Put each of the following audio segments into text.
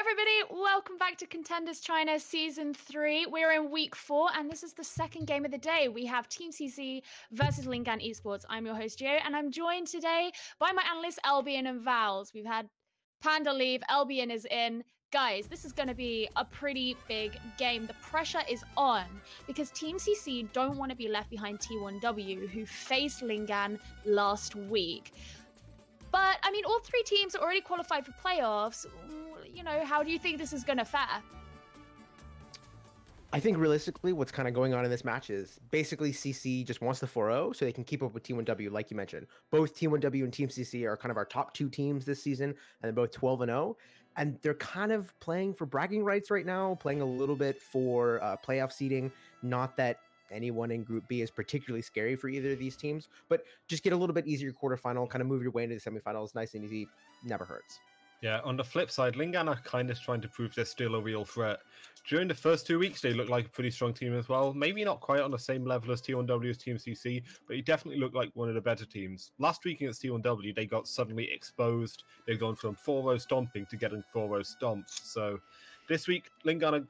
everybody, welcome back to Contenders China Season 3. We're in Week 4, and this is the second game of the day. We have Team CC versus Lingan Esports. I'm your host, Gio, and I'm joined today by my analysts, Albion and Vals. We've had Panda leave, Albion is in. Guys, this is going to be a pretty big game. The pressure is on because Team CC don't want to be left behind T1W, who faced Lingan last week. But, I mean, all three teams are already qualified for playoffs. You know, how do you think this is going to fare? I think realistically what's kind of going on in this match is basically CC just wants the 4-0 so they can keep up with T1W, like you mentioned. Both T1W and Team CC are kind of our top two teams this season, and they're both 12-0. And they're kind of playing for bragging rights right now, playing a little bit for playoff seeding. Not that anyone in Group B is particularly scary for either of these teams, but just get a little bit easier quarterfinal, kind of move your way into the semifinals. Nice and easy, never hurts. Yeah, on the flip side, Lingan are kind of trying to prove they're still a real threat. During the first 2 weeks, they looked like a pretty strong team as well. Maybe not quite on the same level as T1W's Team CC, but he definitely looked like one of the better teams. Last week against T1W, they got suddenly exposed. They've gone from 4-0 stomping to getting 4-0 stomps. So this week, Lingan are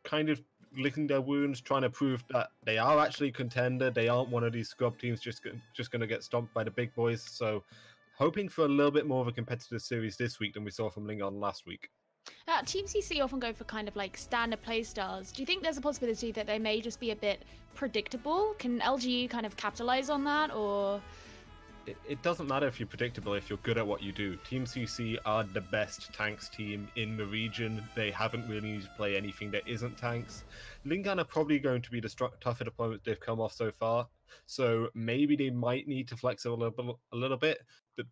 kind of licking their wounds, trying to prove that they are actually a contender. They aren't one of these scrub teams just going to get stomped by the big boys. So hoping for a little bit more of a competitive series this week than we saw from Lingan last week. Team CC often go for kind of like standard play styles. Do you think there's a possibility that they may just be a bit predictable? Can LGE kind of capitalize on that, or...? It doesn't matter if you're predictable, if you're good at what you do. Team CC are the best tanks team in the region. They haven't really needed to play anything that isn't tanks. Lingan are probably going to be the tougher opponent they've come off so far, so maybe they might need to flex a little bit. But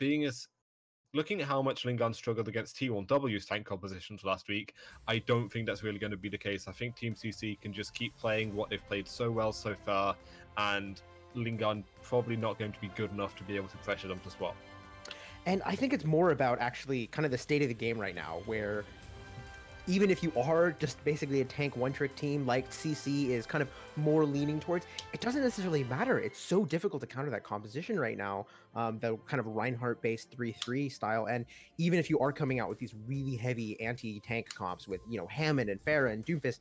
looking at how much Lingan struggled against T1W's tank compositions last week, I don't think that's really going to be the case. I think Team CC can just keep playing what they've played so well so far, and Lingan probably not going to be good enough to be able to pressure them to swap. And I think it's more about actually kind of the state of the game right now, where even if you are just basically a tank one-trick team like CC is kind of more leaning towards, it doesn't necessarily matter. It's so difficult to counter that composition right now, the kind of Reinhardt-based 3-3 style. And even if you are coming out with these really heavy anti-tank comps with, you know, Hammond and Pharah and Doomfist,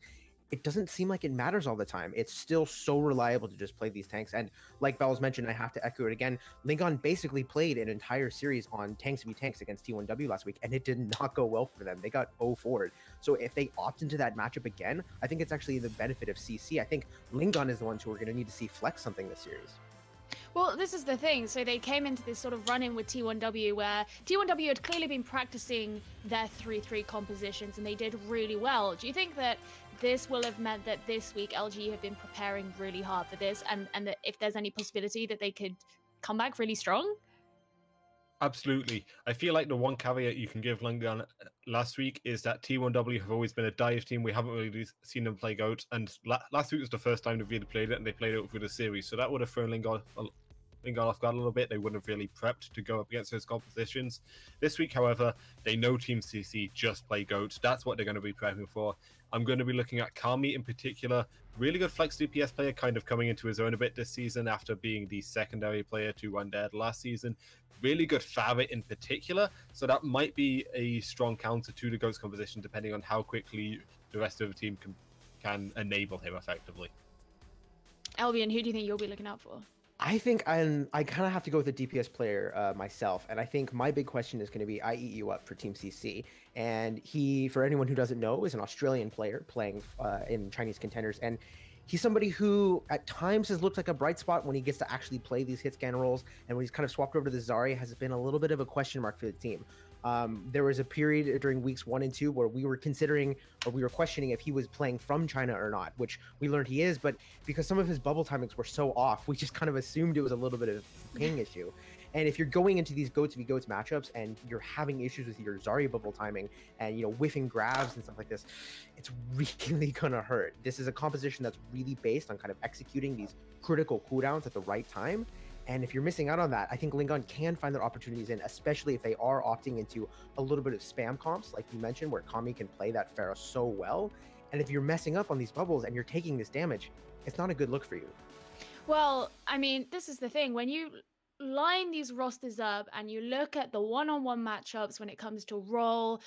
it doesn't seem like it matters all the time. It's still so reliable to just play these tanks. And like Val's mentioned, I have to echo it again, Lingan basically played an entire series on tanks v tanks against T1W last week, and it did not go well for them. They got 0-4'd. So if they opt into that matchup again, I think it's actually the benefit of CC. I think Lingan is the ones who are going to need to see flex something this series. Well, this is the thing. So they came into this sort of run-in with T1W where T1W had clearly been practicing their 3-3 compositions and they did really well. Do you think that this will have meant that this week LG have been preparing really hard for this, and that if there's any possibility that they could come back really strong? Absolutely. I feel like the one caveat you can give Lingan last week is that T1W have always been a dive team. We haven't really seen them play GOAT, and last week was the first time they really played it, and they played it through the series, so that would have thrown Lingan off guard a little bit. They wouldn't have really prepped to go up against those compositions. This week, however, they know Team CC just play GOAT. That's what they're going to be prepping for. I'm going to be looking at Kami in particular. Really good flex DPS player, kind of coming into his own a bit this season after being the secondary player to Undead last season. Really good Farah in particular, so that might be a strong counter to the GOAT's composition depending on how quickly the rest of the team can enable him effectively. Albion, who do you think you'll be looking out for? I think I kind of have to go with a DPS player myself, and I think my big question is going to be I Eat You Up for Team CC. And he, for anyone who doesn't know, is an Australian player playing in Chinese Contenders, and he's somebody who at times has looked like a bright spot when he gets to actually play these hit scan roles, and when he's kind of swapped over to the Zarya has been a little bit of a question mark for the team. There was a period during weeks 1 and 2 where we were questioning if he was playing from China or not, which we learned he is, but because some of his bubble timings were so off, we just kind of assumed it was a little bit of a ping issue. And if you're going into these GOATs v GOATs matchups and you're having issues with your Zarya bubble timing and, you know, whiffing grabs and stuff like this, it's really gonna hurt. This is a composition that's really based on kind of executing these critical cooldowns at the right time. And if you're missing out on that, I think Lingan can find their opportunities in, especially if they are opting into a little bit of spam comps, like you mentioned, where Kami can play that Pharah so well. And if you're messing up on these bubbles and you're taking this damage, it's not a good look for you. Well, I mean, this is the thing. When you line these rosters up and you look at the one-on-one matchups when it comes to role,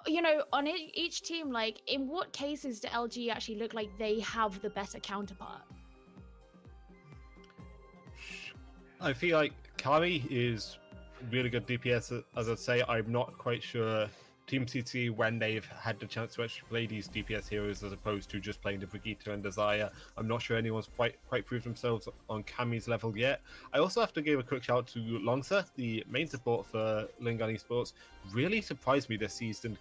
you know, on each team, like, in what cases do LG actually look like they have the better counterpart? I feel like Kami is really good DPS. As I say, I'm not quite sure Team CC, when they've had the chance to actually play these DPS heroes as opposed to just playing the Brigitte and Desire, I'm not sure anyone's quite proved themselves on Kami's level yet. I also have to give a quick shout out to Longsa, the main support for Lingan Esports. Really surprised me this season.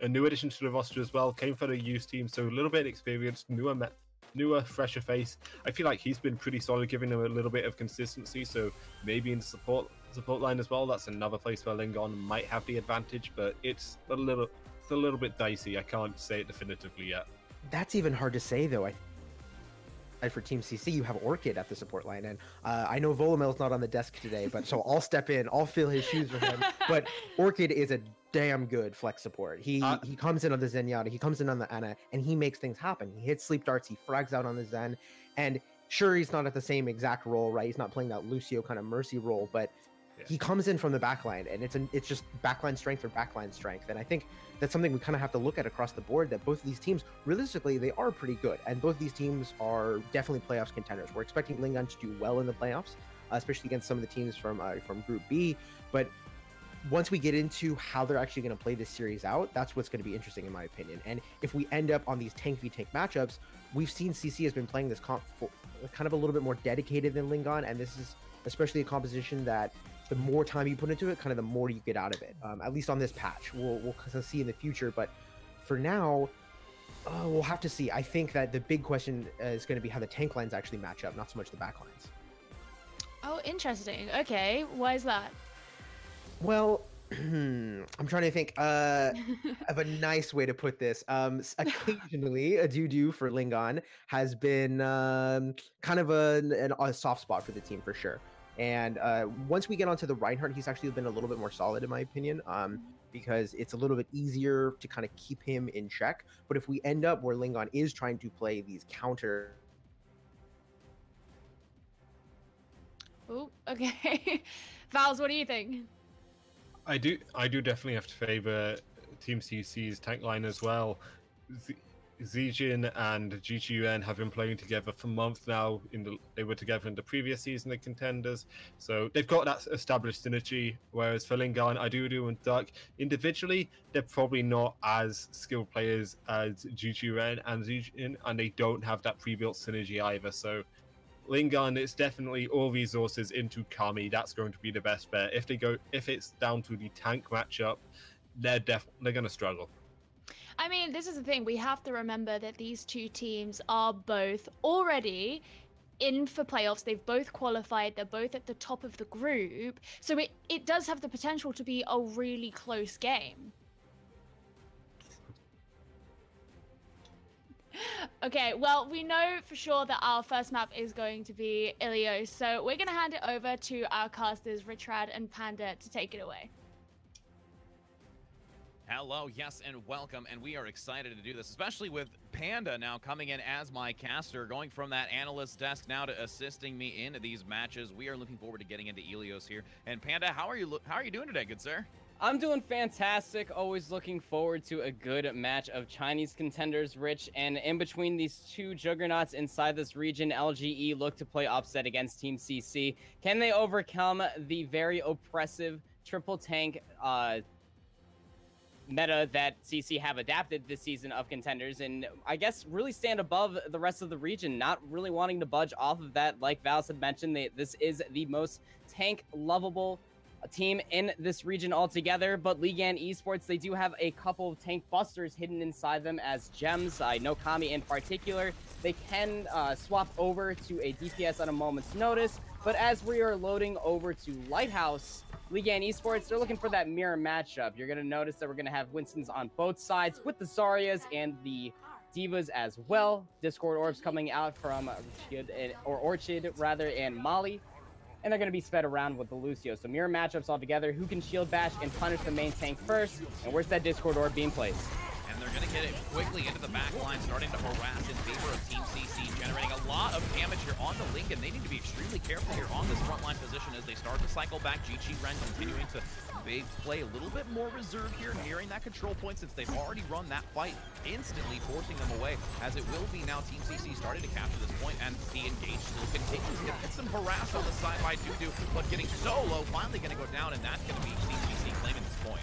A new addition to the roster as well, came from the youth team, so a little bit experienced, newer, fresher face. I feel like he's been pretty solid, giving them a little bit of consistency, so maybe in the support line as well, that's another place where Lingan might have the advantage, but it's a little bit dicey. I can't say it definitively yet. That's even hard to say, though. For Team CC, you have Orchid at the support line, and I know Volamel's not on the desk today, but so I'll step in, I'll fill his shoes for him. But Orchid is a damn good flex support. He comes in on the Zenyatta, he comes in on the Ana, and he makes things happen. He hits sleep darts, he frags out on the Zen, and sure, he's not at the same exact role, right? He's not playing that Lucio kind of mercy role, but he comes in from the backline, and it's just backline strength for backline strength. And I think that's something we kind of have to look at across the board, that both of these teams, realistically, they are pretty good. And both of these teams are definitely playoffs contenders. We're expecting Lingan to do well in the playoffs, especially against some of the teams from Group B. But once we get into how they're actually going to play this series out, that's what's going to be interesting, in my opinion. And if we end up on these tank v tank matchups, we've seen CC has been playing this comp kind of a little bit more dedicated than Lingan, and this is especially a composition that the more time you put into it, kind of the more you get out of it. At least on this patch, we'll see in the future. But for now, we'll have to see. I think that the big question is going to be how the tank lines actually match up, not so much the back lines. Oh, interesting. Okay, why is that? Well, I'm trying to think of a nice way to put this. Occasionally, a doo-doo for Lingan has been kind of a soft spot for the team, for sure. And once we get onto the Reinhardt, he's actually been a little bit more solid, in my opinion, because it's a little bit easier to kind of keep him in check. But if we end up where Lingan is trying to play these counter... Oh, okay. Vals, what do you think? I do definitely have to favor Team CC's tank line as well. Zijin and GGUN have been playing together for months now. They were together in the previous season of Contenders, so they've got that established synergy. Whereas for Lingan, Idudu and Duck, individually, they're probably not as skilled players as GGUN and Zijin, and they don't have that pre-built synergy either. So Lingan, it's definitely all resources into Kami. That's going to be the best bet. If it's down to the tank matchup, they're going to struggle. I mean, this is the thing. We have to remember that these two teams are both already in for playoffs. They've both qualified. They're both at the top of the group. So it does have the potential to be a really close game. Okay, well, we know for sure that our first map is going to be Ilios. So we're going to hand it over to our casters, Richrad and Panda, to take it away. Hello, yes, and welcome, and we are excited to do this, especially with Panda now coming in as my caster, going from that analyst desk now to assisting me in these matches. We are looking forward to getting into Ilios here. And Panda, how are you doing today, good sir? I'm doing fantastic. Always looking forward to a good match of Chinese contenders, Rich. And in between these two juggernauts inside this region, LGE look to play upset against Team CC. Can they overcome the very oppressive triple tank meta that CC have adapted this season of Contenders, and I guess really stand above the rest of the region, not really wanting to budge off of that? Like Vals had mentioned, this is the most tank lovable team in this region altogether. But Lingan Esports, they do have a couple of tank busters hidden inside them as gems. I know Kami in particular, they can swap over to a DPS on a moment's notice. But as we are loading over to Lighthouse, Lingan Esports, they're looking for that mirror matchup. You're going to notice that we're going to have Winstons on both sides with the Zaryas and the Divas as well. Discord orbs coming out from Orchid rather, and Molly. And they're going to be sped around with the Lucio. So mirror matchups all together. Who can shield bash and punish the main tank first? And where's that Discord orb being placed? And they're going to get it quickly into the back line, starting to harass in favor of Team CC, generating a lot of damage here on the Lingan. They need to be extremely careful here on this frontline position as they start to cycle back. GG Ren continuing to play a little bit more reserved here, nearing that control point since they've already run that fight, instantly forcing them away, as it will be now Team CC starting to capture this point, and the engage still continues. Get some harass on the side by Dudu, but getting so low, finally going to go down, and that's going to be Team CC claiming this point.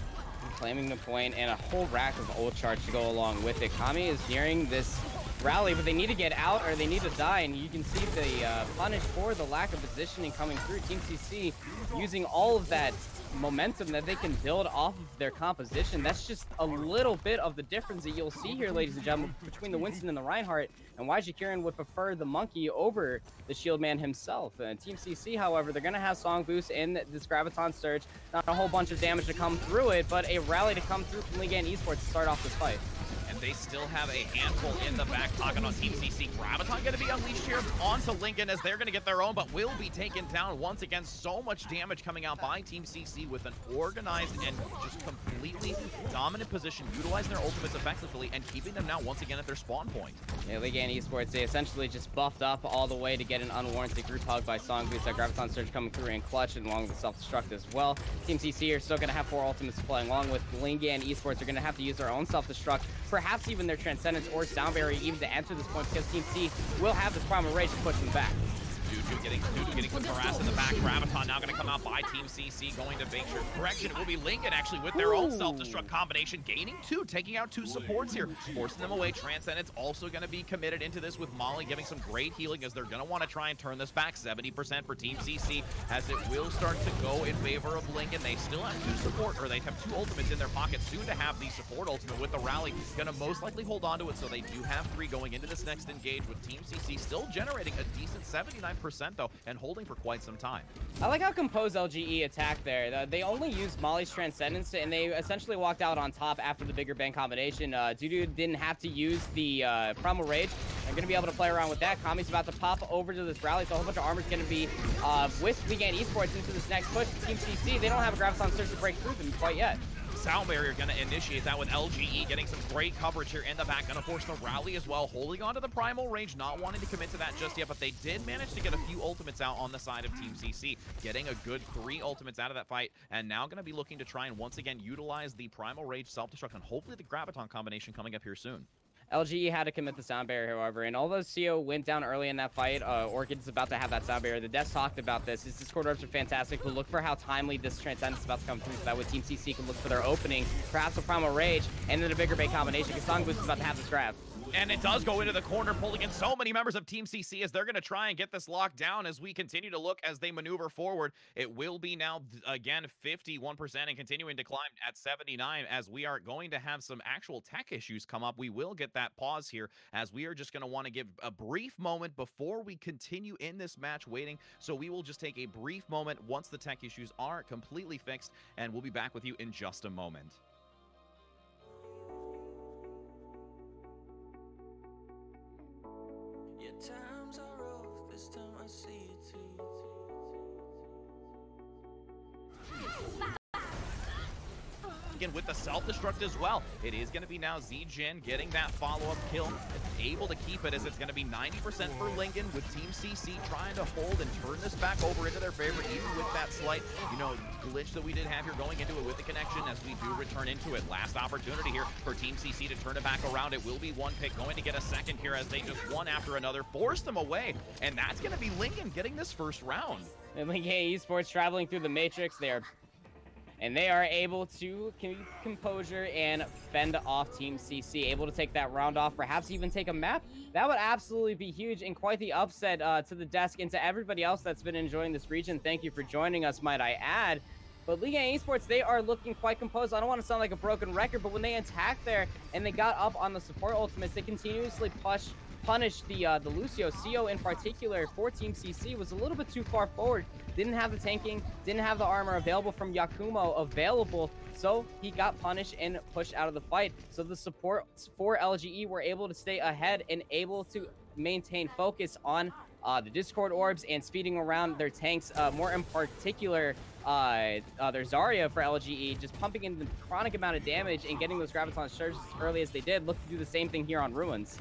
Claiming the point, and a whole rack of ult charge to go along with it. Kami is nearing this rally, but they need to get out or they need to die, and you can see the punish for the lack of positioning coming through. Team CC using all of that momentum that they can build off of their composition. That's just a little bit of the difference that you'll see here, ladies and gentlemen, between the Winston and the Reinhardt, and why Jakiran would prefer the Monkey over the Shield Man himself. Team CC, however, they're going to have Song Boost in this Graviton Surge. Not a whole bunch of damage to come through it, but a rally to come through from Lingan Esports to start off this fight. And they still have a handful in the back pocket on Team CC. Graviton going to be unleashed here onto Lingan as they're going to get their own, but will be taken down once again. So much damage coming out by Team CC with an organized and just completely dominant position, utilizing their ultimates effectively and keeping them now once again at their spawn point. Yeah, Lingan Esports, they essentially just buffed up all the way to get an unwarranted group hug by Song Boost. That Graviton Surge coming through in clutch and along with the self-destruct as well. Team CC are still going to have 4 ultimates to play, along with Lingan Esports are going to have to use their own self-destruct, perhaps even their Transcendence or Sound Barrier even to enter this point, because Team C will have this Primal Rage to push them back. Dudu getting some harass in the back. Graviton now going to come out by Team CC, going to make sure correction. It will be Lingan actually with their own self-destruct combination, gaining 2, taking out 2 supports here, forcing them away. Transcendence also going to be committed into this with Molly giving some great healing as they're going to want to try and turn this back. 70% for Team CC as it will start to go in favor of Lingan. They still have 2 support, or they have 2 ultimates in their pocket, soon to have the support ultimate with the rally. Going to most likely hold on to it, so they do have 3 going into this next engage, with Team CC still generating a decent 79% though, and holding for quite some time. I like how composed LGE attacked there. They only used Molly's Transcendence, and they essentially walked out on top after the bigger bang combination. Dudu didn't have to use the Primal Rage. They're going to be able to play around with that. Kami's about to pop over to this rally, so a whole bunch of armor is going to be with Lingan Esports into this next push. Team CC, they don't have a Graviton Surge to break through them quite yet. Sound Barrier going to initiate that with LGE getting some great coverage here in the back. Going to force the rally as well, holding on to the Primal Rage, not wanting to commit to that just yet, but they did manage to get a few ultimates out on the side of Team CC, getting a good 3 ultimates out of that fight, and now going to be looking to try and once again utilize the Primal Rage self-destruct and hopefully the Graviton combination coming up here soon. LGE had to commit the Sound Barrier, however, and although CO went down early in that fight, Orchid's about to have that Sound Barrier. The devs talked about this. His Discord reps are fantastic. We'll look for how timely this Transcendence is about to come through, so that way Team CC can look for their opening, perhaps a Primal Rage, and then a bigger bait combination, because Song Boost is about to have this grab. And it does go into the corner, pulling in so many members of Team CC as they're going to try and get this locked down as we continue to look as they maneuver forward. It will be now, again, 51% and continuing to climb at 79 as we are going to have some actual tech issues come up. We will get that pause here as we are just going to want to give a brief moment before we continue in this match waiting. So we will just take a brief moment once the tech issues are completely fixed, and we'll be back with you in just a moment. Times are rough, this time I see it too. Again with the self-destruct as well. It is going to be now Z-Jin getting that follow-up kill, able to keep it as it's going to be 90% for Lingan, with Team CC trying to hold and turn this back over into their favor, even with that slight, glitch that we did have here going into it with the connection as we do return into it. Last opportunity here for Team CC to turn it back around. It will be one pick going to get a second here as they just one after another force them away, and that's going to be Lingan getting this first round. And Lingan Esports traveling through the Matrix, they are able to keep composure and fend off Team CC, able to take that round off, perhaps even take a map. That would absolutely be huge and quite the upset to the desk and to everybody else that's been enjoying this region. Thank you for joining us, might I add. But Lingan Esports, they are looking quite composed. I don't want to sound like a broken record, but when they attacked there and they got up on the support ultimates, they continuously punish the Lucio. CO in particular for Team CC was a little bit too far forward. Didn't have the tanking, didn't have the armor available from Yakumo available, so he got punished and pushed out of the fight. So the support for LGE were able to stay ahead and able to maintain focus on the Discord orbs and speeding around their tanks, more in particular, their Zarya for LGE, just pumping in the chronic amount of damage and getting those Graviton surges as early as they did. Look to do the same thing here on Ruins.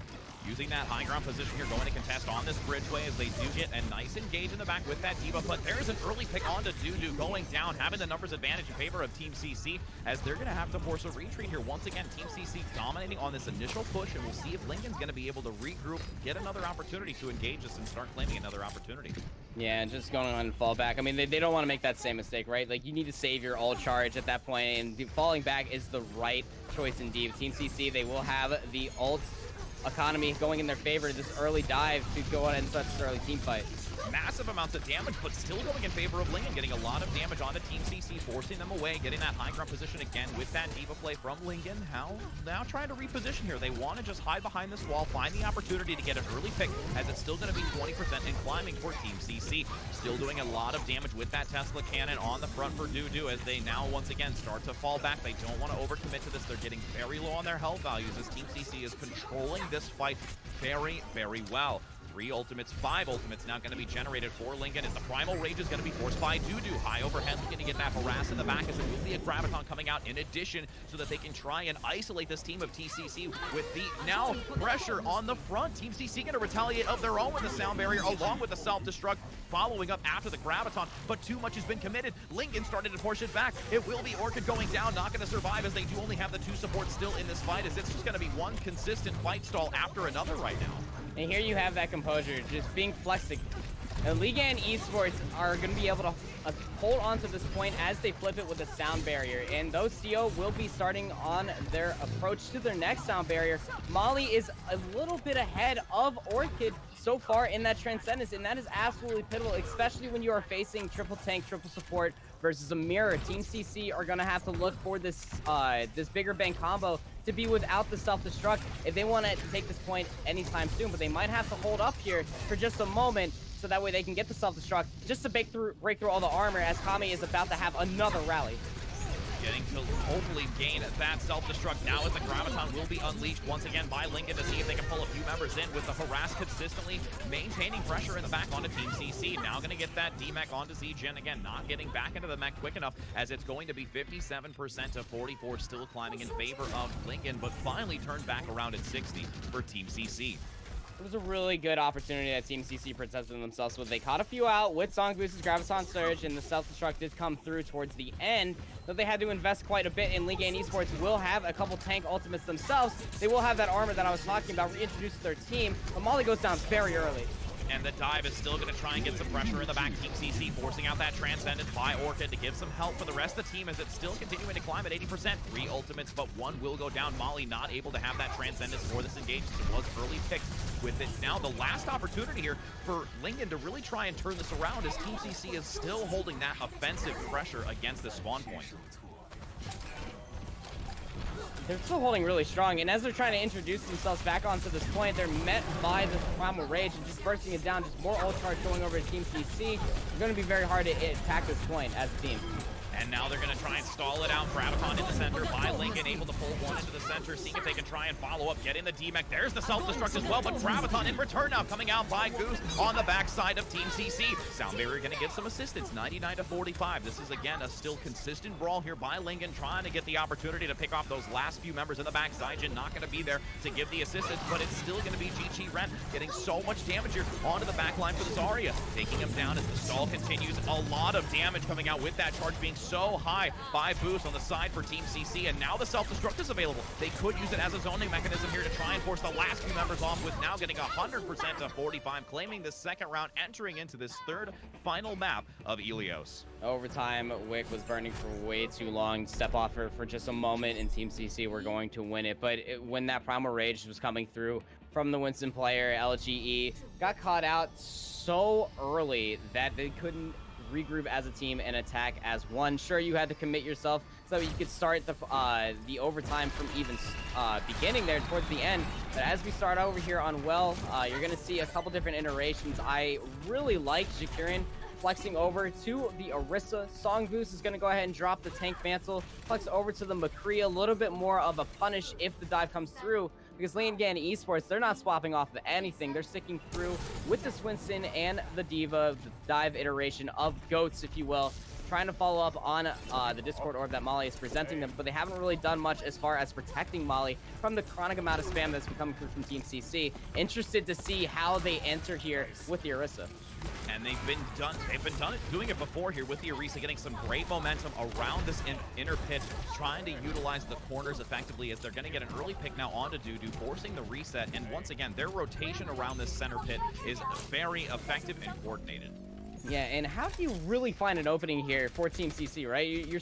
Using that high ground position here, going to contest on this bridgeway as they do get a nice engage in the back with that D.Va, but there is an early pick onto Dudu going down, having the numbers advantage in favor of Team CC, as they're going to have to force a retreat here. Once again, Team CC dominating on this initial push, and we'll see if Lingan's going to be able to regroup, get another opportunity to engage this and start claiming another opportunity. Yeah, and just going on and fall back. I mean, they don't want to make that same mistake, right? Like, you need to save your ult charge at that point, and falling back is the right choice indeed. Team CC, they will have the ult economy going in their favor, this early dive to go on and start this early team fight. Massive amounts of damage, but still going in favor of Lingan, getting a lot of damage onto Team CC, forcing them away, getting that high ground position again with that D.Va play from Lingan. Now trying to reposition here. They want to just hide behind this wall, find the opportunity to get an early pick, as it's still going to be 20% and climbing for Team CC. Still doing a lot of damage with that Tesla cannon on the front for Dudu, as they now once again start to fall back. They don't want to overcommit to this. They're getting very low on their health values, as Team CC is controlling this fight very, very well. 3 ultimates, 5 ultimates now going to be generated for Lingan, as the Primal Rage is going to be forced by Dudu. High overhead, looking to get that harass in the back, as it will be a Graviton coming out in addition, so that they can try and isolate this team of TCC with the now pressure on the front. Team CC going to retaliate of their own with the sound barrier, along with the self-destruct, following up after the Graviton, but too much has been committed. Lingan started to push it back. It will be Orchid going down, not going to survive, as they do only have the 2 supports still in this fight, as it's just going to be one consistent fight stall after another right now. And here you have that composure, just being flexing. And Lingan Esports are going to be able to hold on to this point as they flip it with a sound barrier. And those CO will be starting on their approach to their next sound barrier. Molly is a little bit ahead of Orchid so far in that Transcendence, and that is absolutely pivotal, especially when you are facing triple tank, triple support versus a mirror. Team CC are going to have to look for this this bigger bang combo to be without the self-destruct if they want to take this point anytime soon, but they might have to hold up here for just a moment, so that way they can get the self-destruct just to break through all the armor, as Kami is about to have another rally. Getting to hopefully gain that self-destruct now, as the Graviton will be unleashed once again by Lingan to see if they can pull a few members in, with the harass consistently maintaining pressure in the back onto Team CC. Now going to get that D-Mech onto ZJin. Again, not getting back into the mech quick enough, as it's going to be 57% to 44, still climbing in favor of Lingan, but finally turned back around at 60 for Team CC. It was a really good opportunity that Team CC protected themselves with. They caught a few out with Song Boost's Graviton Surge, and the self-destruct did come through towards the end, though they had to invest quite a bit in Lingan Esports. Will have a couple tank ultimates themselves. They will have that armor that I was talking about reintroduced to their team, but Molly goes down very early. And the dive is still going to try and get some pressure in the back. Team CC forcing out that Transcendence by Orchid to give some help for the rest of the team, as it's still continuing to climb at 80%. 3 ultimates, but 1 will go down. Molly not able to have that Transcendence for this engage, as it was early picked with it. Now the last opportunity here for Lingan to really try and turn this around, as Team CC is still holding that offensive pressure against the spawn point. They're still holding really strong, and as they're trying to introduce themselves back onto this point, they're met by this Primal Rage and just bursting it down, just more ult charge going over to Team CC. It's going to be very hard to attack this point as a team. And now they're going to try and stall it out. Graviton in the center by Lingan, able to pull one into the center, seeing if they can try and follow up, get in the D-Mech. There's the self-destruct as well, but Graviton in return now, coming out by Goose on the backside of Team CC. Sound Barrier going to get some assistance, 99 to 45. This is, again, a still consistent brawl here by Lingan, trying to get the opportunity to pick off those last few members in the back. Zijin not going to be there to give the assistance, but it's still going to be GG Ren getting so much damage here onto the back line for the Zarya, taking him down as the stall continues. A lot of damage coming out with that charge being so high by Boost on the side for Team CC, and now the self-destruct is available. They could use it as a zoning mechanism here to try and force the last few members off, with now getting 100% to 45, claiming the second round, entering into this third final map of Ilios. Overtime, Wick was burning for way too long. Step off for just a moment, and Team CC were going to win it. But when that Primal Rage was coming through from the Winston player, LGE got caught out so early that they couldn't regroup as a team and attack as one. Sure, you had to commit yourself so you could start the overtime from even beginning there towards the end. But as we start over here on Well, you're going to see a couple different iterations. I really like Jakirin flexing over to the Orisa. Song Boost is going to go ahead and drop the tank mantle, flex over to the McCree, a little bit more of a punish if the dive comes through, because Lingan Esports, they're not swapping off of anything. They're sticking through with this Winston and the Diva, the dive iteration of GOATs, if you will, trying to follow up on the Discord orb that Molly is presenting them, but they haven't really done much as far as protecting Molly from the chronic amount of spam that's been coming through from Team CC. Interested to see how they enter here with the Orisa. And they've been doing it before here with the Orisa, getting some great momentum around this inner pit, trying to utilize the corners effectively as they're going to get an early pick now onto Dudu, forcing the reset. And once again, their rotation around this center pit is very effective and coordinated. Yeah, and how do you really find an opening here for Team CC, right? You're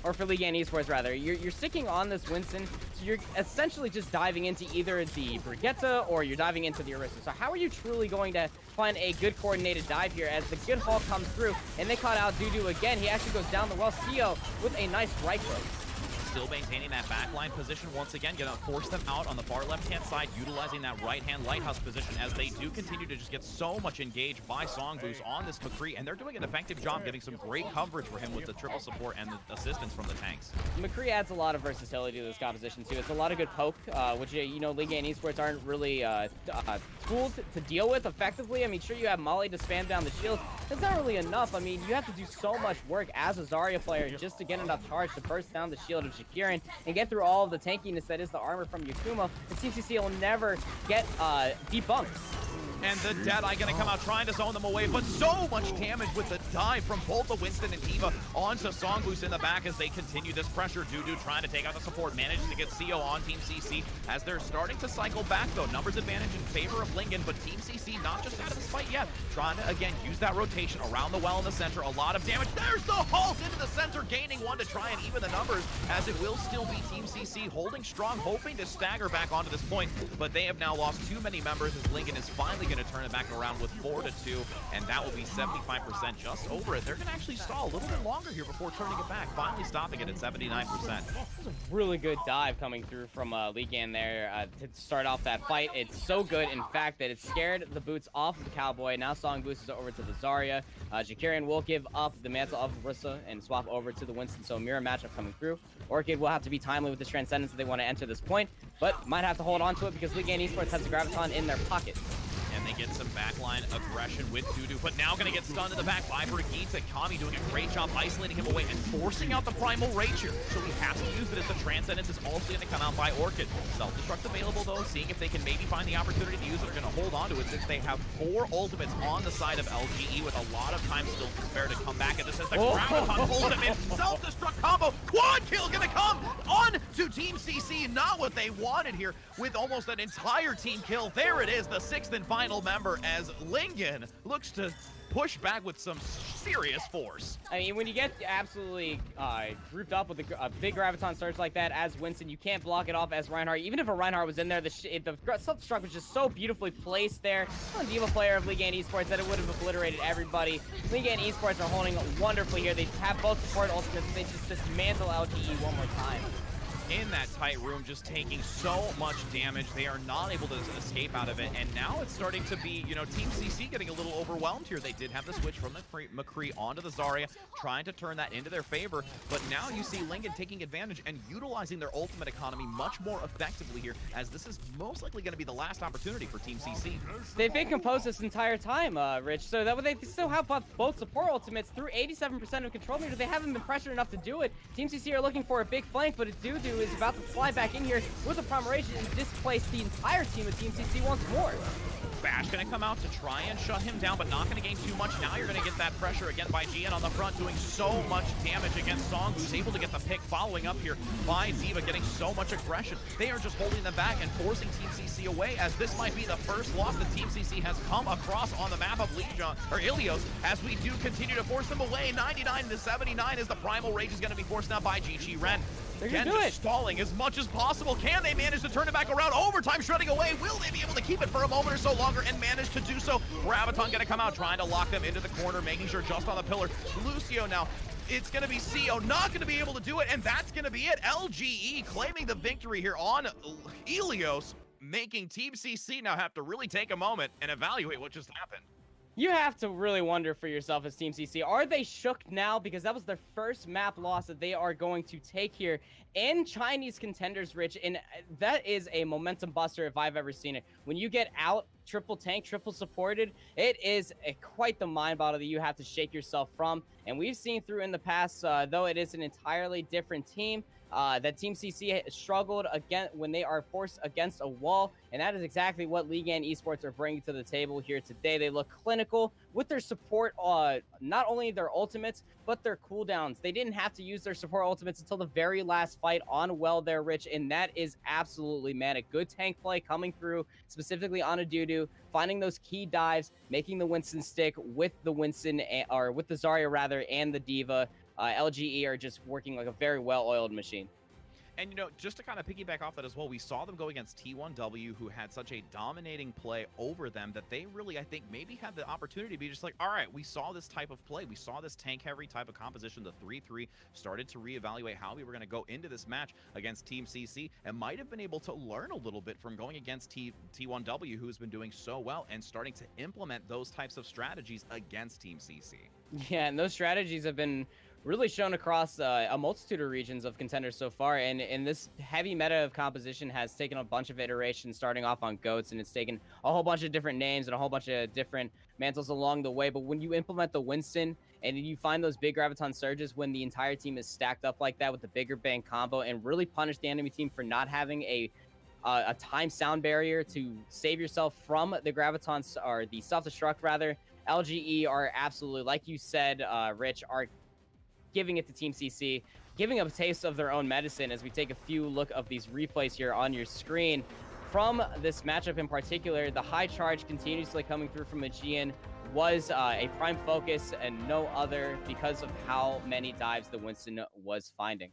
or for Lingan Esports rather, you're sticking on this Winston, so you're essentially just diving into either the Brigitte or you're diving into the Orisa. So how are you truly going to find a good coordinated dive here as the good haul comes through and they caught out Dudu again? He actually goes down the well. CEO with a nice right hook. Still maintaining that backline position once again, gonna force them out on the far left-hand side, utilizing that right-hand lighthouse position as they do continue to just get so much engaged by Songboost on this McCree, and they're doing an effective job giving some great coverage for him with the triple support and the assistance from the tanks. McCree adds a lot of versatility to this composition too. It's a lot of good poke, which, you know, Lingan Esports aren't really tooled to deal with effectively. I mean, sure, you have Molly to spam down the shields. That's not really enough. I mean, you have to do so much work as a Zarya player just to get enough charge to burst down the shield of Shakirin and get through all of the tankiness that is the armor from Yakumo. And CCC will never get debunked. And the Deadeye gonna come out trying to zone them away, but so much damage with the dive from both the Winston and Diva onto Songboost in the back as they continue this pressure. Dudu trying to take out the support, managed to get CO on Team CC as they're starting to cycle back though. Numbers advantage in favor of Lingan, but Team CC not just out of this fight yet. Trying to, again, use that rotation around the well in the center. A lot of damage. There's the halt into the center, gaining one to try and even the numbers, as it will still be Team CC holding strong, hoping to stagger back onto this point, but they have now lost too many members as Lingan is finally going to turn it back around with 4-2, and that will be 75% just over it. They're going to actually stall a little bit longer here before turning it back, finally stopping it at 79%. That was a really good dive coming through from Lingan there to start off that fight. It's so good, in fact, that it scared the boots off of the Cowboy. Now Songboost is over to the Zarya. Jakarian will give up the mantle of Orisa and swap over to the Winston, so mirror matchup coming through. Orchid will have to be timely with this Transcendence if they want to enter this point, but might have to hold on to it because Lingan Esports has the Graviton in their pocket. And they get some backline aggression with Dudu, but now going to get stunned in the back by Brigitte. Kami doing a great job isolating him away and forcing out the Primal Rage here. So he has to use it as the Transcendence is also going to come out by Orchid. Self-destruct available though, seeing if they can maybe find the opportunity to use it. They're going to hold on to it since they have 4 ultimates on the side of LGE with a lot of time still to spare to come back. And this is the Graviton pulls him in. Self-destruct combo. Quad kill going to come on to Team CC. Not what they wanted here with almost an entire team kill. There it is, the 6th and final member as Lingan looks to push back with some serious force. I mean, when you get absolutely grouped up with a big Graviton surge like that as Winston, you can't block it off as Reinhardt. Even if a Reinhardt was in there, the self-destruct was just so beautifully placed there on Diva player of Lingan Esports that it would have obliterated everybody. Lingan Esports are holding wonderfully here. They have both support ultimates. They just dismantle LTE one more time. In that tight room, just taking so much damage. They are not able to escape out of it, and now it's starting to be, you know, Team CC getting a little overwhelmed here. They did have the switch from the McCree onto the Zarya, trying to turn that into their favor, but now you see Lingan taking advantage and utilizing their ultimate economy much more effectively here, as this is most likely going to be the last opportunity for Team CC. They've been composed this entire time, Rich, so that way they still have both support ultimates through 87% of control meter. They haven't been pressured enough to do it. Team CC are looking for a big flank, but Dudu is about to fly back in here with a Primaration and displace the entire team of Team CC once more. Bash gonna come out to try and shut him down, but not gonna gain too much. Now you're gonna get that pressure again by GN on the front, doing so much damage against Song, who's able to get the pick following up here by Diva, getting so much aggression. They are just holding them back and forcing Team CC away, as this might be the first loss that Team CC has come across on the map of Legion, or Ilios, as we do continue to force them away. 99 to 79 as the Primal Rage is gonna be forced out by GG Ren. Again, just stalling as much as possible. Can they manage to turn it back around? Overtime shredding away. Will they be able to keep it for a moment or so longer and manage to do so? Graviton gonna come out, trying to lock them into the corner, making sure just on the pillar. Lucio now, it's gonna be CO, not gonna be able to do it, and that's gonna be it. LGE claiming the victory here on Ilios, making Team CC now have to really take a moment and evaluate what just happened. You have to really wonder for yourself as Team CC. Are they shook now? Because that was their first map loss that they are going to take here in Chinese Contenders, Rich. And that is a momentum buster if I've ever seen it. When you get out triple tank, triple supported, it is quite the mind bottle that you have to shake yourself from. And we've seen through in the past, though it is an entirely different team, that Team CC struggled again when they are forced against a wall, and that is exactly what Lingan Esports are bringing to the table here today. They look clinical with their support, not only their ultimates, but their cooldowns. They didn't have to use their support ultimates until the very last fight on well there, Rich, and that is absolutely, man, a good tank play coming through, specifically on a Dudu, finding those key dives, making the Winston stick with the Winston, or with the Zarya rather, and the Diva. LGE are just working like a very well-oiled machine. And, you know, just to kind of piggyback off that as well, we saw them go against T1W, who had such a dominating play over them that they really, I think, maybe had the opportunity to be just like, all right, we saw this type of play. We saw this tank-heavy type of composition. The 3-3 started to reevaluate how we were going to go into this match against Team CC and might have been able to learn a little bit from going against T1W, who's been doing so well and starting to implement those types of strategies against Team CC. Yeah, and those strategies have been really shown across a multitude of regions of Contenders so far, and this heavy meta of composition has taken a bunch of iterations, starting off on GOATs, and it's taken a whole bunch of different names and a whole bunch of different mantles along the way. But when you implement the Winston and you find those big graviton surges when the entire team is stacked up like that with the bigger bang combo, and really punish the enemy team for not having a time sound barrier to save yourself from the gravitons, or the self-destruct rather, LGE are absolutely, like you said, Rich, are giving it to Team CC, giving a taste of their own medicine as we take a few look of these replays here on your screen. From this matchup in particular, the high charge continuously coming through from Aegean was a prime focus and no other, because of how many dives the Winston was finding.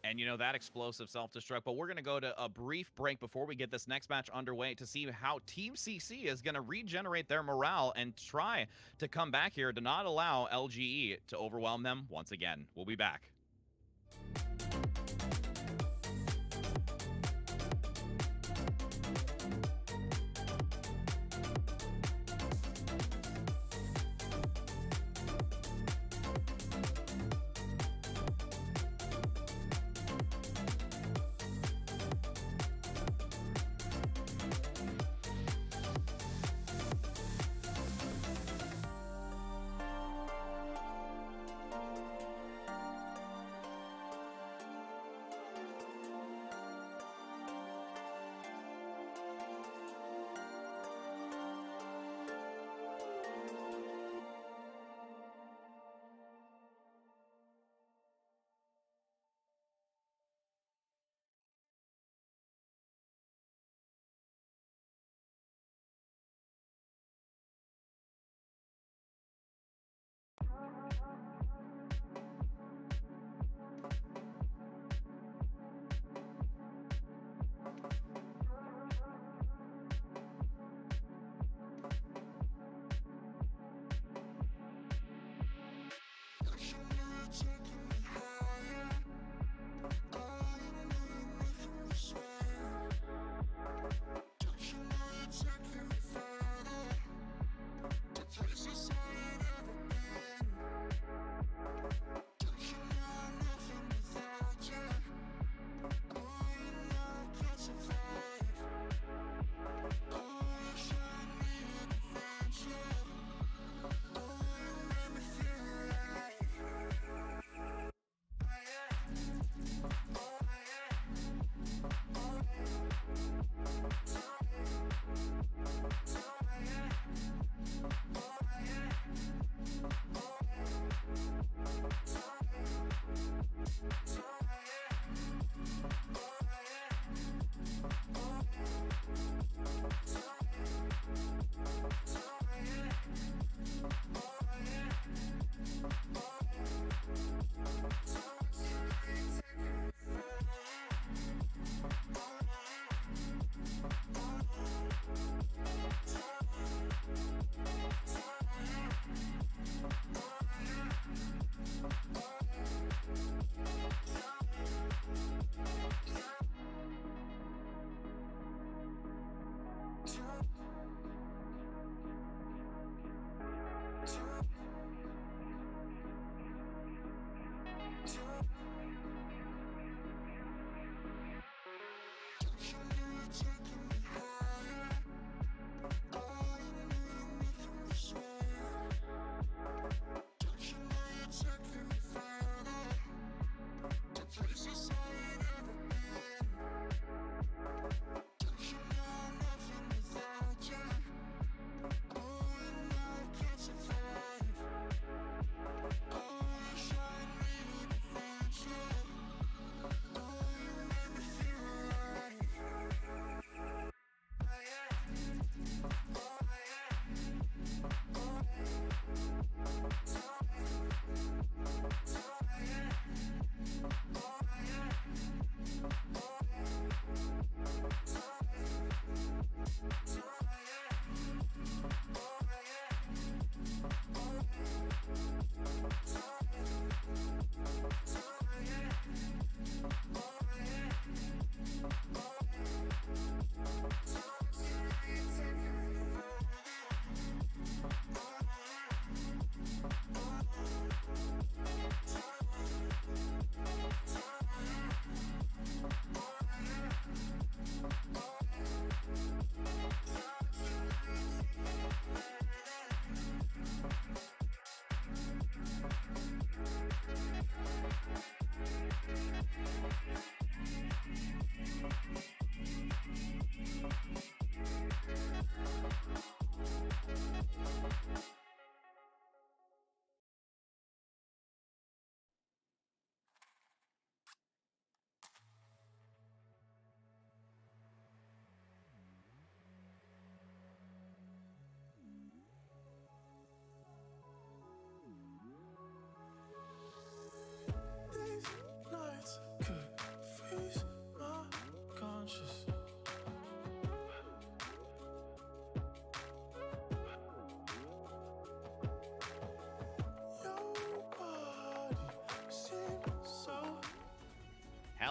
And, you know, that explosive self-destruct. But we're going to go to a brief break before we get this next match underway to see how Team CC is going to regenerate their morale and try to come back here to not allow LGE to overwhelm them once again. We'll be back.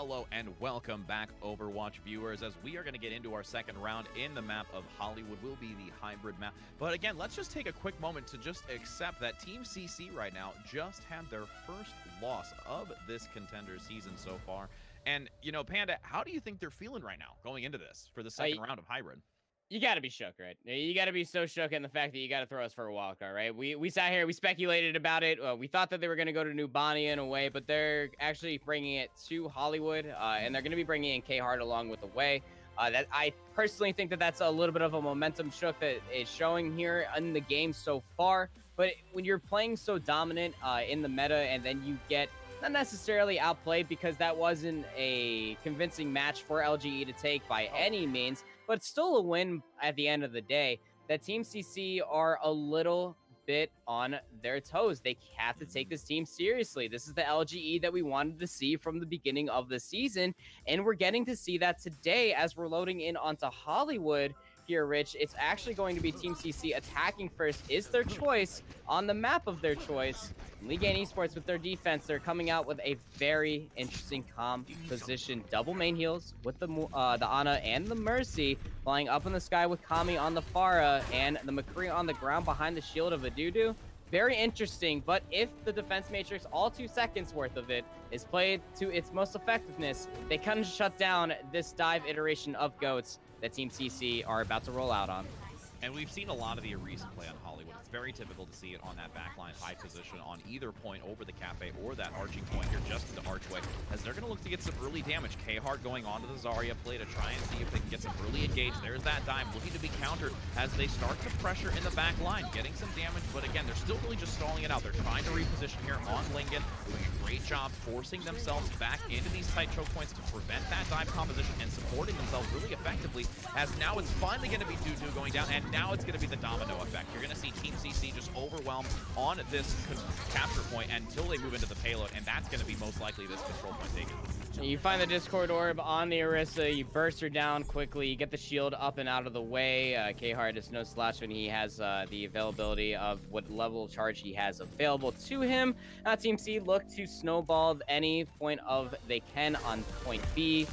hello and welcome back, Overwatch viewers, as we are going to get into our second round in the map of Hollywood. Will be the hybrid map. But again, let's just take a quick moment to just accept that Team CC right now just had their first loss of this Contender season so far. And, you know, Panda, how do you think they're feeling right now going into this for the second round of hybrid? You got to be shook, right? You got to be so shook in the fact that you got to throw us for a wildcard, right? We sat here, we speculated about it. We thought that they were going to go to New Bonnie in a way, but they're actually bringing it to Hollywood, and they're going to be bringing in K-Hard along with the way. That I personally think that that's a little bit of a momentum shook that is showing here in the game so far. But when you're playing so dominant in the meta, and then you get not necessarily outplayed, because that wasn't a convincing match for LGE to take by any means, but it's still a win at the end of the day, that Team CC are a little bit on their toes. They have to take this team seriously. This is the LGE that we wanted to see from the beginning of the season, and we're getting to see that today as we're loading in onto Hollywood here, Rich. It's actually going to be Team CC attacking first is their choice on the map of their choice. Lingan Esports with their defense, they're coming out with a very interesting composition. Double main heals with the Ana and the Mercy, flying up in the sky with Kami on the Pharah and the McCree on the ground behind the shield of Adudu. Very interesting, but if the defense matrix, all 2 seconds worth of it, is played to its most effectiveness, they can shut down this dive iteration of GOATs that Team CC are about to roll out on. And we've seen a lot of the recent play on Hollywood. It's very typical to see it on that backline high position on either point over the cafe or that arching point here just to the archway, as they're going to look to get some early damage. K-Hard going onto the Zarya play to try and see if they can get some early engage. There's that dive looking to be countered as they start to pressure in the back line, getting some damage, but again, they're still really just stalling it out. They're trying to reposition here on Lingan, doing a great job forcing themselves back into these tight choke points to prevent that dive composition and supporting themselves really effectively, as now it's finally going to be Dudu going down, and now it's going to be the domino effect. You're going to see Team CC just overwhelmed on this capture point until they move into the payload, and that's going to be most likely this control point taken. You find the Discord Orb on the Orisa, you burst her down quickly, you get the shield up and out of the way. K-Hard is no slouch when he has the availability of what level of charge he has available to him. Team C look to snowball any point of they can on point B.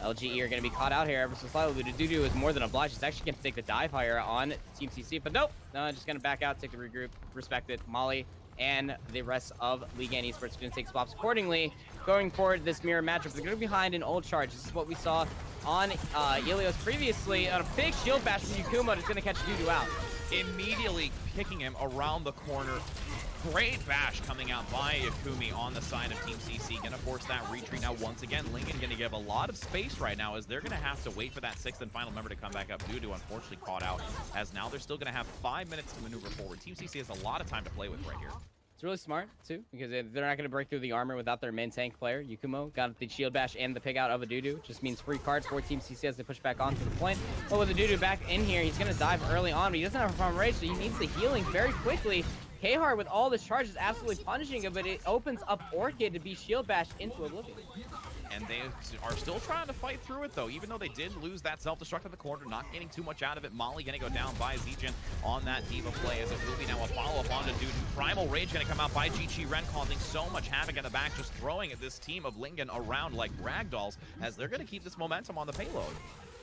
LGE are going to be caught out here ever so slightly. Dudu is more than obliged. He's actually going to take the dive higher on Team CC, but nope. No, just going to back out, take the regroup, respect it. Molly and the rest of Lingan Esports are going to take swaps accordingly. Going forward, this mirror matchup, they're going to be behind an old charge. This is what we saw on Ilios previously. A big shield bash from Yukumo is going to catch Dudu out. Immediately kicking him around the corner. Great bash coming out by Yakumi on the side of Team CC. Gonna force that retreat now once again. Lingan gonna give a lot of space right now, as they're gonna have to wait for that 6th and final member to come back up. Dudu unfortunately caught out, as now they're still gonna have 5 minutes to maneuver forward. Team CC has a lot of time to play with right here. It's really smart, too, because they're not going to break through the armor without their main tank player. Yukumo got the shield bash and the pick out of Adudu. Just means free cards for Team CC as they push back onto the point. But with Adudu back in here, he's going to dive early on, but he doesn't have a problem rage, so he needs the healing very quickly. K-Hard with all this charge is absolutely punishing it, but it opens up Orchid to be shield bashed into Oblivion. And they are still trying to fight through it, though, even though they did lose that self-destruct in the corner, not getting too much out of it. Molly going to go down by Zijin on that Diva play, as it will be now a follow-up onto Dudu. Primal Rage going to come out by GG Ren, causing so much havoc in the back, just throwing this team of Lingan around like ragdolls, as they're going to keep this momentum on the payload.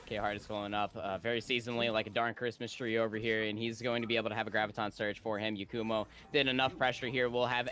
K-Hard is flowing up very seasonally, like a darn Christmas tree over here, and he's going to be able to have a Graviton Surge for him. Yukumo did enough pressure here. We'll have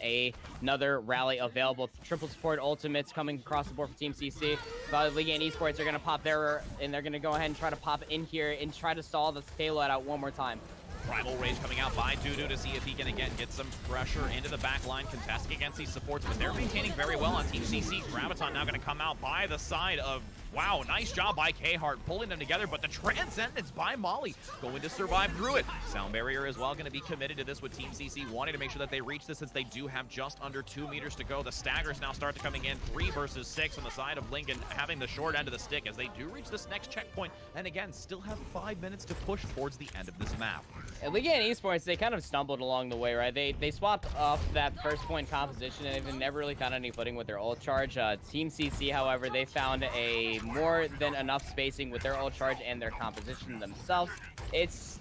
another rally available. Triple support ultimates coming across the board for Team CC. Lingan Esports are going to pop there, and they're going to go ahead and try to pop in here and try to stall this payload out one more time. Primal Rage coming out by Dudu to see if he can again get some pressure into the back line, contesting against these supports, but they're maintaining very well on Team CC. Graviton now going to come out by the side of, wow, nice job by K-Hard pulling them together, but the Transcendence by Molly going to survive through it. Sound Barrier as well going to be committed to this, with Team CC wanting to make sure that they reach this, since they do have just under 2 meters to go. The staggers now start to coming in, 3 versus 6 on the side of Lingan, having the short end of the stick as they do reach this next checkpoint, and again, still have 5 minutes to push towards the end of this map. And Lingan Esports, they kind of stumbled along the way, right? They swapped off that first point composition, and they've never really found any footing with their ult charge. Team CC, however, they found a more than enough spacing with their ult charge and their composition themselves. It's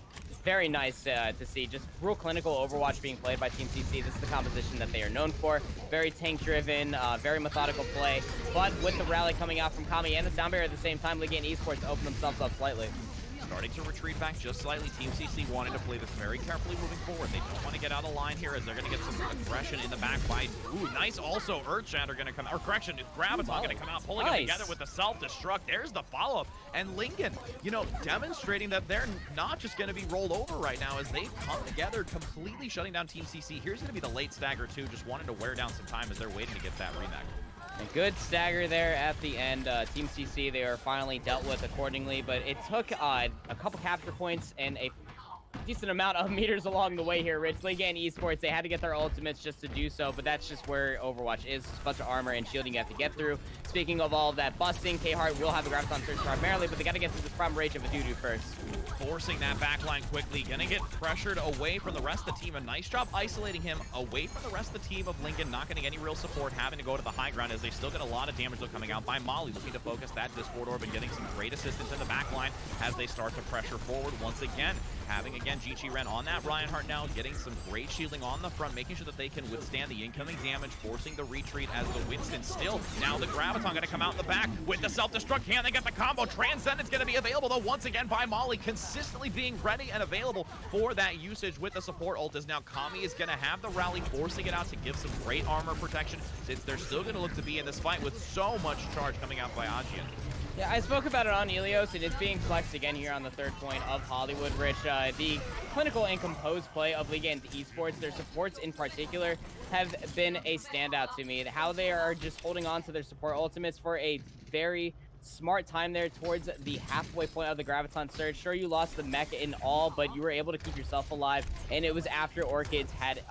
very nice to see. Just real clinical Overwatch being played by Team CC. This is the composition that they are known for. Very tank-driven, very methodical play. But with the rally coming out from Kami and the sound barrier at the same time, Lingan Esports open themselves up slightly. Starting to retreat back just slightly. Team CC wanting to play this very carefully moving forward. They don't want to get out of line here as they're going to get some aggression in the back by... Ooh, nice also. Earthshatter going to come out. Or correction, Graviton going to come out, pulling it together with the self-destruct. There's the follow-up. And Lingan, you know, demonstrating that they're not just going to be rolled over right now as they come together, completely shutting down Team CC. Here's going to be the late stagger too, just wanting to wear down some time as they're waiting to get that remake. A good stagger there at the end. Team CC, they are finally dealt with accordingly, but it took a couple capture points and a decent amount of meters along the way here, Rich. Lingan Esports, they had to get their ultimates just to do so, but that's just where Overwatch is. A bunch of armor and shielding you have to get through. Speaking of all of that busting, K-Heart will have the Graviton Surge primarily, but they got to get through this prime rage of a doo-doo first. Forcing that backline quickly, gonna get pressured away from the rest of the team. A nice job isolating him away from the rest of the team of Lingan, not getting any real support, having to go to the high ground as they still get a lot of damage though coming out by Molly, looking to focus that Discord Orb and getting some great assistance in the backline as they start to pressure forward once again. Having again GG Ren on that Reinhardt now, getting some great shielding on the front, making sure that they can withstand the incoming damage, forcing the retreat as the Winston still. Now the Graviton gonna come out in the back with the self-destruct. Can they get the combo? Transcendence gonna be available though once again by Molly, consistently being ready and available for that usage with the support ult as now Kami is gonna have the rally, forcing it out to give some great armor protection since they're still gonna look to be in this fight with so much charge coming out by Ajian. Yeah, I spoke about it on Ilios, and it's being flexed again here on the third point of Hollywood, Rich. The clinical and composed play of Lingan Esports, their supports in particular, have been a standout to me. How they are just holding on to their support ultimates for a very smart time there towards the halfway point of the Graviton Surge. Sure, you lost the mech in all, but you were able to keep yourself alive, and it was after Orchids had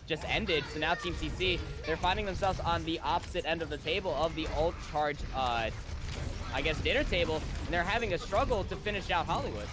just ended. So now Team CC, they're finding themselves on the opposite end of the table of the ult charge, I guess, dinner table, and they're having a struggle to finish out Hollywood.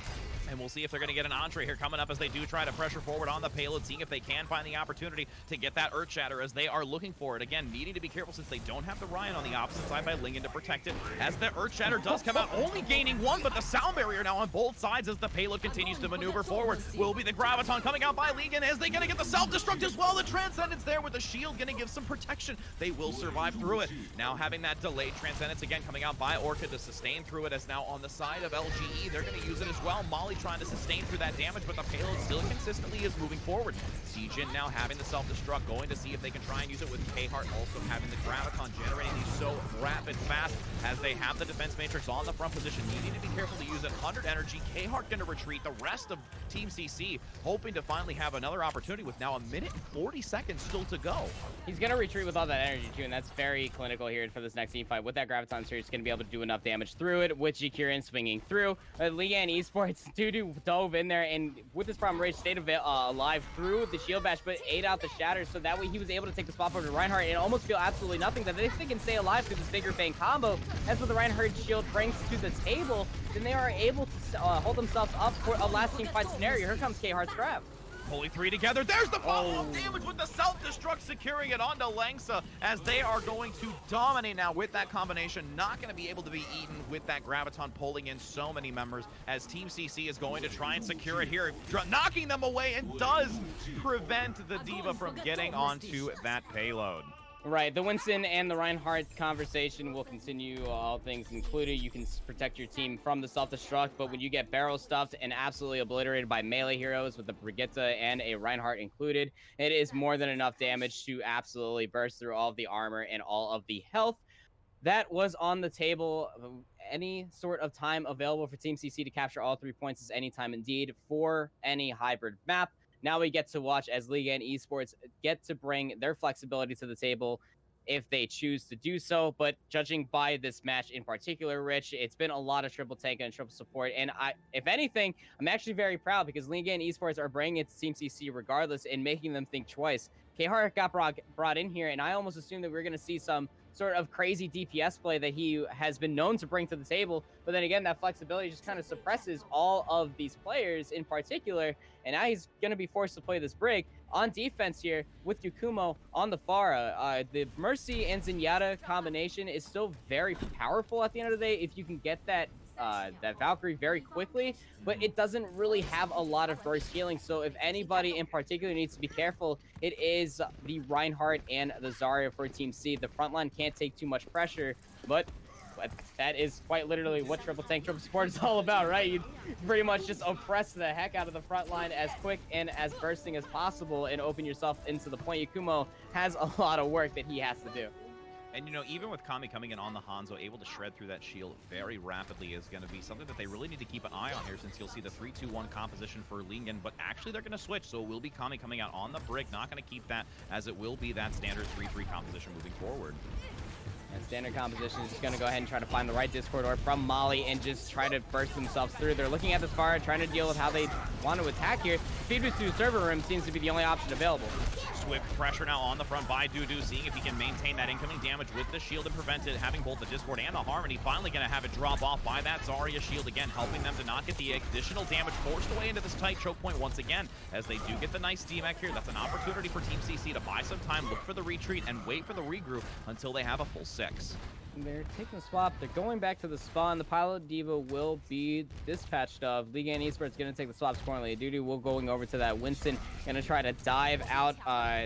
And we'll see if they're going to get an entree here coming up as they do try to pressure forward on the payload, seeing if they can find the opportunity to get that Earthshatter as they are looking for it. Again, needing to be careful since they don't have the Ryan on the opposite side by Lingan to protect it. As the Earthshatter does come out, only gaining one, but the sound barrier now on both sides as the payload continues to maneuver forward. Will be the Graviton coming out by Lingan as they going to get the self-destruct as well. The Transcendence there with the shield going to give some protection. They will survive through it. Now having that delayed Transcendence again coming out by Orchid to sustain through it as now on the side of LGE, they're going to use it as well. Molly trying to sustain through that damage, but the payload still consistently is moving forward. Siegen now having the self-destruct, going to see if they can try and use it with K-Heart also having the Graviton generating these so rapid fast as they have the defense matrix on the front position, needing to be careful to use it. 100 energy, K-Heart going to retreat. The rest of Team CC hoping to finally have another opportunity with now 1 minute and 40 seconds still to go. He's going to retreat with all that energy too, and that's very clinical here for this next team fight. With that Graviton Surge, he's going to be able to do enough damage through it, with Jikirin swinging through. Lingan Esports, Dudu dove in there, and with his problem rage stayed alive through the shield bash, but ate out the shatter, so that way he was able to take the spot over to Reinhardt and almost feel absolutely nothing. That if they can stay alive through this Vigor Fang combo, as with the Reinhardt shield brings to the table, then they are able to hold themselves up for a last team fight scenario. Here comes K-Heart's grab. Pulling three together. There's the follow-up damage with the self-destruct, securing it onto Langsa as they are going to dominate now with that combination. Not going to be able to be eaten with that Graviton pulling in so many members as Team CC is going to try and secure it here, knocking them away and does prevent the Diva from getting onto that payload. Right, the Winston and the Reinhardt conversation will continue, all things included. You can protect your team from the self-destruct, but when you get barrel stuffed and absolutely obliterated by melee heroes with a Brigitte and a Reinhardt included, it is more than enough damage to absolutely burst through all of the armor and all of the health. That was on the table. Any sort of time available for Team CC to capture all 3 points is any time indeed for any hybrid map. Now we get to watch as Lingan Esports get to bring their flexibility to the table if they choose to do so. But judging by this match in particular, Rich, it's been a lot of triple tank and triple support. And if anything, I'm actually very proud because Lingan Esports are bringing it to Team CC regardless and making them think twice. K-Heart got brought in here, and I almost assumed that we were going to see some sort of crazy DPS play that he has been known to bring to the table. But then again, that flexibility just kind of suppresses all of these players in particular. And now he's going to be forced to play this Brig on defense here with Yukumo on the Pharah. The Mercy and Zenyatta combination is still very powerful at the end of the day if you can get that Valkyrie very quickly, but it doesn't really have a lot of burst healing. So if anybody in particular needs to be careful, it is the Reinhardt and the Zarya for Team C. The front line can't take too much pressure, but that is quite literally what triple tank, triple support is all about, right? You pretty much just oppress the heck out of the front line as quick and as bursting as possible and open yourself into the point. Yakumo has a lot of work that he has to do. And, you know, even with Kami coming in on the Hanzo, able to shred through that shield very rapidly is going to be something that they really need to keep an eye on here, since you'll see the 3-2-1 composition for Lingan, but actually they're going to switch, so it will be Kami coming out on the brick, not going to keep that, as it will be that standard 3-3 composition moving forward. And standard composition is just going to go ahead and try to find the right Discord orb from Molly and just try to burst themselves through. They're looking at this far, trying to deal with how they want to attack here. Speed boost to the server room seems to be the only option available. Swift pressure now on the front by Dudu, seeing if he can maintain that incoming damage with the shield and prevent it, having both the Discord and the Harmony. Finally going to have it drop off by that Zarya shield again, helping them to not get the additional damage forced away into this tight choke point once again, as they do get the nice D-Mech here. That's an opportunity for Team CC to buy some time, look for the retreat, and wait for the regroup until they have a full 6. They're taking a swap. They're going back to the spawn. The Pilot Diva will be dispatched of. Lingan Esports going to take the swaps currently. Dudu will going over to that Winston. Going to try to dive out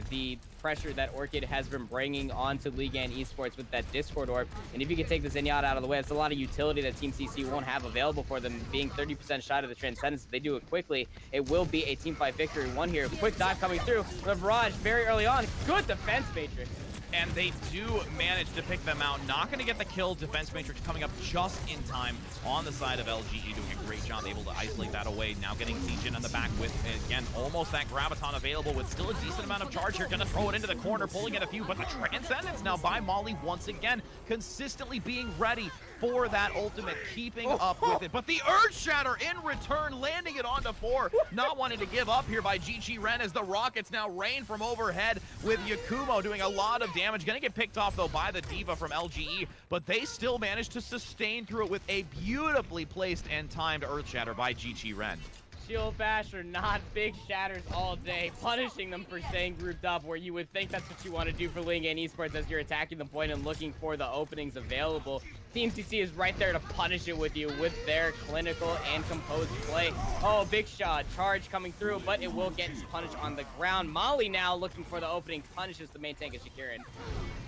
the pressure that Orchid has been bringing onto Lingan Esports with that Discord orb. And if you can take the Zenyatta out of the way, it's a lot of utility that Team CC won't have available for them, being 30% shy of the Transcendence. If they do it quickly, it will be a team fight victory. One here. Quick dive coming through. The barrage very early on. Good defense matrix. And they do manage to pick them out. Not going to get the kill. Defense Matrix coming up just in time on the side of LGE, doing a great job, able to isolate that away. Now getting Siege on the back with, again, almost that Graviton available with still a decent amount of charge here. Going to throw it into the corner, pulling in a few, but the Transcendence now by Molly once again, consistently being ready for that ultimate, keeping up with it. But the Earth Shatter in return, landing it onto 4. Not wanting to give up here by GG Ren, as the rockets now rain from overhead, with Yakumo doing a lot of damage. Going to get picked off, though, by the Diva from LGE, but they still managed to sustain through it with a beautifully placed and timed Earth Shatter by GG Ren. Shield bash or not, big shatters all day, punishing them for staying grouped up, where you would think that's what you want to do for Lingan Esports as you're attacking the point and looking for the openings available. Team CC is right there to punish it with you with their clinical and composed play. Oh, big shot, charge coming through, but it will get punished on the ground. Molly now looking for the opening, punishes the main tank as Shakirin.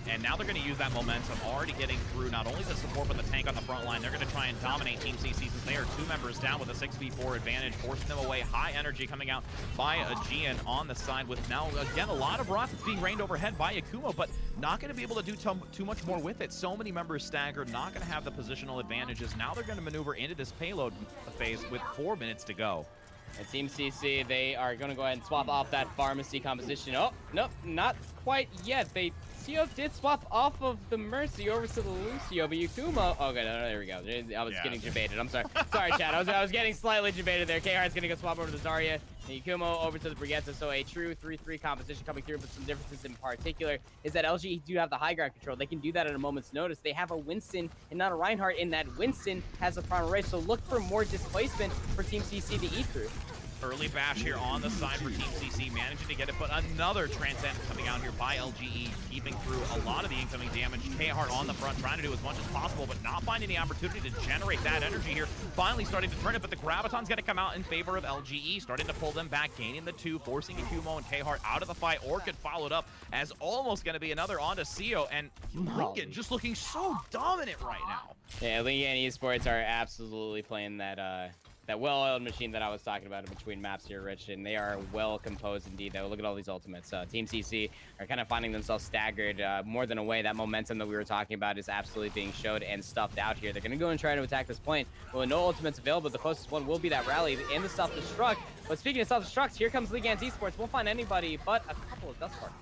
And now they're going to use that momentum, already getting through not only the support, but the tank on the front line. They're going to try and dominate Team CC, since they are 2 members down with a 6v4 advantage, forcing them away. High energy coming out by Aegean on the side, with now, again, a lot of rockets being rained overhead by Yakumo, but not going to be able to do too much more with it. So many members staggered, not going to have the positional advantages. Now they're going to maneuver into this payload phase with 4 minutes to go. And Team CC, they are going to go ahead and swap off that pharmacy composition. Oh, nope, not quite yet. Lucio did swap off of the Mercy over to the Lucio, but Yakumo... Oh, okay, no, there we go. I was getting debated. I'm sorry. Sorry, Chad. I was getting slightly debated there. KR's going to go swap over to the Zarya. And Yakumo over to the Brigitte. So a true 3-3 composition coming through, but some differences in particular is that LG do have the high ground control. They can do that at a moment's notice. They have a Winston and not a Reinhardt, in that Winston has a primal race. So look for more displacement for Team CC to eat through. Early bash here on the side for Team CC, managing to get it, but another Transcendence coming out here by LGE, keeping through a lot of the incoming damage. K-Hart on the front, trying to do as much as possible, but not finding the opportunity to generate that energy here. Finally starting to turn it, but the Graviton's going to come out in favor of LGE, starting to pull them back, gaining the 2, forcing Akumo and K-Hart out of the fight. Orchid followed up as almost going to be another onto Sio, and Lingan just looking so dominant right now. Yeah, Lingan Esports are absolutely playing that that well-oiled machine that I was talking about in between maps here, Rich, and they are well composed indeed. Look at all these ultimates. Team CC are kind of finding themselves staggered more than away. That momentum that we were talking about is absolutely being showed and stuffed out here. They're going to go and try to attack this point. Well, no ultimates available. The closest one will be that rally and the self-destruct. But speaking of self-destructs, here comes Lingan Esports. Won't find anybody but a couple of dust particles.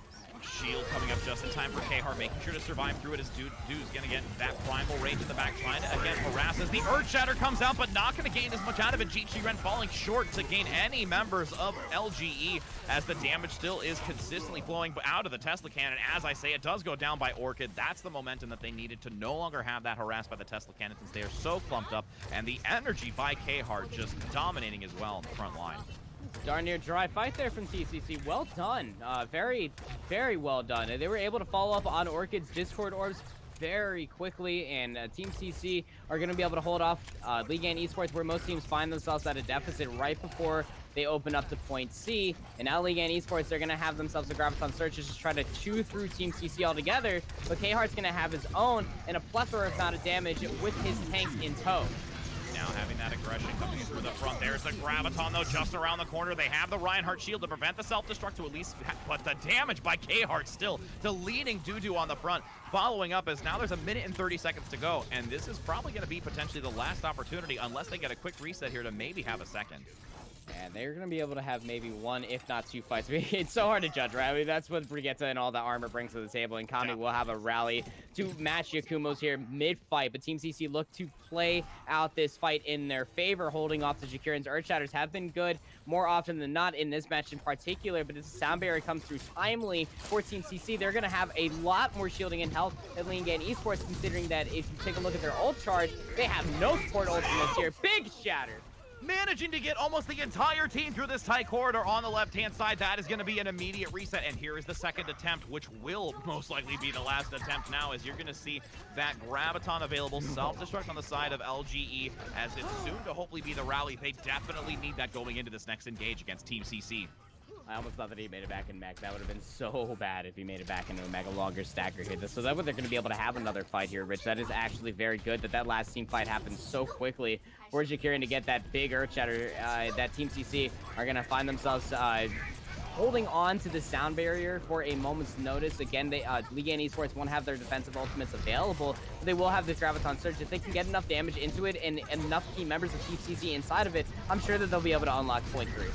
Shield coming up just in time for K-Hart, making sure to survive through it as Dude's going to get that primal rage in the back, trying to, again, harass as the Earth Shatter comes out, but not going to gain as much out of it. GG Ren falling short to gain any members of LGE, as the damage still is consistently flowing out of the Tesla cannon. As I say, it does go down by Orchid. That's the momentum that they needed to no longer have that harassed by the Tesla cannon, since they are so clumped up, and the energy by K-Hart just dominating as well in the front line. Darn near dry fight there from TCC. Well done. Very, very well done. They were able to follow up on Orchid's Discord orbs very quickly, and Team CC are going to be able to hold off Lingan Esports, where most teams find themselves at a deficit right before they open up to point C. And now Lingan Esports, they're going to have themselves a Graviton Search to just try to chew through Team CC altogether, but K-Heart's going to have his own and a plethora amount of damage with his tanks in tow. Now having that aggression coming in through the front. There's the Graviton, though, just around the corner. They have the Reinhardt shield to prevent the self-destruct to at least, but the damage by K-Heart still to leading Dudu on the front. Following up as now there's a minute and 30 seconds to go, and this is probably going to be potentially the last opportunity unless they get a quick reset here to maybe have a second. And they're going to be able to have maybe one, if not two fights. It's so hard to judge, right? I mean, that's what Brigitte and all the armor brings to the table. And Kami will have a rally to match Yakumo's here mid-fight. But Team CC look to play out this fight in their favor, holding off the Jakurin's Earthshatters have been good more often than not in this match in particular. But as the sound barrier comes through timely for Team CC, they're going to have a lot more shielding and health than Lingan Esports, considering that if you take a look at their ult charge, they have no support ultimates here. Big shatter. Managing to get almost the entire team through this tight corridor on the left-hand side. That is going to be an immediate reset, and here is the second attempt, which will most likely be the last attempt now, as you're going to see that Graviton available. Self-destruct on the side of LGE, as it's soon to hopefully be the rally. They definitely need that going into this next engage against Team CC. I almost thought that he made it back in mech. That would have been so bad if he made it back into a mega longer stacker here. So that way they're going to be able to have another fight here, Rich. That is actually very good that last team fight happened so quickly for Jakurin to get that big Earthshatter. That Team CC are going to find themselves holding on to the sound barrier for a moment's notice. Again, Lingan Esports won't have their defensive ultimates available, but they will have this Graviton Surge. If they can get enough damage into it and enough key members of Team CC inside of it, I'm sure that they'll be able to unlock point 3.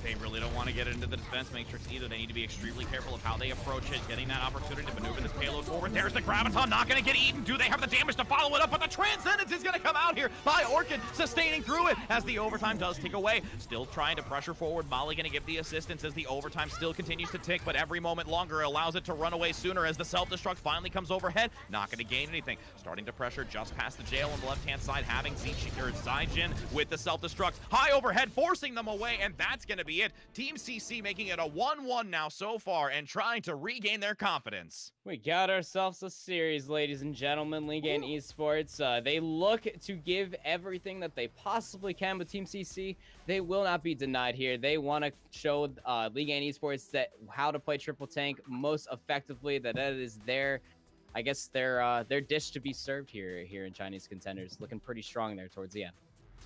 They really don't want to get into the defense matrix either. They need to be extremely careful of how they approach it, getting that opportunity to maneuver this payload forward. There's the Graviton, not going to get eaten. Do they have the damage to follow it up? But the Transcendence is going to come out here by Orchid, sustaining through it as the overtime does tick away. Still trying to pressure forward. Molly going to give the assistance as the overtime still continues to tick, but every moment longer allows it to run away sooner as the self-destruct finally comes overhead. Not going to gain anything. Starting to pressure just past the jail on the left-hand side, having Zaijin with the self-destruct. High overhead, forcing them away, and that's going to be it. Team CC making it a 1-1 now so far and trying to regain their confidence. We got ourselves a series, ladies and gentlemen. Lingan Esports, they look to give everything that they possibly can with Team CC. They will not be denied here. They want to show Lingan Esports that how to play triple tank most effectively, that is their, I guess, their dish to be served here in Chinese Contenders. Looking pretty strong there towards the end.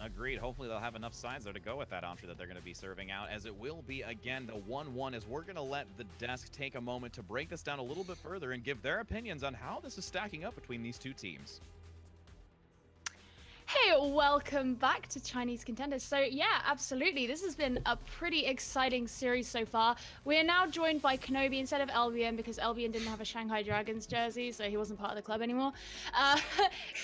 Agreed. Hopefully they'll have enough sides there to go with that entree that they're going to be serving out, as it will be, again, the 1-1, as we're going to let the desk take a moment to break this down a little bit further and give their opinions on how this is stacking up between these two teams. Hey, welcome back to Chinese Contenders. So yeah, absolutely. This has been a pretty exciting series so far. We are now joined by Kenobi instead of Albion because Albion didn't have a Shanghai Dragons jersey, so he wasn't part of the club anymore.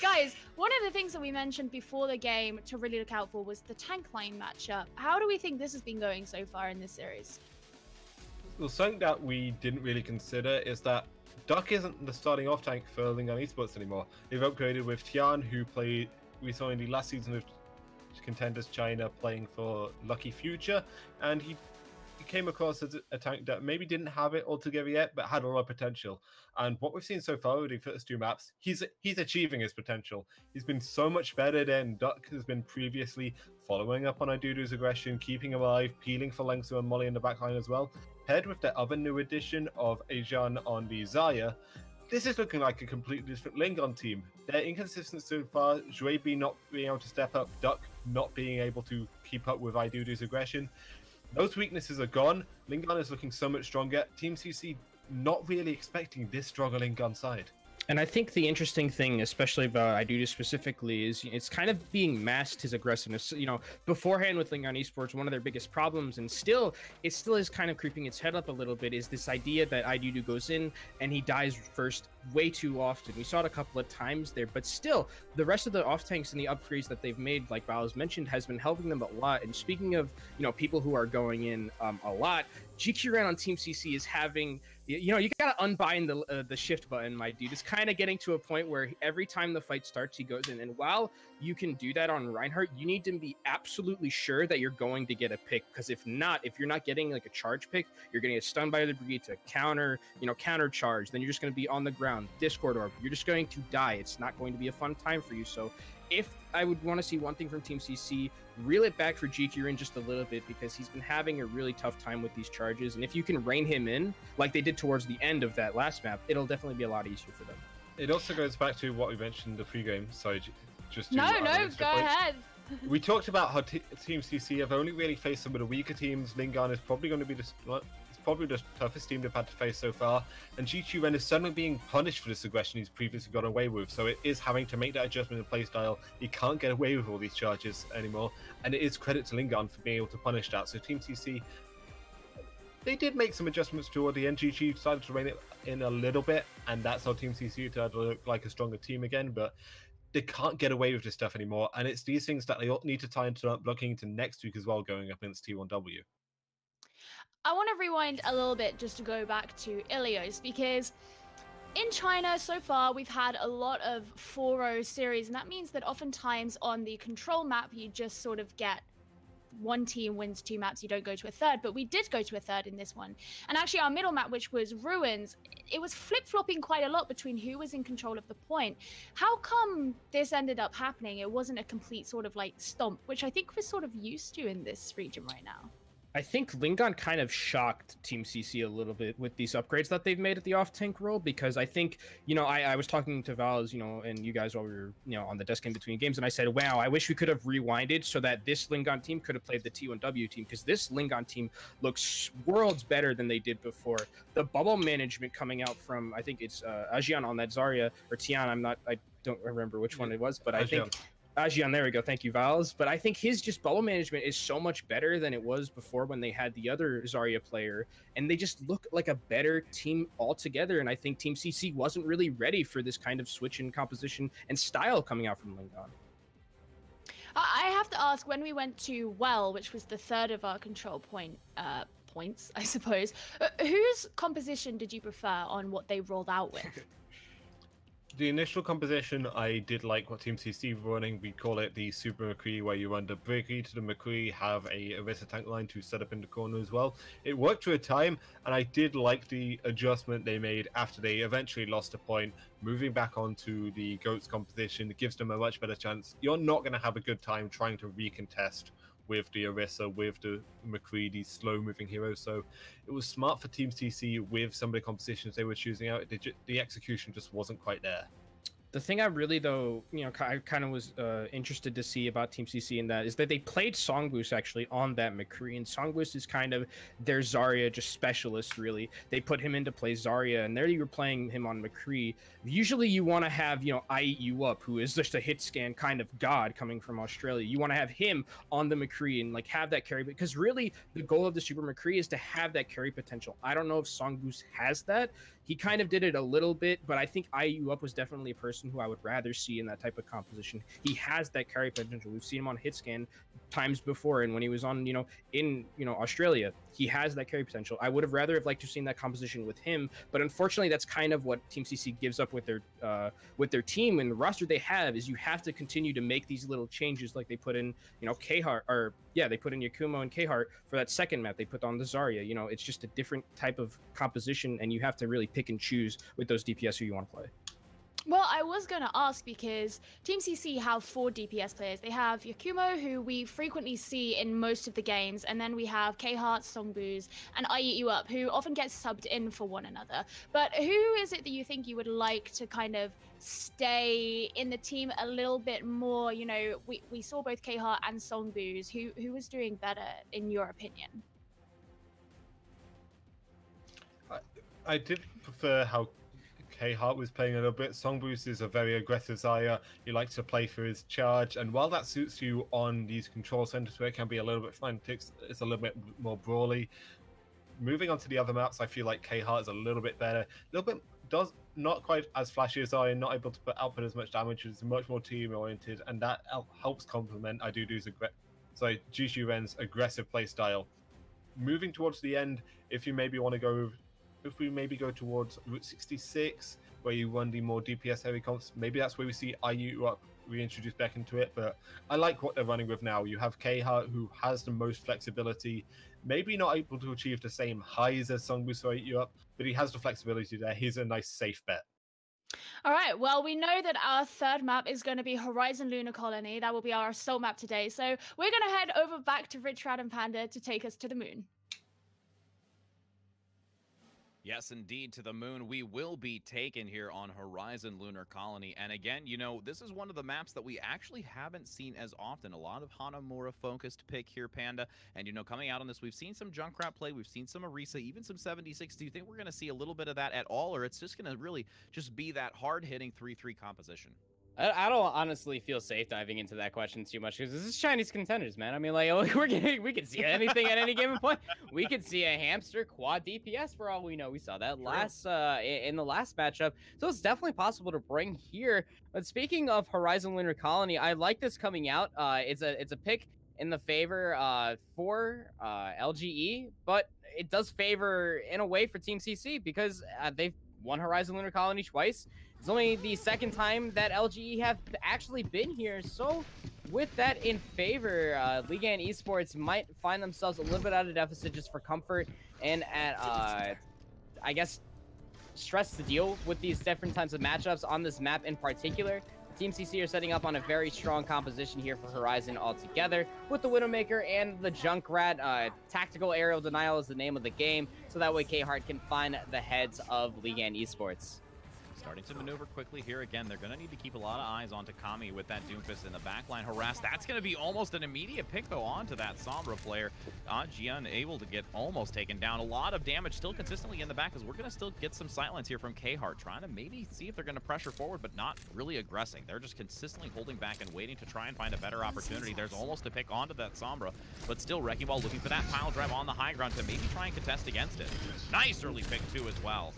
Guys, one of the things that we mentioned before the game to really look out for was the tank line matchup. How do we think this has been going so far in this series? Well, something that we didn't really consider is that Duck isn't the starting off tank for Lingan Esports anymore. They've upgraded with Tian, who we saw in the last season of Contenders China playing for Lucky Future, and he came across as a tank that maybe didn't have it altogether yet, but had a lot of potential. And what we've seen so far with the first two maps, he's achieving his potential. He's been so much better than Duck has been previously, following up on Idudu's aggression, keeping him alive, peeling for Lengsu and Molly in the backline as well. Paired with the other new addition of Ajan on the Zaya, this is looking like a completely different Lingan team. They're inconsistent so far, Juebi not being able to step up, Duck not being able to keep up with Idudu's aggression. Those weaknesses are gone. Lingan is looking so much stronger. Team CC not really expecting this strong a Lingan side. And I think the interesting thing, especially about Idudu specifically, is it's kind of being masked, his aggressiveness. You know, beforehand with Lingan Esports, one of their biggest problems, and it still is kind of creeping its head up a little bit, is this idea that Idudu goes in and he dies first way too often. We saw it a couple of times there, but still, the rest of the off tanks and the upgrades that they've made, like Val has mentioned, has been helping them a lot. And speaking of, people who are going in a lot, GQRan on Team CC is having, you gotta unbind the shift button, my dude. It's kind of getting to a point where every time the fight starts, he goes in. And while you can do that on Reinhardt, you need to be absolutely sure that you're going to get a pick. Because if you're not getting like a charge pick, you're getting a stun by the brigade to counter charge. Then you're just going to be on the ground down, Discord Orb, you're just going to die. It's not going to be a fun time for you. So if I would want to see one thing from Team CC, reel it back for GQ in just a little bit, because he's been having a really tough time with these charges. And if you can rein him in, like they did towards the end of that last map, it'll definitely be a lot easier for them. It also goes back to what we mentioned in the pre-game. Sorry, just to No, go ahead. We talked about how Team CC have only really faced some of the weaker teams. Lingan is probably going to be the toughest team they've had to face so far, and GQ is suddenly being punished for this aggression he's previously got away with. So it is having to make that adjustment in playstyle. He can't get away with all these charges anymore, and it is credit to Lingan for being able to punish that. So Team CC, they did make some adjustments toward the end. GQ decided to rein it in a little bit, and that's how Team CC started to look like a stronger team again. But they can't get away with this stuff anymore, and it's these things that they need to tie into looking into next week as well, going up against T1W. I want to rewind a little bit just to go back to Ilios, because in China so far we've had a lot of 4-0 series, and that means that oftentimes on the control map you just sort of get one team wins 2 maps, you don't go to a third, but we did go to a third in this one. And actually our middle map, which was Ruins, it was flip-flopping quite a lot between who was in control of the point. How come this ended up happening? It wasn't a complete sort of like stomp, which I think we're sort of used to in this region right now. I think Lingan kind of shocked Team CC a little bit with these upgrades that they've made at the off-tank role, because I think, you know, I was talking to Val's, you know, and you guys while we were, you know, on the desk in between games, and I said, wow, I wish we could have rewinded so that this Lingan team could have played the T1W team, because this Lingan team looks worlds better than they did before. The bubble management coming out from, I think it's Ajian on that Zarya, or Tian, I don't remember which one it was, but I think... Ajian, there we go. Thank you, Vals. But I think his just bubble management is so much better than it was before when they had the other Zarya player, and they just look like a better team altogether. And I think Team CC wasn't really ready for this kind of switch in composition and style coming out from Lingan. I have to ask, when we went to Well, which was the third of our control points, I suppose, whose composition did you prefer on what they rolled out with? The initial composition, I did like what Team CC were running. We call it the Super McCree, where you run the Briggy to the McCree, have a Orisa tank line to set up in the corner as well. It worked for a time, and I did like the adjustment they made after they eventually lost a point. Moving back onto the Goats composition, it gives them a much better chance. You're not going to have a good time trying to recontest with the Orisa, with the McCree, these slow-moving heroes. So it was smart for Team CC with some of the compositions they were choosing out. The execution just wasn't quite there. The thing I really, though, you know, I kind of was interested to see about Team CC in that is that they played Songboost actually on that McCree, and Songboost is kind of their Zarya just specialist, really. They put him into play Zarya, and there you were playing him on McCree. Usually you want to have, you know, I Eat You Up, who is just a hit scan kind of god coming from Australia. You want to have him on the McCree and like have that carry, because really the goal of the Super McCree is to have that carry potential. I don't know if Songboost has that. He kind of did it a little bit, but I think I Eat You Up was definitely a person who I would rather see in that type of composition. He has that carry potential. We've seen him on hit scan times before, and when he was on, you know, in, you know, Australia, he has that carry potential. I would have rather have liked to have seen that composition with him, but unfortunately that's kind of what Team CC gives up with their team and the roster they have, is you have to continue to make these little changes, like they put in, you know, K-Heart, or yeah, they put in Yakumo and K-Heart for that second map. They put on the Zarya. You know, it's just a different type of composition, and you have to really pick and choose with those DPS who you want to play. Well, I was going to ask, because Team CC have 4 DPS players. They have Yakumo, who we frequently see in most of the games, and then we have K-Heart, Songboost, and I Eat You Up, who often get subbed in for one another. But who is it that you think you would like to kind of stay in the team a little bit more? You know, we saw both K-Heart and Songboost. Who was doing better, in your opinion? I did prefer how K-Heart was playing a little bit. Songboost is a very aggressive Zarya. He likes to play for his charge, and while that suits you on these control centers where it can be a little bit frantic, it's a little bit more brawly. Moving on to the other maps, I feel like K-Heart is a little bit better. A little bit, does not quite as flashy as Zarya, not able to output as much damage, is much more team oriented, and that helps complement GQ Ren's aggressive play style. Moving towards the end, if we maybe go towards Route 66, where you run the more DPS heavy comps, maybe that's where we see IU up reintroduced back into it. But I like what they're running with now. You have K-Heart, who has the most flexibility, maybe not able to achieve the same highs as Songboost or IU up, but he has the flexibility there. He's a nice safe bet. All right, well, we know that our third map is going to be Horizon Lunar Colony. That will be our assault map today. So we're going to head over back to Rich Rad and Panda to take us to the moon. Yes, indeed, to the moon we will be taken here on Horizon Lunar Colony. And again, you know, this is one of the maps that we actually haven't seen as often. A lot of Hanamura-focused pick here, Panda. And, you know, coming out on this, we've seen some Junkrat play, we've seen some Orisa, even some 76. Do you think we're going to see a little bit of that at all, or it's just going to really just be that hard-hitting 3-3 composition? I don't honestly feel safe diving into that question too much because this is Chinese Contenders, man. I mean, like, we could see anything at any given point. We could see a hamster quad DPS for all we know. We saw that last in the last matchup, so it's definitely possible to bring here. But speaking of Horizon Lunar Colony, I like this coming out. It's a pick in the favor for LGE, but it does favor in a way for Team CC because they've won Horizon Lunar Colony twice. It's only the second time that LGE have actually been here. So with that in favor, Lingan Esports might find themselves a little bit out of deficit just for comfort and at, I guess, stress to deal with these different types of matchups on this map in particular. Team CC are setting up on a very strong composition here for Horizon altogether with the Widowmaker and the Junkrat. Tactical Aerial Denial is the name of the game, so that way K-Hart can find the heads of Lingan Esports. Starting to maneuver quickly here again. They're going to need to keep a lot of eyes onto Kami with that Doomfist in the backline. Harass. That's going to be almost an immediate pick, though, onto that Sombra player. Jian able to get almost taken down. A lot of damage still consistently in the back, as we're going to still get some silence here from K-Hart, trying to maybe see if they're going to pressure forward, but not really aggressing. They're just consistently holding back and waiting to try and find a better opportunity. There's almost a pick onto that Sombra, but still Wrecking Ball looking for that pile drive on the high ground to maybe try and contest against it. Nice early pick, too, as well.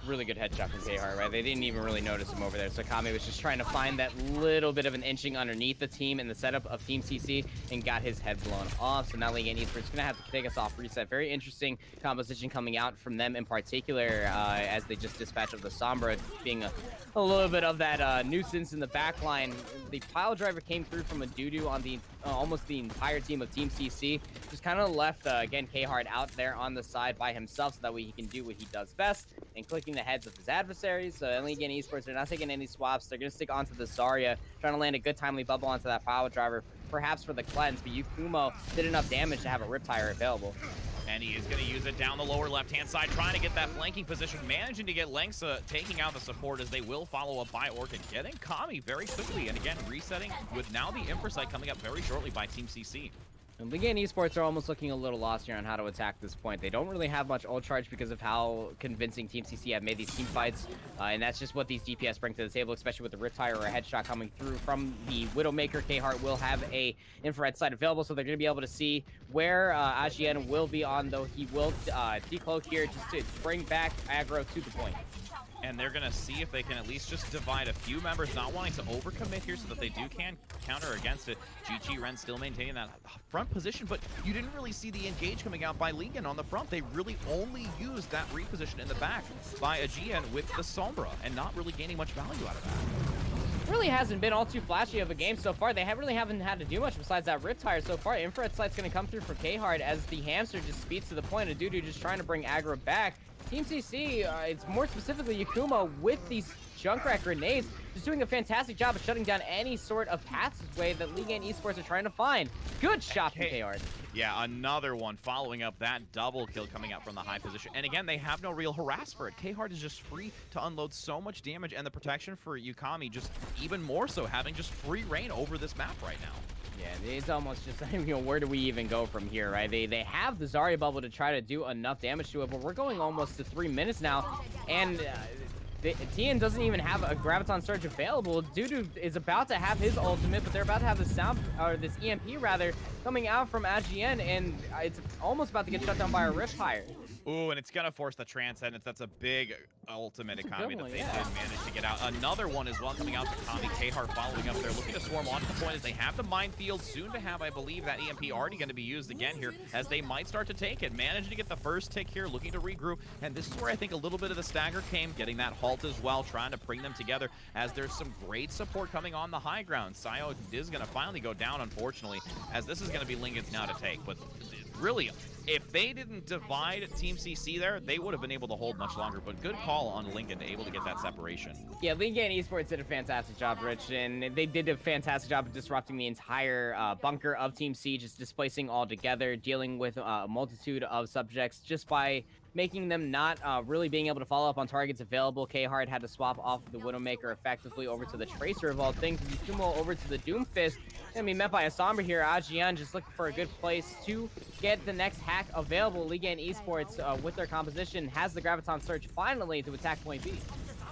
Really good headshot from K-Hart, right? They didn't even really notice him over there. So Kami was just trying to find that little bit of an inching underneath the team in the setup of Team CC and got his head blown off. So now Lingan Esports is going to have to take us off reset. Very interesting composition coming out from them in particular as they just dispatch of the Sombra being a little bit of that nuisance in the back line. The pile driver came through from a doo-doo on the almost the entire team of Team CC. Just kind of left, again, K-Hart out there on the side by himself so that way he can do what he does best and clicking the heads of his adversaries. So Lingan Esports, they're not taking any swaps. They're going to stick onto the Zarya, trying to land a good timely bubble onto that pile driver, perhaps for the cleanse, but Yukumo did enough damage to have a Riptire available. And he is going to use it down the lower left-hand side, trying to get that flanking position, managing to get Lengsa taking out the support as they will follow up by Orchid, getting Kami very quickly, and again, resetting with now the Infrasight coming up very shortly by Team CC. And Lingan Esports are almost looking a little lost here on how to attack this point. They don't really have much ult charge because of how convincing Team CC have made these team fights. And that's just what these DPS bring to the table, especially with the Riptire or a headshot coming through from the Widowmaker. K-Hart will have a infrared sight available, so they're going to be able to see where Ajien will be on, though he will decloak here just to bring back aggro to the point. And they're going to see if they can at least just divide a few members, not wanting to overcommit here so that they can counter against it. GG Ren still maintaining that front position, but you didn't really see the engage coming out by Lingan on the front. They really only used that reposition in the back by Aegean with the Sombra and not really gaining much value out of that. Really hasn't been all too flashy of a game so far. They really haven't had to do much besides that Riptire so far. Infrared Sight's going to come through for K-Hart as the hamster just speeds to the point of Dudu just trying to bring aggro back. Team CC, it's more specifically Yakumo with these Junkrat grenades, just doing a fantastic job of shutting down any sort of passageway that Lingan Esports are trying to find. Good shot from K-Hart. Yeah, another one following up that double kill coming out from the high position. And again, they have no real harass for it. K-Hart is just free to unload so much damage, and the protection for Yukami just even more so, having just free reign over this map right now. Yeah, it's almost just, you know, where do we even go from here, right? They have the Zarya bubble to try to do enough damage to it, but we're going almost to 3 minutes now, and Tien doesn't even have a Graviton Surge available. Dudu is about to have his ultimate, but they're about to have this EMP rather, coming out from Ajien, and it's almost about to get shut down by a Riptire. Ooh, and it's going to force the Transcendence. That's a big ultimate economy that they did manage to get out. Another one as well coming out to Kami. K-Hart following up there, looking to swarm onto the point as they have the minefield. Soon to have, I believe, that EMP already going to be used again here as they might start to take it. Managing to get the first tick here, looking to regroup. And this is where I think a little bit of the stagger came, getting that halt as well, trying to bring them together as there's some great support coming on the high ground. Sayo is going to finally go down, unfortunately, as this is going to be Lingan's now to take. But really if they didn't divide Team CC there, they would have been able to hold much longer. But good call on Lingan, able to get that separation. Yeah, Lingan Esports did a fantastic job, Rich, and they did a fantastic job of disrupting the entire bunker of Team C, just displacing all together, dealing with a multitude of subjects just by making them not really being able to follow up on targets available. K-Hard had to swap off the Widowmaker effectively over to the Tracer of all things. Yusumo over to the Doomfist. Gonna be met by a Sombra here. Ajian just looking for a good place to get the next hack available. Lingan Esports with their composition has the Graviton Surge finally to attack point B.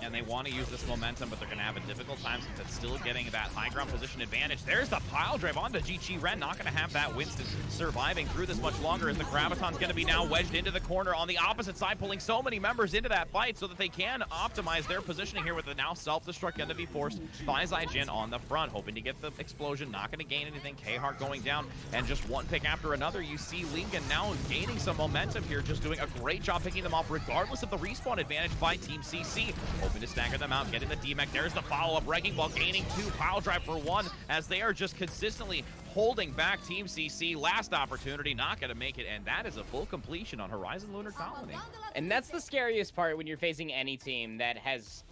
And they want to use this momentum, but they're going to have a difficult time since it's still getting that high ground position advantage. There's the pile drive onto GG Ren. Not going to have that Winston surviving through this much longer, as the Graviton's going to be now wedged into the corner on the opposite side, pulling so many members into that fight so that they can optimize their positioning here, with the now self-destruct going to be forced by Zaijin on the front, hoping to get the explosion. Not going to gain anything. K-Hard going down, and just one pick after another. You see Lingan now gaining some momentum here, just doing a great job picking them off regardless of the respawn advantage by Team CC. Hoping to stagger them out, getting the DMAC. There's the follow-up. Wrecking Ball gaining 2, pile drive for 1, as they are just consistently holding back Team CC. Last opportunity, not going to make it, and that is a full completion on Horizon Lunar Colony. And that's the scariest part when you're facing any team that has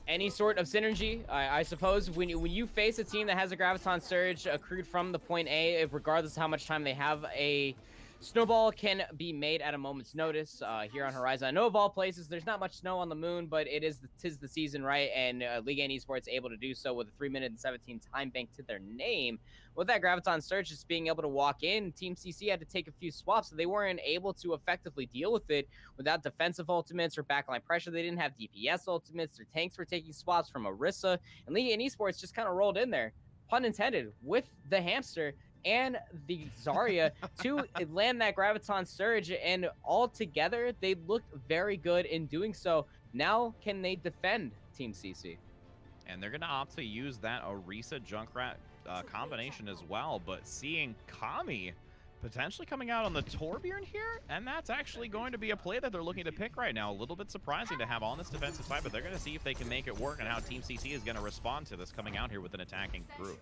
any sort of synergy. I suppose when you face a team that has a Graviton Surge accrued from the point A, regardless of how much time they have, a snowball can be made at a moment's notice here on Horizon. I know of all places, there's not much snow on the moon, but tis the season, right? And Lingan Esports able to do so with a 3-minute and 17 time bank to their name. With that Graviton Surge just being able to walk in, Team CC had to take a few swaps, so they weren't able to effectively deal with it without defensive ultimates or backline pressure. They didn't have DPS ultimates. Their tanks were taking swaps from Orisa, and Lingan Esports just kind of rolled in there, pun intended, with the hamster and the Zarya to land that Graviton Surge, and all together they looked very good in doing so. Now can they defend Team CC? And they're going to opt to use that Orisa Junkrat combination as well, but seeing Kami potentially coming out on the Torbjorn here, and that's actually going to be a play that they're looking to pick right now. A little bit surprising to have on this defensive side, but they're going to see if they can make it work and how Team CC is going to respond to this coming out here with an attacking group.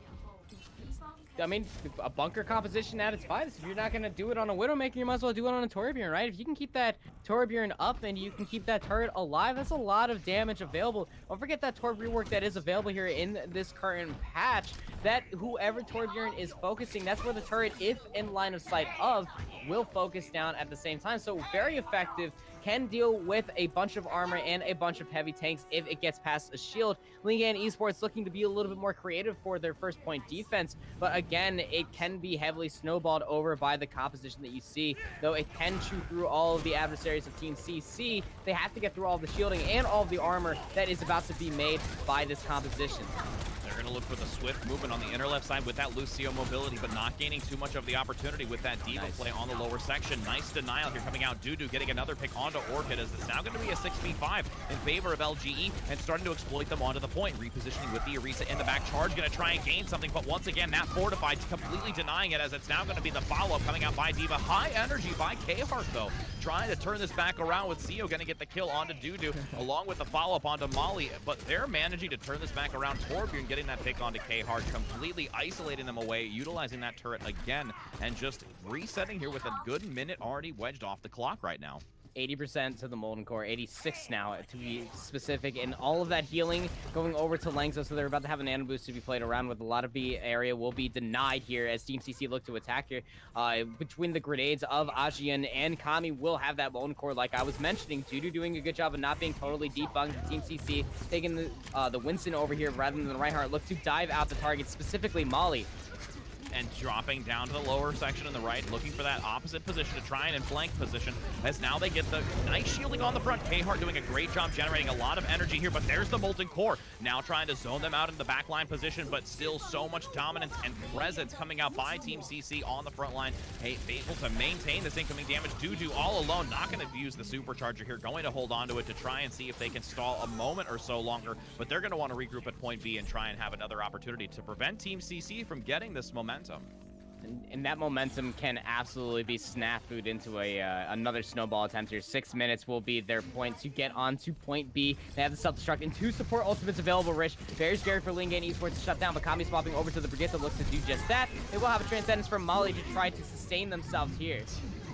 I mean, a bunker composition at its finest. If you're not going to do it on a Widowmaker, you might as well do it on a Torbjorn, right? If you can keep that Torbjorn up and you can keep that turret alive, that's a lot of damage available. Don't forget that Torb rework that is available here in this current patch, that whoever Torbjorn is focusing, that's where the turret, if in line of sight of, will focus down at the same time. So very effective. Can deal with a bunch of armor and a bunch of heavy tanks if it gets past a shield. Lingan Esports looking to be a little bit more creative for their first point defense, but again, it can be heavily snowballed over by the composition that you see. Though it can chew through all of the adversaries of Team CC, they have to get through all of the shielding and all of the armor that is about to be made by this composition. They're going to look for the swift movement on the inner left side with that Lucio mobility, but not gaining too much of the opportunity with that Diva play on the lower section. Nice denial here coming out. Dudu getting another pick onto Orchid, as it's now going to be a 6v5 in favor of LGE, and starting to exploit them onto the point. Repositioning with the Orisa in the back. Charge going to try and gain something, but once again, that Fortified completely denying it, as it's now going to be the follow-up coming out by Diva. High energy by K-Hart, though, trying to turn this back around, with Sio going to get the kill onto Dudu, along with the follow-up onto Molly, but they're managing to turn this back around. Torbjorn getting that pick onto K-Hard, completely isolating them away, utilizing that turret again, and just resetting here with a good minute already wedged off the clock right now. 80% to the Molten Core, 86 now to be specific, and all of that healing going over to Langzo, so they're about to have a nano boost to be played around with. A lot of B area will be denied here as Team CC look to attack here. Between the grenades of Ajian and Kami will have that Molten Core, like I was mentioning. Dudu doing a good job of not being totally debunked. Team CC taking the Winston over here rather than the Reinhardt. Look to dive out the target, specifically Molly. And dropping down to the lower section on the right, looking for that opposite position to try and in flank position, as now they get the nice shielding on the front. K-Hart doing a great job generating a lot of energy here, but there's the Molten Core. Now trying to zone them out in the backline position, but still so much dominance and presence coming out by Team CC on the front line. Hey, able to maintain this incoming damage. Dudu all alone, not going to use the supercharger here, going to hold on to it to try and see if they can stall a moment or so longer, but they're going to want to regroup at point B and try and have another opportunity to prevent Team CC from getting this momentum. And that momentum can absolutely be snafu'd into another snowball attempt here. 6 minutes will be their point to get on to point B. They have the self-destruct and 2 support ultimates available, Rich. Very scary for Lingan Esports to shut down, but Kami swapping over to the Brigitte looks to do just that. They will have a Transcendence from Molly to try to sustain themselves here.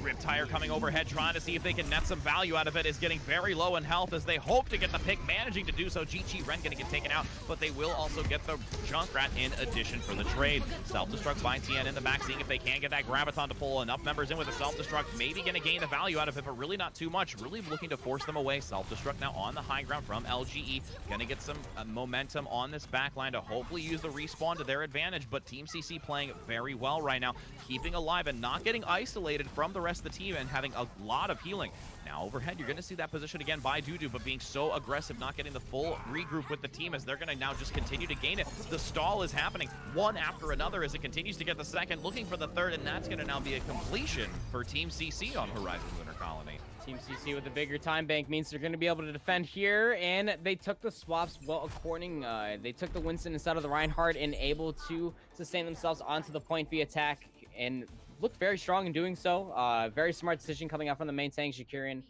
Riptire coming overhead, trying to see if they can net some value out of it, is getting very low in health as they hope to get the pick, managing to do so. GG Ren gonna get taken out, but they will also get the Junkrat in addition for the trade. Self-destruct by TN in the back, seeing if they can get that Graviton to pull enough members in with a self-destruct, maybe gonna gain the value out of it, but really not too much. Really looking to force them away. Self-destruct now on the high ground from LGE, gonna get some momentum on this backline to hopefully use the respawn to their advantage, but Team CC playing very well right now, keeping alive and not getting isolated from the rest of the team and having a lot of healing. Now overhead, you're going to see that position again by Dudu, but being so aggressive, not getting the full regroup with the team as they're going to now just continue to gain it. The stall is happening one after another as it continues to get the second, looking for the third, and that's going to now be a completion for Team CC on Horizon Lunar Colony. Team CC with a bigger time bank means they're going to be able to defend here, and they took the swaps well according. They took the Winston instead of the Reinhardt and able to sustain themselves onto the point B attack and looked very strong in doing so. Very smart decision coming out from the main tank. Shakirian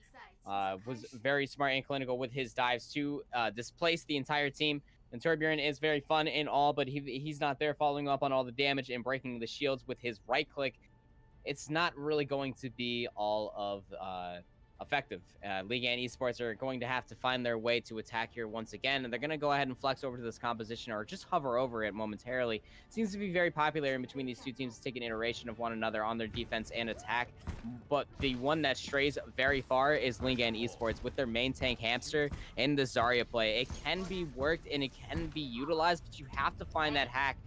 was very smart and clinical with his dives to displace the entire team. And Turbulent is very fun and all, but he's not there following up on all the damage and breaking the shields with his right click. It's not really going to be all of effective. Lingan Esports are going to have to find their way to attack here once again, and they're going to go ahead and flex over to this composition or just hover over it momentarily. Seems to be very popular in between these two teams to take an iteration of one another on their defense and attack, but the one that strays very far is Lingan Esports with their main tank Hamster and the Zarya play. It can be worked and it can be utilized, but you have to find that hack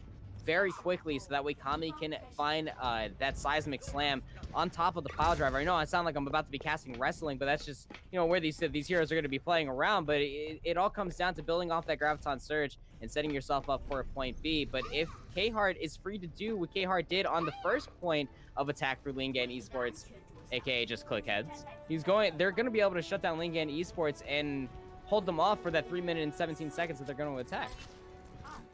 very quickly so that way Kami can find that seismic slam on top of the pile driver. I know I sound like I'm about to be casting wrestling, but that's just, you know, where these heroes are going to be playing around, but it all comes down to building off that Graviton Surge and setting yourself up for a point B. But if K-Hard is free to do what K-Hard did on the first point of attack for Lingan Esports, aka just click heads, they're going to be able to shut down Lingan Esports and hold them off for that 3 minute and 17 seconds that they're going to attack.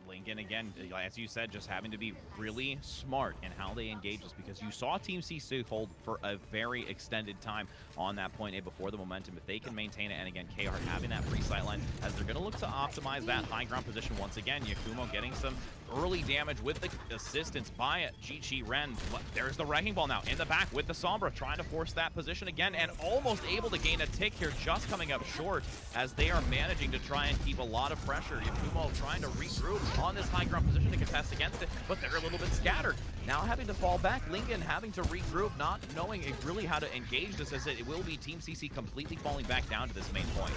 Lingan, again, as you said, just having to be really smart in how they engage this, because you saw Team CC hold for a very extended time on that point A before the momentum. If they can maintain it, and again, K-Hard having that free sight line, as they're going to look to optimize that high ground position once again. Yakumo getting some early damage with the assistance by GG Ren. There's the Wrecking Ball now in the back with the Sombra, trying to force that position again, and almost able to gain a tick here, just coming up short as they are managing to try and keep a lot of pressure. Yakumo trying to regroup on this high ground position to contest against it, but they're a little bit scattered. Now having to fall back, Lingan having to regroup, not knowing really how to engage this, as it will be Team CC completely falling back down to this main point.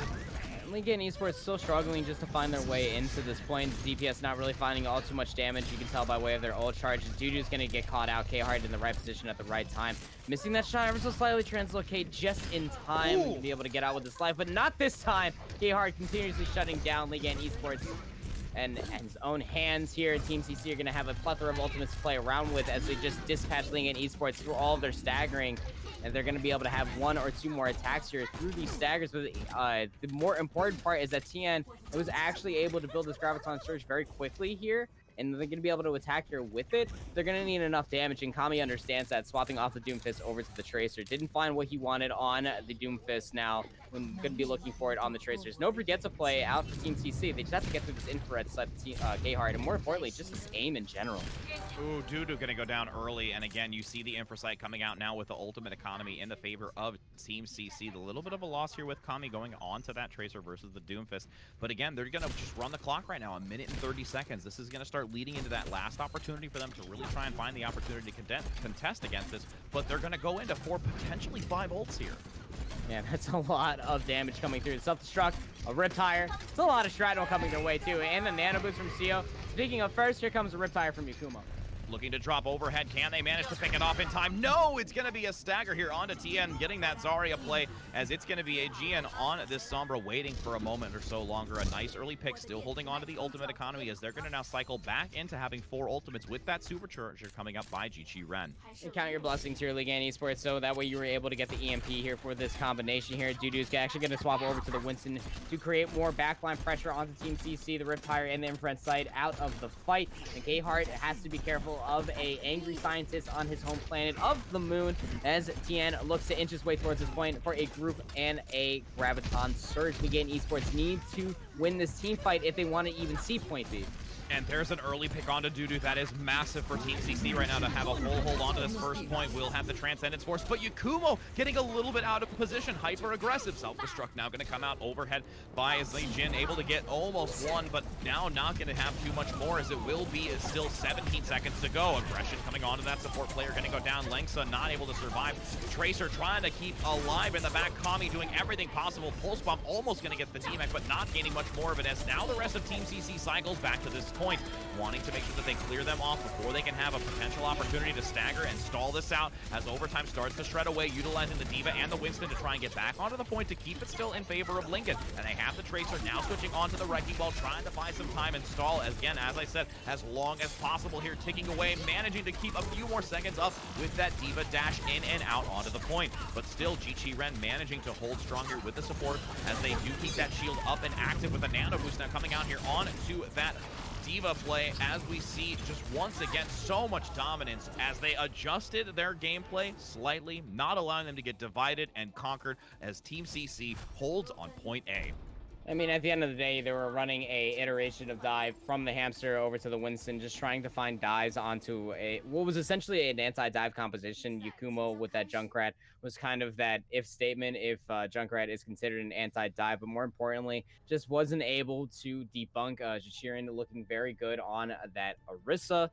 Lingan Esports still struggling just to find their way into this point. DPS not really finding all too much damage. You can tell by way of their ult charge. Dudu's going to get caught out. K-Hard in the right position at the right time. Missing that shot ever so slightly. Translocate just in time to be able to get out with this life, but not this time. K-Hard continuously shutting down Lingan Esports and his own hands here. Team CC are going to have a plethora of ultimates to play around with as they just dispatch Lingan Esports through all of their staggering. And they're going to be able to have 1 or 2 more attacks here through these staggers. But the more important part is that TN was actually able to build this Graviton Surge very quickly here. And they're going to be able to attack here with it. They're going to need enough damage, and Kami understands that, swapping off the Doomfist over to the Tracer. Didn't find what he wanted on the Doomfist. Now we're going to be looking for it on the Tracers. No Brigette to play out for Team CC. They just have to get through this infrared side of K-Hard, and more importantly, just his aim in general. Ooh, Dudu going to go down early, and again, you see the Infrasight coming out now with the ultimate economy in the favor of Team CC. The little bit of a loss here with Kami going on to that Tracer versus the Doomfist. But again, they're going to just run the clock right now, 1 minute and 30 seconds. This is going to start leading into that last opportunity for them to really try and find the opportunity to contest against this. But they're going to go into 4, potentially 5 ults here. Yeah, that's a lot of damage coming through. Self-destruct, a Riptire. It's a lot of Straddle coming their way too, and the Nano Boost from Seo. Speaking of first, here comes a Riptire from Yakumo. Looking to drop overhead. Can they manage to pick it off in time? No, it's going to be a stagger here onto TN, getting that Zarya play, as it's going to be a GN on this Sombra, waiting for a moment or so longer. A nice early pick, still holding on to the ultimate economy, as they're going to now cycle back into having 4 ultimates with that supercharger coming up by GG Ren. And count your blessings here, Lingan Esports, so that way you were able to get the EMP here for this combination here. Dudu's actually going to swap over to the Winston to create more backline pressure onto Team CC. The Riptire and the infrared sight out of the fight. And K-Hard has to be careful of a angry scientist on his home planet of the moon, as TN looks to inch his way towards this point for a group and a Graviton Surge. Lingan Esports need to win this team fight if they want to even see point B. And there's an early pick onto Dudu. That is massive for Team CC right now to have a full hold on to this first point. We'll have the Transcendence Force, but Yakumo getting a little bit out of position. Hyper-aggressive. Self-destruct now going to come out overhead by Jin, able to get almost one, but now not going to have too much more as it will be still 17 seconds to go. Aggression coming onto that support player, going to go down. Lengsa not able to survive. Tracer trying to keep alive in the back. Kami doing everything possible. Pulse Bomb almost going to get the DMAC, but not gaining much more of it as now the rest of Team CC cycles back to this point, wanting to make sure that they clear them off before they can have a potential opportunity to stagger and stall this out as overtime starts to shred away, utilizing the D.Va and the Winston to try and get back onto the point to keep it still in favor of Lingan. And they have the Tracer now switching onto the Wrecking Ball, trying to buy some time and stall, again, as I said, as long as possible here, ticking away, managing to keep a few more seconds up with that D.Va dash in and out onto the point. But still, Jichi Ren managing to hold strong here with the support as they do keep that shield up and active with a nano boost now coming out here on to that D.Va play as we see just once again so much dominance as they adjusted their gameplay slightly, not allowing them to get divided and conquered as Team CC holds on point A. I mean, at the end of the day, they were running a iteration of dive from the hamster over to the Winston, just trying to find dives onto what was essentially an anti-dive composition. Yakumo with that Junkrat was kind of that if statement if Junkrat is considered an anti-dive, but more importantly, just wasn't able to debunk Jashirin looking very good on that Orisa.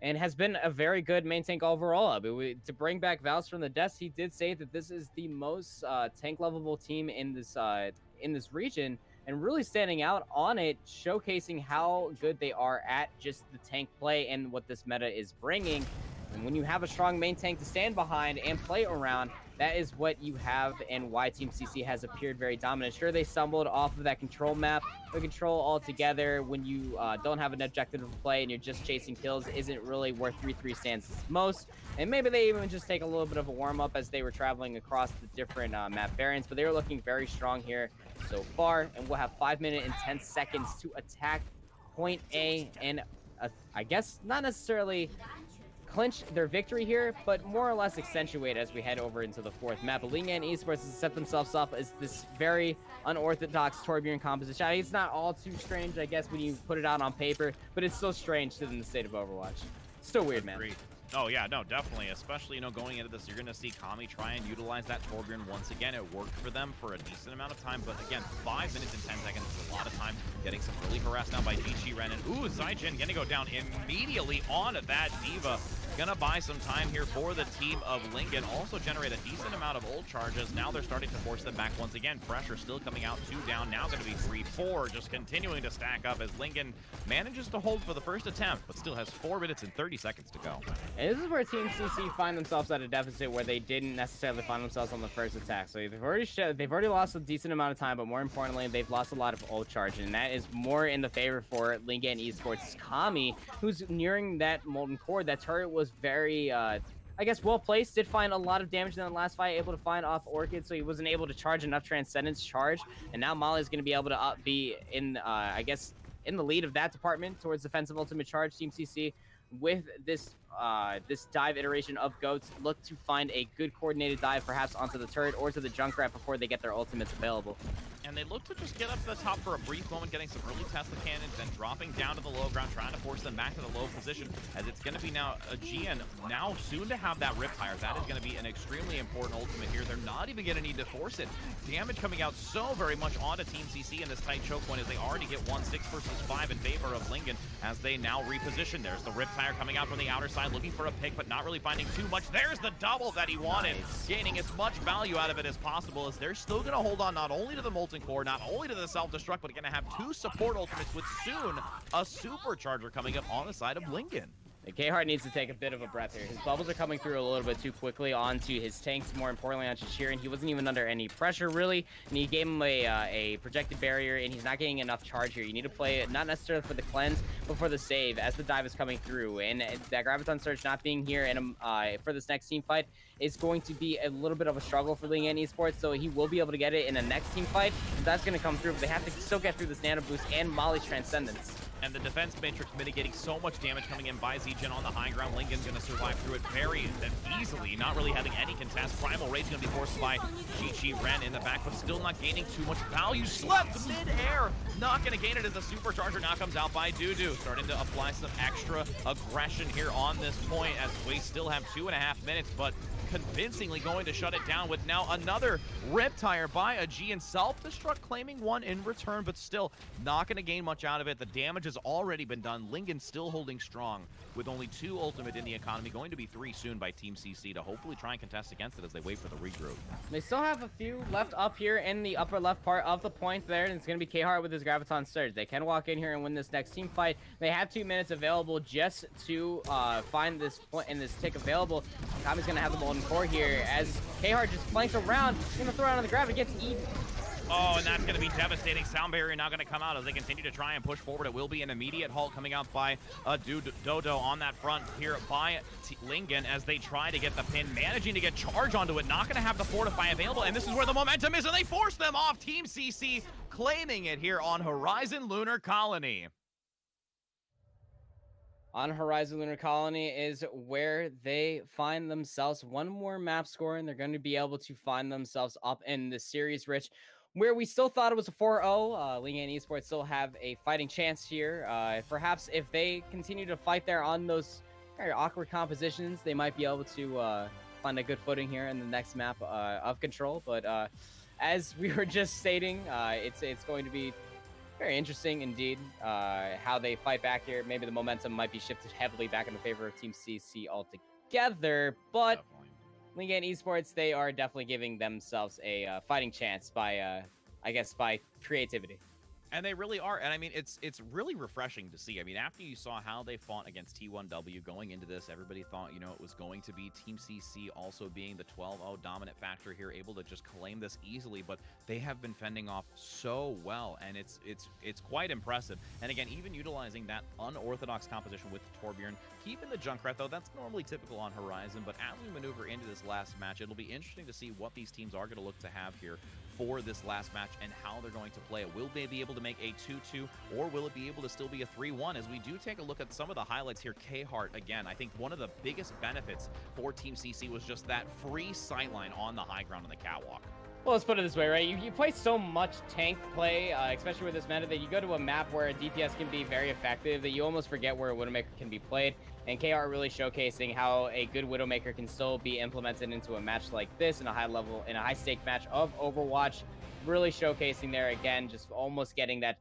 And has been a very good main tank overall. To bring back Vals from the desk, he did say that this is the most tank lovable team in this region, and really standing out on it, showcasing how good they are at just the tank play and what this meta is bringing. And when you have a strong main tank to stand behind and play around, that is what you have and why Team CC has appeared very dominant. Sure, they stumbled off of that control map, but control altogether when you don't have an objective to play and you're just chasing kills isn't really where 3-3 stands most. And maybe they even just take a little bit of a warm-up as they were traveling across the different map variants, but they were looking very strong here so far. And we'll have 5 minutes and 10 seconds to attack point A and I guess not necessarily clinch their victory here, but more or less accentuate as we head over into the fourth map. Lingan Esports has set themselves up as this very unorthodox Torbjorn composition. I mean, it's not all too strange, I guess, when you put it out on paper, but it's still strange in the state of Overwatch. Still weird, man. Agreed. Oh yeah, no, definitely. Especially, going into this, you're going to see Kami try and utilize that Torbjorn once again. It worked for them for a decent amount of time, but again, 5 minutes and 10 seconds is a lot of time. Getting some early harass now by Jichi Ren. And ooh, Zaijin going to go down immediately on that D.Va. Gonna buy some time here for the team of Lingan. Also generate a decent amount of ult charges. Now they're starting to force them back once again. Pressure still coming out, 2 down. Now gonna be 3-4, just continuing to stack up as Lingan manages to hold for the first attempt, but still has 4 minutes and 30 seconds to go. And this is where Team CC find themselves at a deficit where they didn't necessarily find themselves on the first attack. So they've already lost a decent amount of time, but more importantly, they've lost a lot of ult charge, and that is more in the favor for Lingan Esports' Kami, who's nearing that Molten Core. That turret was very, I guess, well placed. Did find a lot of damage in the last fight, able to find off Orchid, so he wasn't able to charge enough Transcendence charge. And now Molly's going to be able to be in, I guess, in the lead of that department towards defensive ultimate charge. Team CC with this dive iteration of Goats look to find a good coordinated dive, perhaps onto the turret or to the Junkrat before they get their ultimates available. And they look to just get up to the top for a brief moment, getting some early Tesla cannons, then dropping down to the low ground, trying to force them back to the low position, as it's going to be now a GN now soon to have that Riptire. That is going to be an extremely important ultimate here. They're not even going to need to force it. Damage coming out so very much onto Team CC in this tight choke point as they already get 1-6 versus 5 in favor of Lingan as they now reposition. There's the Riptire coming out from the outer side, looking for a pick, but not really finding too much. There's the double that he wanted, gaining as much value out of it as possible, as they're still going to hold on not only to the Molten Core, not only to the self-destruct, but going to have 2 support ultimates with soon a supercharger coming up on the side of Lingan. K-Hart needs to take a bit of a breath here. His bubbles are coming through a little bit too quickly onto his tanks, more importantly on Jashirin. He wasn't even under any pressure, really, and he gave him a projected barrier, and he's not getting enough charge here. You need to play it, not necessarily for the cleanse, but for the save as the dive is coming through. And that Graviton Surge not being here and for this next team fight is going to be a little bit of a struggle for Lingan Esports, so he will be able to get it in the next team fight. That's going to come through, but they have to still get through this Nano Boost and Molly's Transcendence. And the defense matrix mitigating so much damage coming in by Zegen on the high ground. Lingan's going to survive through it very easily, not really having any contest. Primal Rage going to be forced by Chi Ren in the back, but still not gaining too much value. Slept mid-air, not going to gain it as the supercharger now comes out by Dudu. Starting to apply some extra aggression here on this point as we still have 2.5 minutes, but convincingly going to shut it down with now another Riptire by a G and self-destruct, claiming one in return, but still not going to gain much out of it. The damage has already been done. Lingan still holding strong with only 2 ultimate in the economy, going to be 3 soon by Team CC to hopefully try and contest against it as they wait for the regroup. They still have a few left up here in the upper left part of the point there, and it's going to be K-Heart with his Graviton Surge. They can walk in here and win this next team fight. They have 2 minutes available just to find this point and this tick available. Kami's going to have the Molten Core here as K-Heart just flanks around. He's going to throw it on the grab. It gets eaten. Oh, and that's going to be devastating. Sound barrier now going to come out as they continue to try and push forward. It will be an immediate halt coming out by Dodo on that front here by Lingan as they try to get the pin, managing to get charge onto it. Not going to have the Fortify available, and this is where the momentum is, and they force them off. Team CC claiming it here on Horizon Lunar Colony. On Horizon Lunar Colony is where they find themselves. One more map score, and they're going to be able to find themselves up in the series, Rich, where we still thought it was a 4-0. Lingan Esports still have a fighting chance here. Perhaps if they continue to fight there on those very awkward compositions, they might be able to find a good footing here in the next map of Control. But as we were just stating, it's going to be very interesting indeed how they fight back here. Maybe the momentum might be shifted heavily back in the favor of Team CC altogether, but Lingan Esports, they are definitely giving themselves a fighting chance by, I guess, by creativity. And they really are. And I mean, it's really refreshing to see. I mean, after you saw how they fought against T1W going into this, everybody thought, you know, it was going to be Team CC also being the 12-0 dominant factor here, able to just claim this easily. But they have been fending off so well, and it's quite impressive. And again, even utilizing that unorthodox composition with Torbjorn, keeping the Junkrat, though, that's normally typical on Horizon. But as we maneuver into this last match, it'll be interesting to see what these teams are going to look to have here for this last match and how they're going to play it. Will they be able to make a 2-2, or will it be able to still be a 3-1? As we do take a look at some of the highlights here, K-Heart, again, I think one of the biggest benefits for Team CC was just that free sightline on the high ground on the catwalk. Well, let's put it this way, right? You play so much tank play, especially with this meta, that you go to a map where a DPS can be very effective that you almost forget where a Widowmaker can be played. And KR really showcasing how a good Widowmaker can still be implemented into a match like this in a high stake match of Overwatch. Really showcasing there again, just almost getting that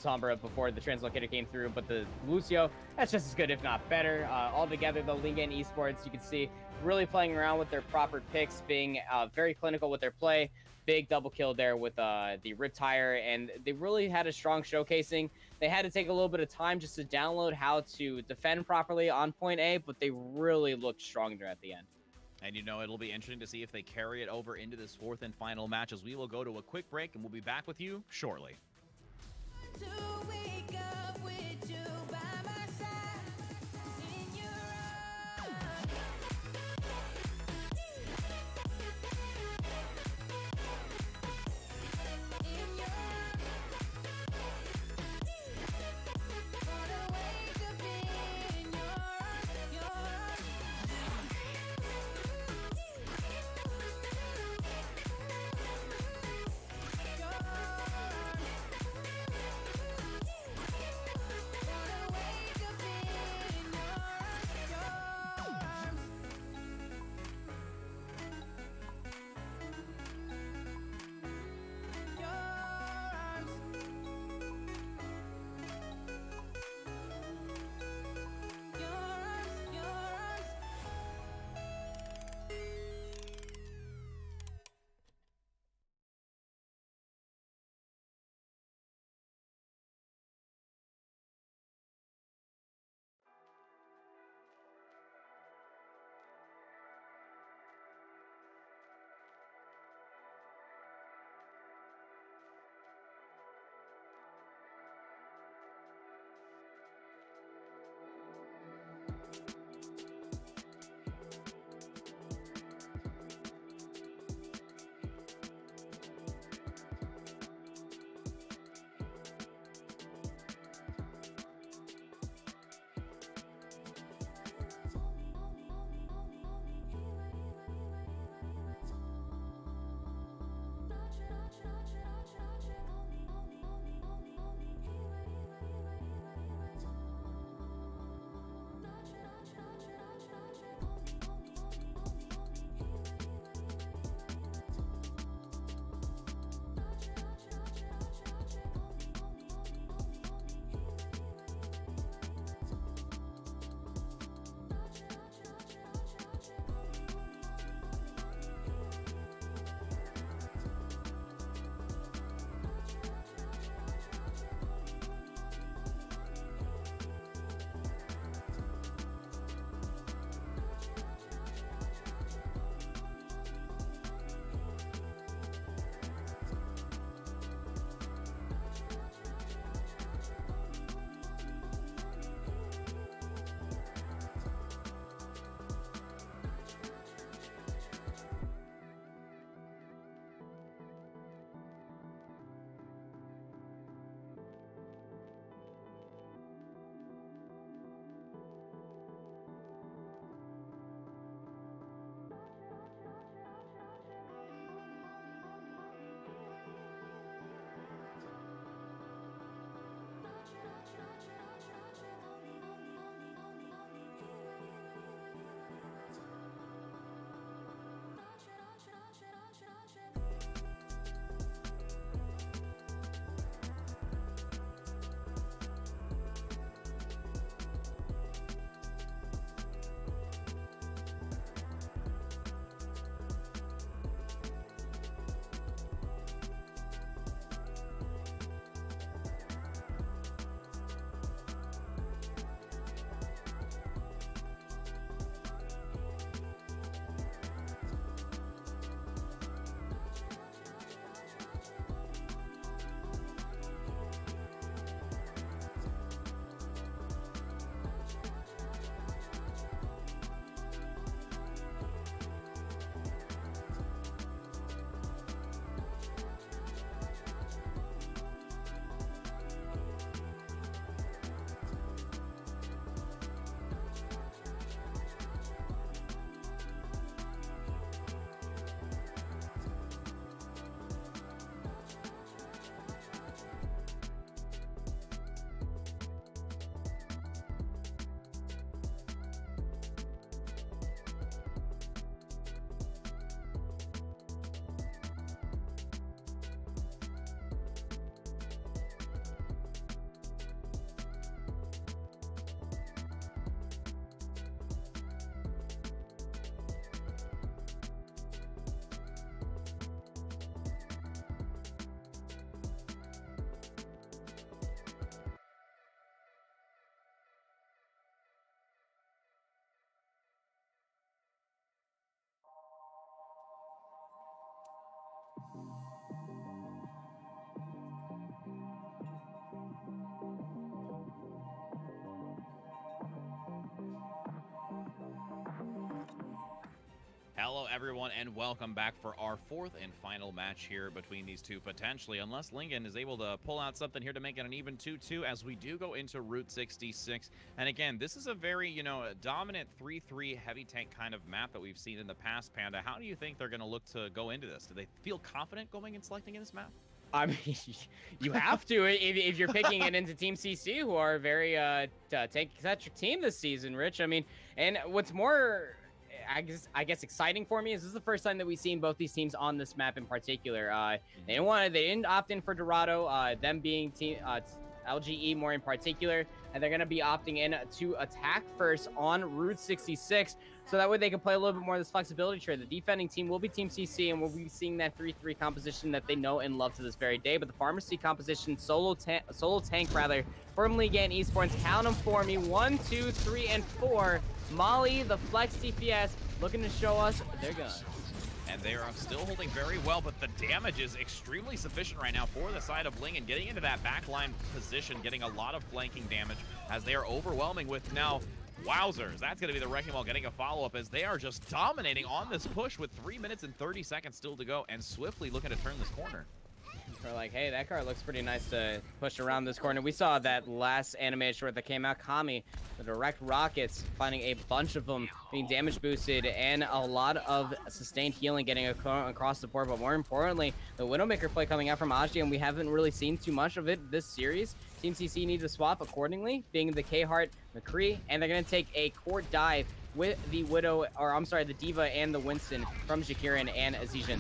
Sombra before the Translocator came through, but the Lucio, that's just as good, if not better. Altogether, the Lingan Esports, you can see really playing around with their proper picks, being very clinical with their play. Big double kill there with the Riptire, and they really had a strong showcasing. They had to take a little bit of time just to download how to defend properly on point A, but they really looked strong there at the end. And you know, it'll be interesting to see if they carry it over into this fourth and final match, as we will go to a quick break, and we'll be back with you shortly. Hello, everyone, and welcome back for our fourth and final match here between these two, potentially, unless Lingan is able to pull out something here to make it an even 2-2 as we do go into Route 66. And again, this is a very, dominant 3-3 heavy tank kind of map that we've seen in the past, Panda. How do you think they're going to look to go into this? Do they feel confident going and selecting in this map? I mean, you have to if you're picking it into Team CC, who are a very tank-centric team this season, Rich. I mean, and what's more, I guess exciting for me is this is the first time that we've seen both these teams on this map in particular. They didn't opt in for Dorado, them being team LGE more in particular, and they're going to be opting in to attack first on Route 66, so that way they can play a little bit more of this flexibility trade. The defending team will be Team CC, and we'll be seeing that 3-3 composition that they know and love to this very day. But the Pharmacy composition, solo tank from Lingan Esports, count them for me, 1, 2, 3, and 4. Molly, the Flex DPS, looking to show us their guns. And they are still holding very well, but the damage is extremely sufficient right now for the side of Lingan, getting into that backline position, getting a lot of flanking damage as they are overwhelming with now wowzers. That's going to be the Wrecking Ball getting a follow-up as they are just dominating on this push with 3 minutes and 30 seconds still to go and swiftly looking to turn this corner. We're like, hey, that card looks pretty nice to push around this corner. We saw that last animated short that came out, Kami, the direct rockets, finding a bunch of them being damage boosted and a lot of sustained healing getting across the board. But more importantly, the Widowmaker play coming out from Ajdi, and we haven't really seen too much of it this series. Team CC needs to swap accordingly, being the K-Heart, McCree, and they're going to take a court dive with the the Diva and the Winston from Jakiran and Azizhan.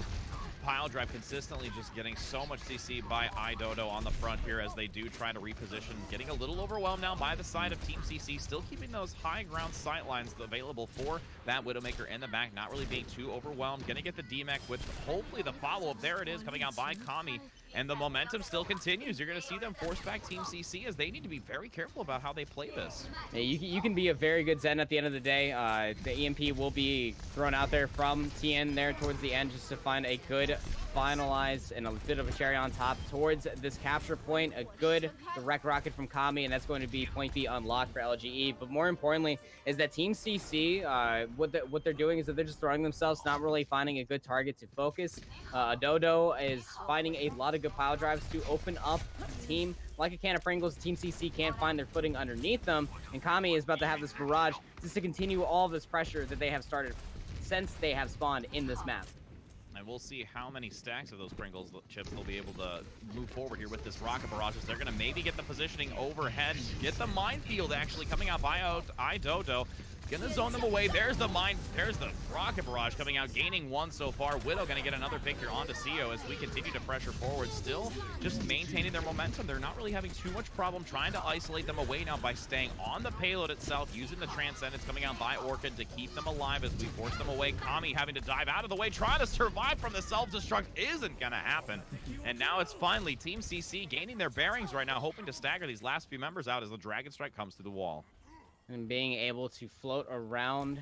Pile drive consistently just getting so much CC by iDodo on the front here as they do try to reposition. Getting a little overwhelmed now by the side of Team CC, still keeping those high ground sight lines available for that Widowmaker in the back, not really being too overwhelmed. Gonna get the DMEC with hopefully the follow-up. There it is, coming out by Kami. And the momentum still continues. You're going to see them force back Team CC as they need to be very careful about how they play this. Yeah, you can be a very good Zen at the end of the day. The EMP will be thrown out there from TN there towards the end just to find a good finalize and a bit of a cherry on top towards this capture point. A good direct rocket from Kami, and that's going to be point B unlocked for LGE. But more importantly is that Team CC, what they're doing is that they're just throwing themselves, not really finding a good target to focus. Dodo is finding a lot of good pile drives to open up the team. Like a can of Pringles, Team CC can't find their footing underneath them, and Kami is about to have this barrage just to continue all this pressure that they have started since they have spawned in this map. And we'll see how many stacks of those Pringles chips they'll be able to move forward here with this rocket barrages. They're going to maybe get the positioning overhead, get the minefield actually coming out by iDodo. Gonna zone them away. There's the rocket barrage coming out, gaining one so far. Widow gonna get another pick here onto CO as we continue to pressure forward. Still just maintaining their momentum. They're not really having too much problem trying to isolate them away now by staying on the payload itself, using the Transcendence coming out by Orchid to keep them alive as we force them away. Kami having to dive out of the way, trying to survive from the self-destruct isn't gonna happen. And now it's finally Team CC gaining their bearings right now, hoping to stagger these last few members out as the Dragon Strike comes through the wall. And being able to float around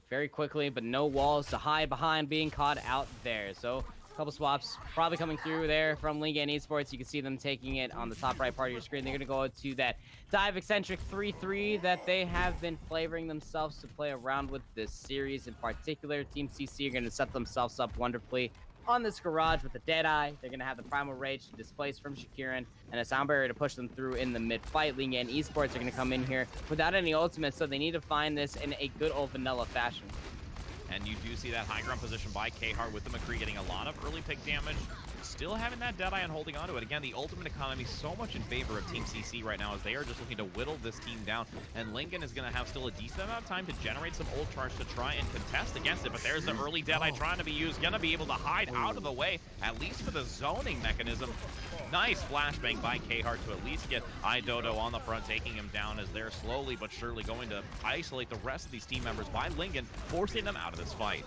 very quickly, but no walls to hide behind, being caught out there. So a couple swaps probably coming through there from Lingan Esports. You can see them taking it on the top right part of your screen. They're going to go to that dive eccentric 3-3 that they have been flavoring themselves to play around with this series in particular. Team CC are going to set themselves up wonderfully on this garage with the Deadeye. They're going to have the Primal Rage to displace from Jakiran and a Sound Barrier to push them through in the mid-fight. Lingan Esports are going to come in here without any ultimates, so they need to find this in a good old vanilla fashion. And you do see that high ground position by K-Heart with the McCree getting a lot of early pick damage. Still having that Deadeye and holding on to it. Again, the ultimate economy so much in favor of Team CC right now as they are just looking to whittle this team down. And Lingan is going to have still a decent amount of time to generate some ult charge to try and contest against it. But there's the early Deadeye trying to be used. Going to be able to hide out of the way, at least for the zoning mechanism. Nice flashbang by K-Heart to at least get iDodo on the front, taking him down as they're slowly but surely going to isolate the rest of these team members by Lingan, forcing them out of this fight.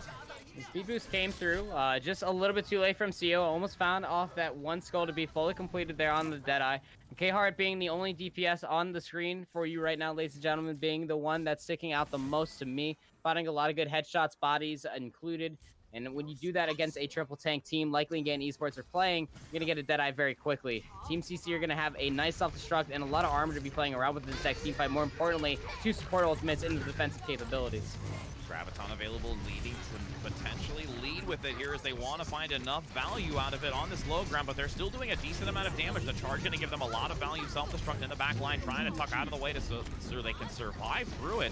The speed boost came through just a little bit too late from CO. Almost found off that one skull to be fully completed there on the Deadeye. K-Heart being the only DPS on the screen for you right now, ladies and gentlemen, being the one that's sticking out the most to me. Finding a lot of good headshots, bodies included. And when you do that against a triple tank team like Lingan Esports are playing, you're going to get a Deadeye very quickly. Team CC are going to have a nice self-destruct and a lot of armor to be playing around with this next team fight. More importantly, 2 support ultimates into the defensive capabilities. Graviton available, leading to potentially lead with it here as they want to find enough value out of it on this low ground, but they're still doing a decent amount of damage. The charge going to give them a lot of value. Self-destruct in the back line, trying to tuck out of the way so they can survive through it.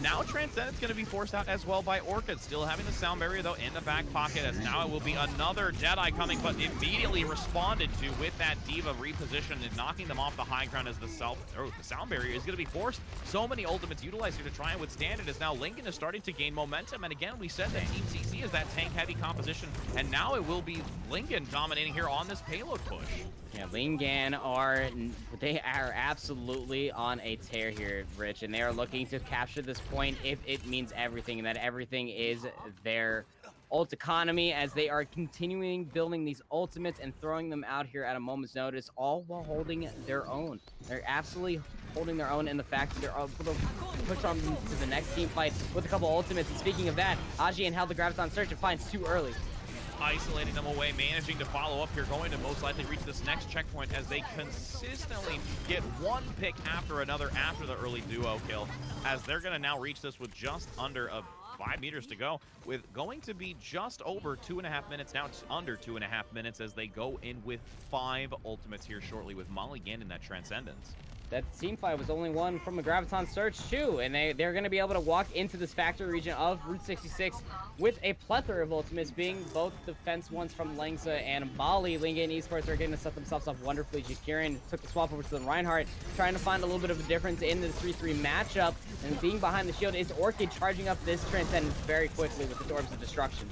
Now Transcendent's going to be forced out as well by Orchid, still having the sound barrier though in the back pocket, as now it will be another Deadeye coming, but immediately responded to with that D.Va reposition and knocking them off the high ground as the sound barrier is going to be forced. So many ultimates utilized here to try and withstand it, as now Lingan is starting to gain momentum, and again we said that Team CC is that tank heavy composition, and now it will be Lingan dominating here on this payload push. Yeah, Lingan are absolutely on a tear here, Rich, and they are looking to capture this point if it means everything, and that everything is their ult economy, as they are continuing building these ultimates and throwing them out here at a moment's notice, all while holding their own. They're absolutely holding their own in the fact that they're able to push on to the next team fight with a couple ultimates. And speaking of that, Ajian held the Graviton search and finds too early. Isolating them away, managing to follow up here, going to most likely reach this next checkpoint as they consistently get one pick after another after the early duo kill, as they're going to now reach this with just under 5 meters to go, with going to be just over 2.5 minutes, now it's under 2.5 minutes, as they go in with 5 ultimates here shortly, with Molly Gandon that Transcendence. That team fight was only one from a Graviton search too, and they're going to be able to walk into this factory region of Route 66 with a plethora of ultimates, being both defense ones from Langsa and Bali. Lingan Esports are getting to set themselves up wonderfully. Jakirin took the swap over to the Reinhardt, trying to find a little bit of a difference in the 3-3 matchup, and being behind the shield is Orchid, charging up this Transcendence very quickly with the Orbs of Destruction.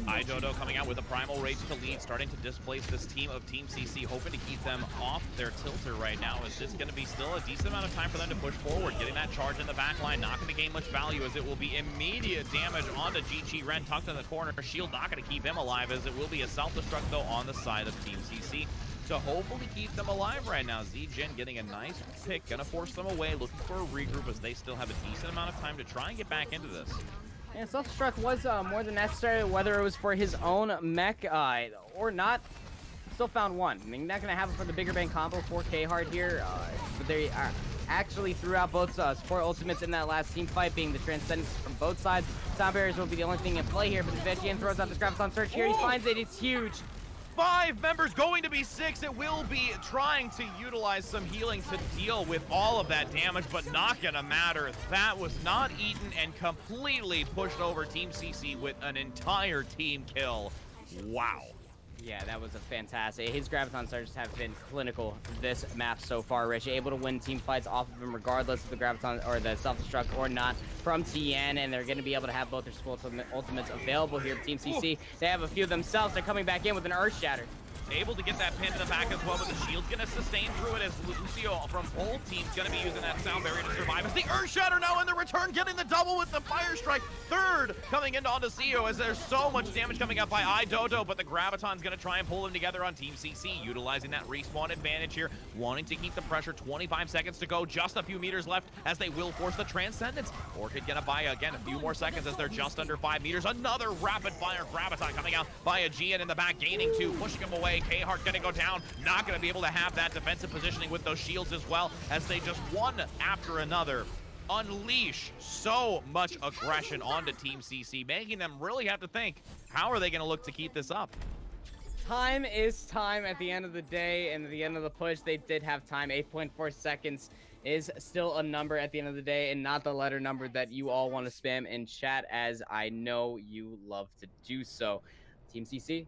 iDodo coming out with a Primal Rage to lead, starting to displace this team of Team CC, hoping to keep them off their tilter right now, as it's going to be still a decent amount of time for them to push forward. Getting that charge in the back line, not going to gain much value, as it will be immediate damage onto GG Ren, tucked in the corner. Shield not going to keep him alive, as it will be a self-destruct though on the side of Team CC to hopefully keep them alive right now. Z-Jin getting a nice pick, going to force them away, looking for a regroup, as they still have a decent amount of time to try and get back into this. And self-destruct was more than necessary, whether it was for his own mech or not. Still found one. I mean, not going to have it for the bigger bang combo for K-Hard here, but they are actually threw out both support ultimates in that last team fight, being the Transcendence from both sides. Sound barriers will be the only thing in play here, but the Veggian throws out the Graviton search here. He finds it. It's huge. 5 members, going to be 6. It will be trying to utilize some healing to deal with all of that damage, but not gonna matter. That was not eaten and completely pushed over Team CC with an entire team kill. Wow. Yeah, that was a fantastic. His Graviton Surges have been clinical this map so far, Rich. Able to win team fights off of him regardless of the Graviton or the self-destruct or not from TN, and they're going to be able to have both their ultimates available here. Team CC, they have a few themselves. They're coming back in with an Earth Shatter. Able to get that pin in the back as well, but the shield's gonna sustain through it, as Lucio from both teams gonna be using that sound barrier to survive. As the Earth Shatter now in the return, getting the double with the Fire Strike. Third coming into onto Cio, as there's so much damage coming up by iDodo, but the Graviton's gonna try and pull them together on Team CC, utilizing that respawn advantage here, wanting to keep the pressure. 25 seconds to go, just a few meters left, as they will force the Transcendence. Orchid gonna buy again a few more seconds, as they're just under 5 meters. Another rapid fire Graviton coming out by Aegean in the back, gaining 2, pushing him away. K-Hart gonna go down, not gonna be able to have that defensive positioning with those shields as well, as they just one after another unleash so much aggression onto Team CC, making them really have to think, how are they gonna look to keep this up? Time is time at the end of the day, and at the end of the push, they did have time. 8.4 seconds is still a number at the end of the day, and not the letter number that you all want to spam in chat, as I know you love to do so. Team CC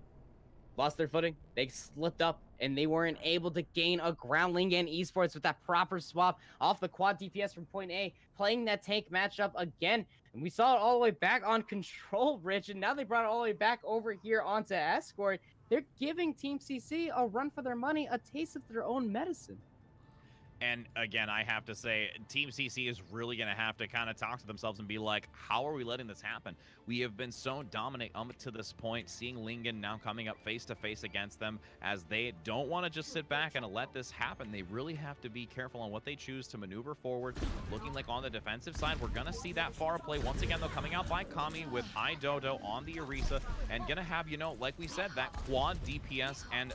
lost their footing. They slipped up, and they weren't able to gain a ground. Lingan Esports with that proper swap off the quad DPS from point A, playing that tank matchup again. And we saw it all the way back on Control, Rich, and now they brought it all the way back over here onto Escort. They're giving Team CC a run for their money, a taste of their own medicine. And again, I have to say, Team CC is really going to have to kind of talk to themselves and be like, how are we letting this happen? We have been so dominant up to this point, seeing Lingan now coming up face-to-face against them, as they don't want to just sit back and let this happen. They really have to be careful on what they choose to maneuver forward. Looking like on the defensive side, we're going to see that far play. Once again, though, coming out by Kami with iDodo on the Orisa, and going to have, you know, like we said, that quad DPS and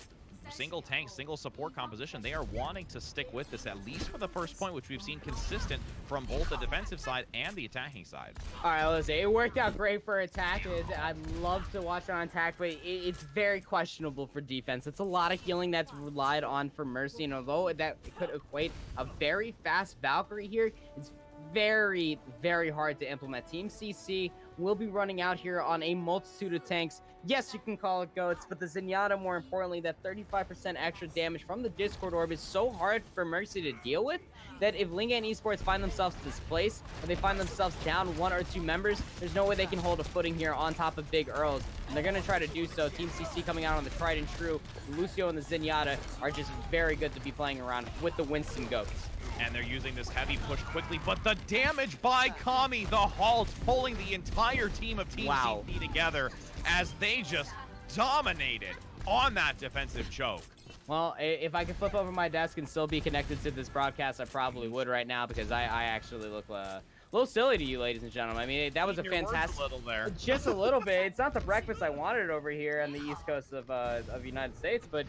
single tank, single support composition. They are wanting to stick with this, at least for the first point, which we've seen consistent from both the defensive side and the attacking side. All right, let's say it worked out great for attack. I'd love to watch it on attack, but it's very questionable for defense. It's a lot of healing that's relied on for Mercy, and although that could equate a very fast Valkyrie here, it's very, very hard to implement. Team CC will be running out here on a multitude of tanks. Yes, you can call it goats, but the Zenyatta, more importantly, that 35% extra damage from the Discord Orb is so hard for Mercy to deal with that if Lingan Esports find themselves displaced, or they find themselves down 1 or 2 members, there's no way they can hold a footing here on top of Big Earls, and they're going to try to do so. Team CC coming out on the tried and true. Lucio and the Zenyatta are just very good to be playing around with the Winston goats. And they're using this heavy push quickly, but the damage by Kami, the halt, pulling the entire team of Team CC together as they just dominated on that defensive choke. Well, if I could flip over my desk and still be connected to this broadcast, I probably would right now, because I actually look a little silly to you, ladies and gentlemen. I mean, that was a fantastic... A little there. Just a little bit. It's not the breakfast I wanted over here on the east coast of United States, but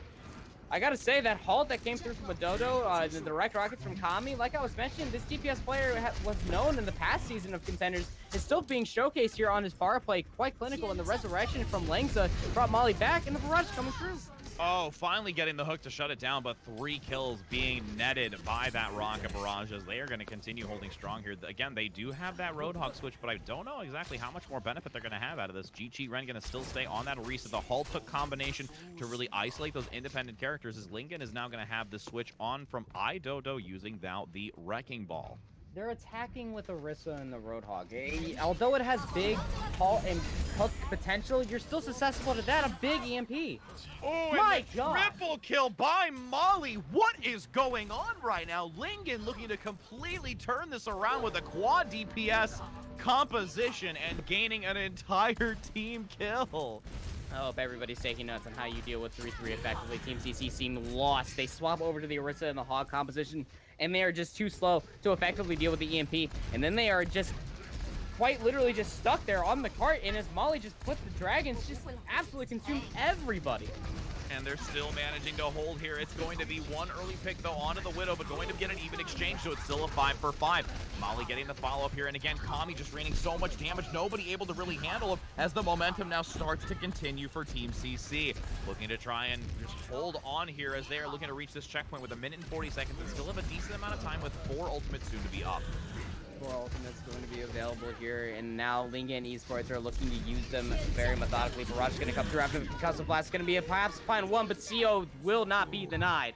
I gotta say, that halt that came through from Adodo, the direct rockets from Kami, like I was mentioning, this DPS player was known in the past season of Contenders, is still being showcased here on his far play, quite clinical, and the resurrection from Langza brought Molly back, and the barrage coming through. Oh, finally getting the hook to shut it down, but 3 kills being netted by that rocket barrage as they are going to continue holding strong here. Again, they do have that Roadhog switch, but I don't know exactly how much more benefit they're going to have out of this. G-Chi Ren going to still stay on that Orisa. The halt hook combination to really isolate those independent characters, as Lingan is now going to have the switch on from iDodo using now the Wrecking Ball. They're attacking with Orisa and the Roadhog. Although it has big halt and hook potential, you're still susceptible to that. A big EMP. Oh, my God. Triple kill by Molly. What is going on right now? Lingan looking to completely turn this around with a quad DPS composition and gaining an entire team kill. I hope everybody's taking notes on how you deal with 3-3 effectively. Team CC seem lost. They swap over to the Orisa and the Hog composition, and they are just too slow to effectively deal with the EMP. And then they are just quite literally just stuck there on the cart, and as Molly just put the dragons, just absolutely consumed everybody. And they're still managing to hold here. It's going to be one early pick, though, onto the Widow, but going to get an even exchange, so it's still a 5-for-5. Molly getting the follow-up here, and again, Kami just raining so much damage, nobody able to really handle him, as the momentum now starts to continue for Team CC. Looking to try and just hold on here as they are looking to reach this checkpoint with 1 minute and 40 seconds, and still have a decent amount of time with 4 ultimates soon to be up. 4 ultimates going to be available here, and now Lingan Esports are looking to use them very methodically. Barrage is going to come through after the Concussive Blast. It's going to be a perhaps final one, but CO will not be denied.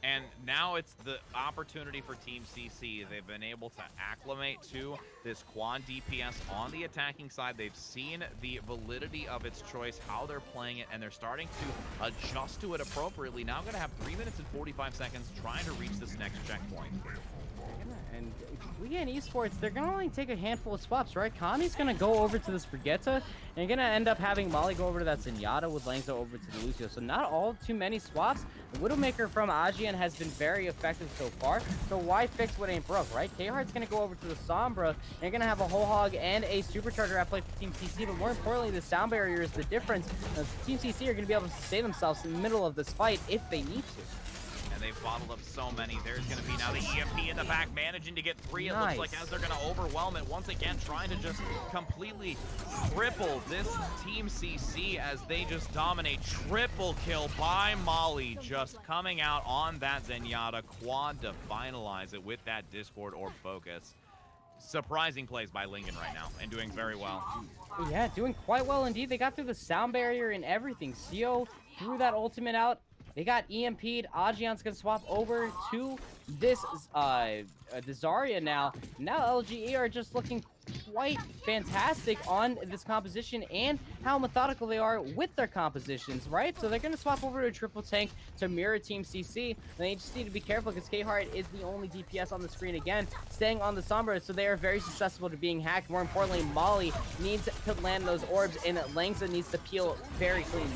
And now it's the opportunity for Team CC. They've been able to acclimate to this quad DPS on the attacking side. They've seen the validity of its choice, how they're playing it, and they're starting to adjust to it appropriately. Now going to have 3 minutes and 45 seconds trying to reach this next checkpoint. And Lingan Esports, they're going to only take a handful of swaps, right? Kami's going to go over to this Brigitte, and you're going to end up having Molly go over to that Zenyatta with Langza over to the Lucio. So not all too many swaps. The Widowmaker from Ajian has been very effective so far, so why fix what ain't broke, right? K-Heart's going to go over to the Sombra, and you're going to have a whole hog and a Supercharger at play for Team CC, but more importantly, the sound barrier is the difference. Team CC are going to be able to sustain themselves in the middle of this fight if they need to. And they've bottled up so many. There's going to be now the EMP in the back, managing to get 3, it nice. looks like, as they're going to overwhelm it. Once again, trying to just completely cripple this Team CC as they just dominate. Triple kill by Molly, just coming out on that Zenyatta quad to finalize it with that Discord Orb focus. Surprising plays by Lingan right now, and doing very well. Yeah, doing quite well indeed. They got through the sound barrier and everything. CO threw that ultimate out. They got EMP'd. Ajian's gonna swap over to this the Zarya now. Now LGE are just looking quite fantastic on this composition and how methodical they are with their compositions, right? So they're going to swap over to a triple tank to mirror Team CC. They just need to be careful because K-Hart is the only DPS on the screen again, staying on the Sombra, so they are very susceptible to being hacked. More importantly, Molly needs to land those orbs, and Langza needs to peel very cleanly.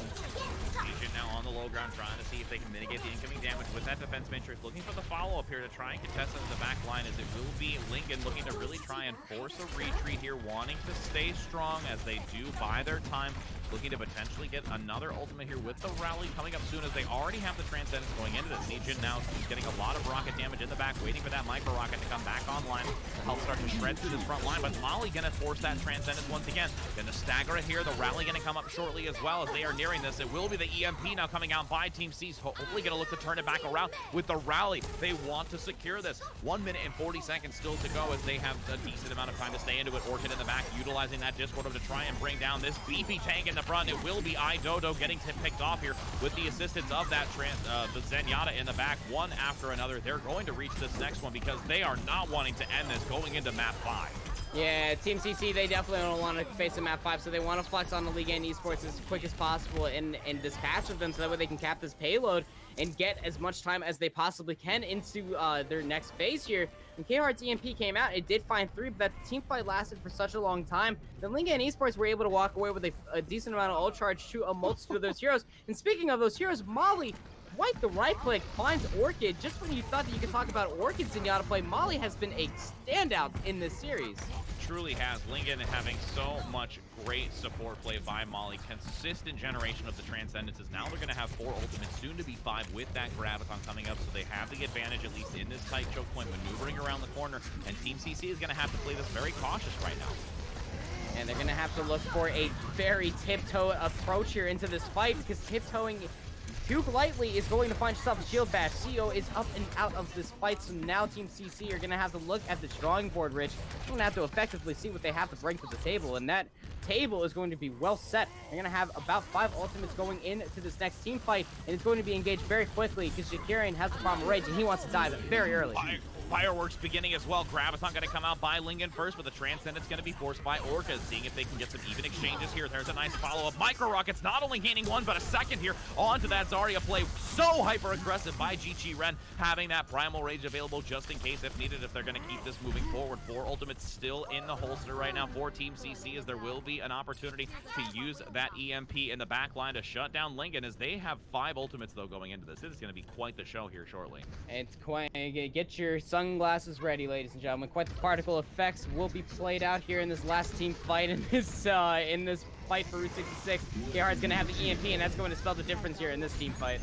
Now on the low ground, trying to see if they can mitigate the incoming damage with that defense matrix, looking for the follow-up here to try and contest in the back line, as it will be Lingan looking to really try and force a retreat here, wanting to stay strong as they do buy their time, looking to potentially get another ultimate here with the rally coming up soon, as they already have the Transcendence going into this. Legion now getting a lot of rocket damage in the back, waiting for that micro rocket to come back online to help start to shred through this front line, but Molly gonna force that Transcendence once again. Gonna stagger it here, the rally gonna come up shortly as well as they are nearing this. It will be the EMP now coming out by Team C's, hopefully gonna look to turn it back around with the rally. They want to secure this. 1 minute and 40 seconds still to go as they have a decent amount of time to stay into it. Orchid in the back, utilizing that Discord to try and bring down this beefy tank in the front. It will be iDodo getting picked off here with the assistance of that the Zenyatta in the back, one after another. They're going to reach this next one because they are not wanting to end this going into map 5. Yeah, Team CC, they definitely don't want to face a map 5, so they want to flex on the Lingan Esports as quick as possible and dispatch of them so that way they can cap this payload and get as much time as they possibly can into their next phase here. When K-Hart's EMP came out, it did find 3, but that team fight lasted for such a long time. The Lingan Esports were able to walk away with a decent amount of ult charge to a multitude of those heroes. And speaking of those heroes, Molly, right the right click, finds Orchid. Just when you thought that you could talk about Orchid's Zenyatta play, Molly has been a standout in this series. Truly has. Lingan having so much great support play by Molly. Consistent generation of the Transcendences. Now they're going to have 4 ultimates, soon to be 5 with that Graviton coming up, so they have the advantage, at least in this tight choke point, maneuvering around the corner, and Team CC is going to have to play this very cautious right now. And they're going to have to look for a very tiptoe approach here into this fight, because tiptoeing too lightly is going to find yourself a shield bash. CO is up and out of this fight, so now Team CC are going to have to look at the drawing board, Rich. They're going to have to effectively see what they have to bring to the table, and that table is going to be well set. They're going to have about 5 ultimates going into this next team fight, and it's going to be engaged very quickly because Shakirian has the problem rage, and he wants to die very early. Fireworks beginning as well. Graviton going to come out by Lingan first, but the Transcendence going to be forced by Orca, seeing if they can get some even exchanges here. There's a nice follow-up. Micro Rockets not only gaining 1, but a second here onto that Zarya play. So hyper-aggressive by GG Ren, having that Primal Rage available just in case if needed, if they're going to keep this moving forward. 4 ultimates still in the holster right now for Team CC, as there will be an opportunity to use that EMP in the back line to shut down Lingan, as they have 5 ultimates, though, going into this. It is going to be quite the show here shortly. It's quite... Get your sunglasses ready, ladies and gentlemen. Quite the particle effects will be played out here in this last team fight, in this fight for Route 66. K-Hart's going to have the EMP, and that's going to spell the difference here in this team fight.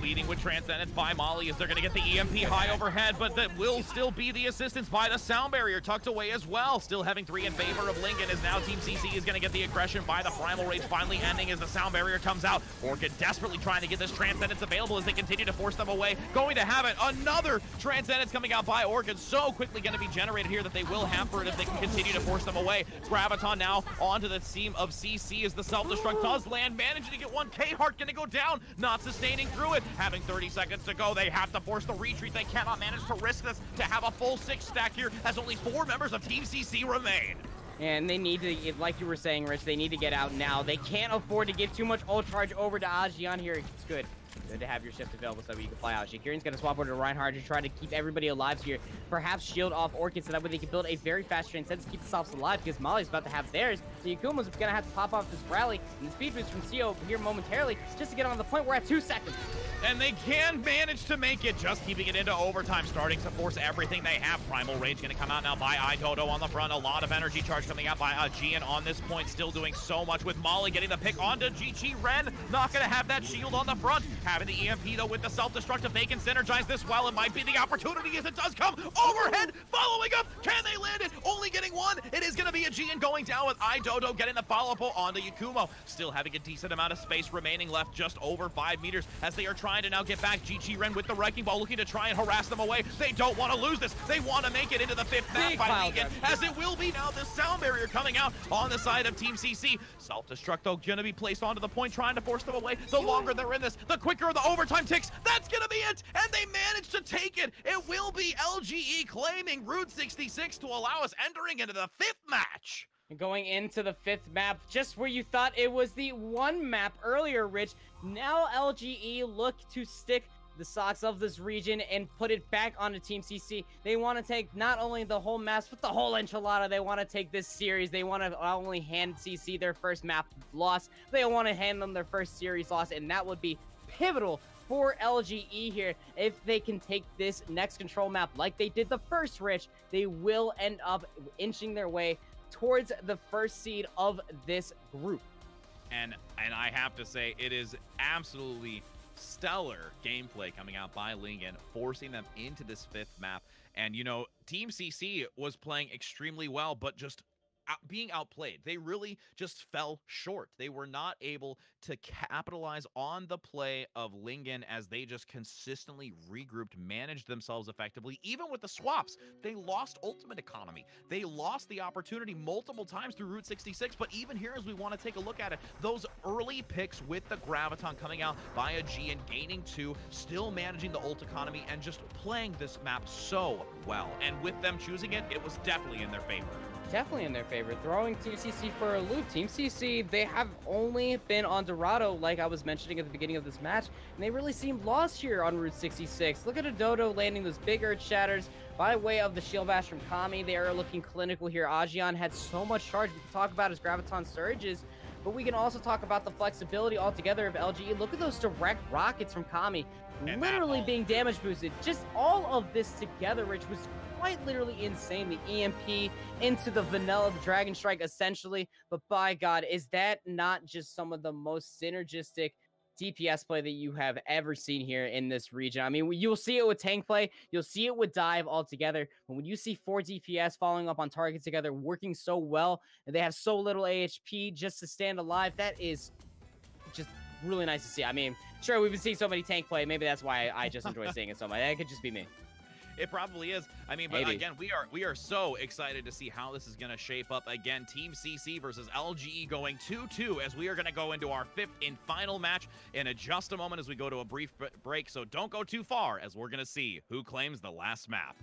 Leading with Transcendence by Molly, as they're going to get the EMP high overhead, but that will still be the assistance by the sound barrier tucked away as well. Still having 3 in favor of Lingan, as now Team CC is going to get the aggression by the Primal Rage, finally ending as the sound barrier comes out. Orchid desperately trying to get this Transcendence available as they continue to force them away. Going to have it. Another Transcendence coming out by Orchid, so quickly going to be generated here that they will hamper it if they can continue to force them away. Graviton now onto the team of CC as the self-destruct does land, managing to get 1. K-Hart going to go down, not sustaining through it. Having 30 seconds to go, they have to force the retreat. They cannot manage to risk this to have a full 6 stack here, as only 4 members of Team CC remain. And they need to, like you were saying, Rich, they need to get out now. They can't afford to give too much ult charge over to Ajian here. It's good to have your shift available so that you can fly out. Shakirian's going to swap over to Reinhardt to try to keep everybody alive here. Perhaps shield off Orchid so that way they can build a very fast Transcendence to keep themselves alive, because Molly's about to have theirs. The Yakumo's going to have to pop off this rally, and the speed boost from CO here momentarily just to get on the point. We're at 2 seconds. And they can manage to make it, just keeping it into overtime, starting to force everything they have. Primal Rage going to come out now by iDodo on the front. A lot of energy charge coming out by Gian on this point, still doing so much with Molly getting the pick onto GG Ren. Not going to have that shield on the front. Having the EMP, though, with the self-destruct. If they can synergize this well, it might be the opportunity as it does come. Overhead, following up. Can they land it? Only getting 1. It is going to be a Gian going down with iDodo getting the follow-up onto Yakumo. Still having a decent amount of space remaining left, just over 5 meters, as they are trying to now get back. GG Ren with the wrecking ball, looking to try and harass them away. They don't want to lose this. They want to make it into the 5th map by Lingan, as it will be now the sound barrier coming out on the side of Team CC. Self-destruct, though, going to be placed onto the point, trying to force them away. The longer they're in this, the quicker the overtime ticks. That's going to be it, and they managed to take it. It will be LGE claiming Route 66 to allow us entering into the 5th map. match. Going into the 5th map, just where you thought it was the 1 map earlier, Rich. Now LGE look to stick the socks of this region and put it back onto Team CC. They want to take not only the whole maps, but the whole enchilada. They want to take this series. They want to not only hand CC their first map loss, they want to hand them their first series loss, and that would be pivotal for LGE here. If they can take this next control map like they did the first, Rich, they will end up inching their way towards the first seed of this group. And I have to say, it is absolutely stellar gameplay coming out by Lingan, forcing them into this 5th map. And, you know, Team CC was playing extremely well, but just being outplayed. They really just fell short. They were not able to capitalize on the play of Lingan as they just consistently regrouped, managed themselves effectively. Even with the swaps, they lost ultimate economy. They lost the opportunity multiple times through Route 66, but even here, as we want to take a look at it, those early picks with the Graviton coming out by a G and gaining 2, still managing the ult economy and just playing this map so well. And with them choosing it, it was definitely in their favor. Definitely in their favor. Throwing Team CC for a loop. Team CC, they have only been on Dorado, like I was mentioning at the beginning of this match, and they really seemed lost here on Route 66. Look at Adodo landing those big Earth Shatters by way of the Shield Bash from Kami. They are looking clinical here. Ajian had so much charge. We can talk about his Graviton Surges, but we can also talk about the flexibility altogether of LGE. Look at those direct rockets from Kami, And literally being damage boosted. Just all of this together, Rich, was quite literally insane. The EMP into the vanilla, the Dragon Strike essentially. But by God, is that not just some of the most synergistic DPS play that you have ever seen here in this region? I mean, you'll see it with tank play, you'll see it with dive altogether, but when you see 4 DPS following up on targets together, working so well, and they have so little AHP just to stand alive, that is just really nice to see. I mean, sure, we've been seeing so many tank play, maybe that's why I just enjoy seeing it so much. That could just be me. It probably is. I mean, but Maybe. again, we are so excited to see how this is going to shape up. Again, Team CC versus LGE going 2-2 as we are going to go into our 5th and final match in just a moment as we go to a brief break. So don't go too far as we're going to see who claims the last map.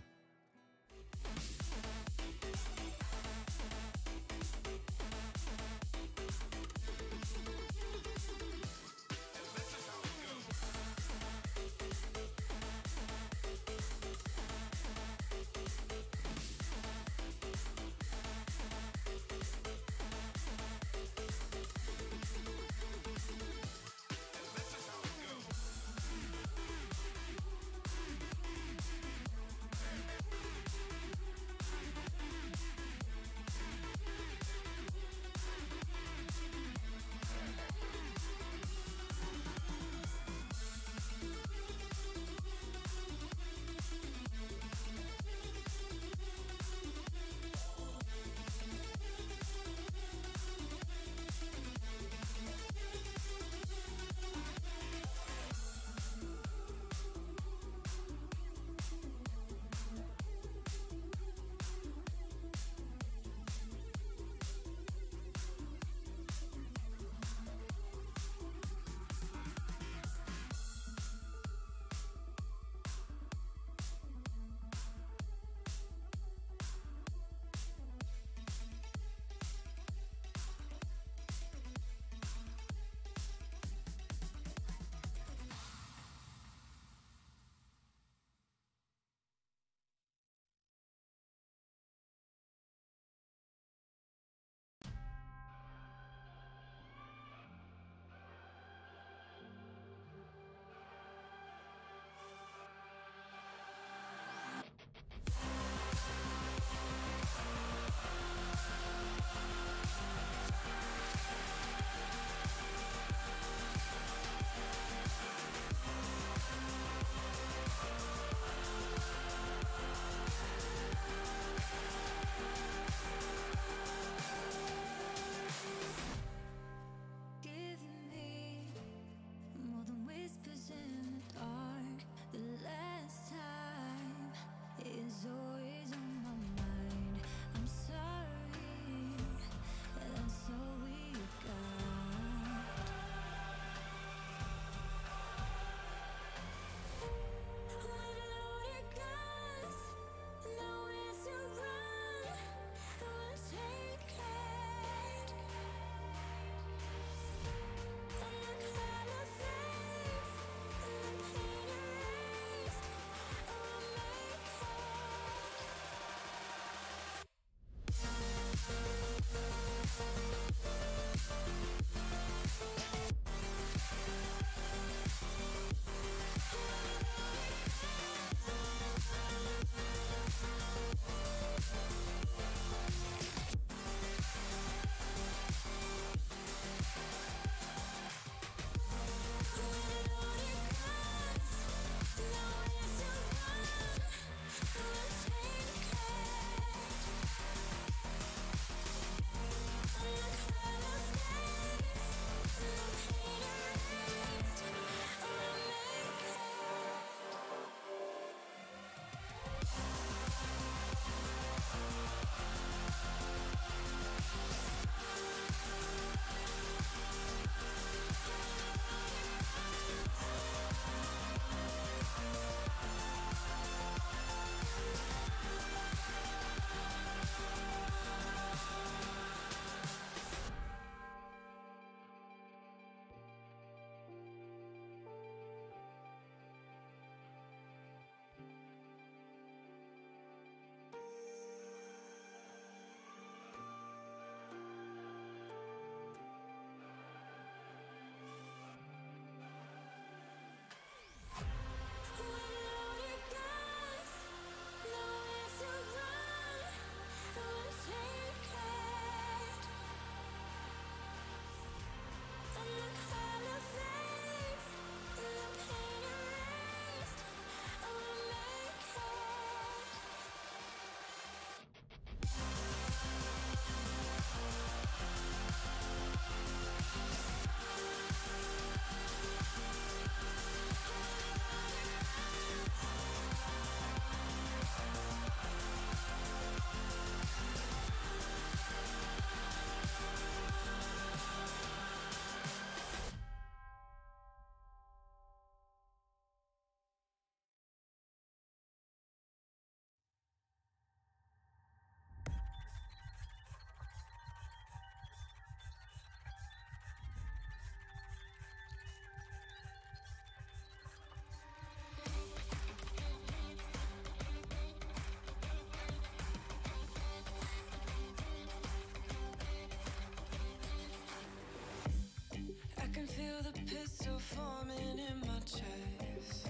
feel the pistol forming in my chest.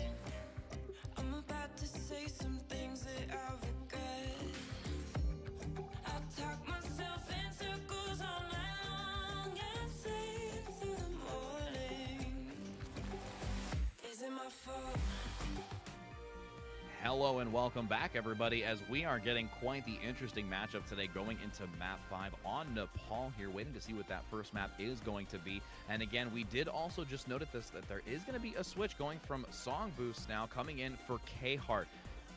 I'm about to say some things that I regret. I talk myself in circles all night long and sleep through the morning. Is it my fault? Hello and welcome back, everybody, as we are getting quite the interesting matchup today going into map 5 on Nepal here, waiting to see what that first map is going to be. And again, we did also just note this, that there is going to be a switch going from Song Boost now coming in for K-Heart.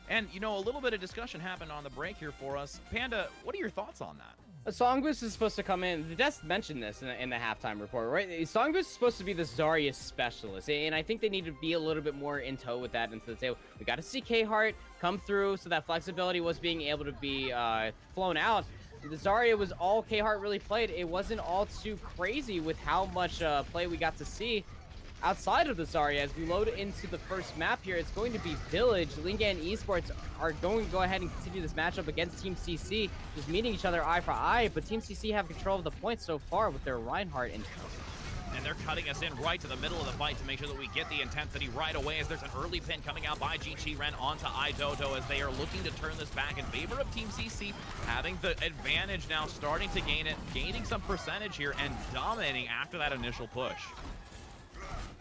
And, you know, a little bit of discussion happened on the break here for us. Panda, what are your thoughts on that? A Song Boost is supposed to come in. The desk mentioned this in the halftime report, right? Song Boost is supposed to be the Zarya specialist, and I think they need to be a little bit more in tow with that. And so say we got to see K-Heart come through, so that flexibility was being able to be flown out. The Zarya was all K-Heart really played. It wasn't all too crazy with how much play we got to see outside of the Zarya. As we load into the first map here, it's going to be Village. Lingan Esports are going to go ahead and continue this matchup against Team CC, just meeting each other eye for eye, but Team CC have control of the points so far with their Reinhardt in. And they're cutting us in right to the middle of the fight to make sure that we get the intensity right away, as there's an early pin coming out by G-Chi-Ren onto iDodo, as they are looking to turn this back in favor of Team CC, having the advantage now, starting to gain it, gaining some percentage here, and dominating after that initial push.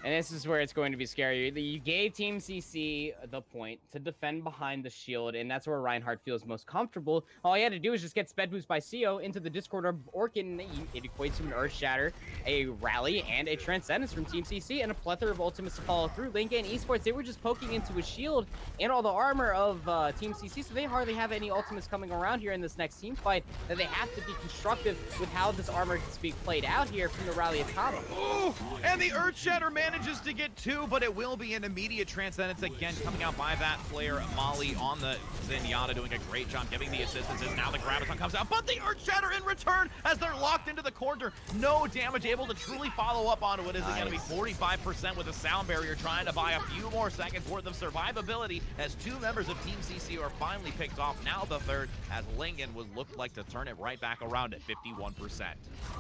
And this is where it's going to be scary. You gave Team CC the point to defend behind the shield, and that's where Reinhardt feels most comfortable. All he had to do is just get sped boost by CO into the Discord of Orchid, and it equates to an Earth Shatter, a Rally, and a Transcendence from Team CC, and a plethora of ultimates to follow through. Lingan Esports, they were just poking into his shield and all the armor of Team CC, so they hardly have any ultimates coming around here in this next team fight, that they have to be constructive with how this armor is being played out here from the Rally Atama. Ooh, and the Earth Shatter manages to get 2, but it will be an immediate Transcendence again coming out by that player, Molly, on the Zenyatta, doing a great job giving the assistance, as now the Graviton comes out, but the Earth Shatter in return as they're locked into the corner. No damage, able to truly follow up on what is going to be 45% with a sound barrier, trying to buy a few more seconds worth of survivability, as 2 members of Team CC are finally picked off. Now the third, as Lingan would look like to turn it right back around at 51%.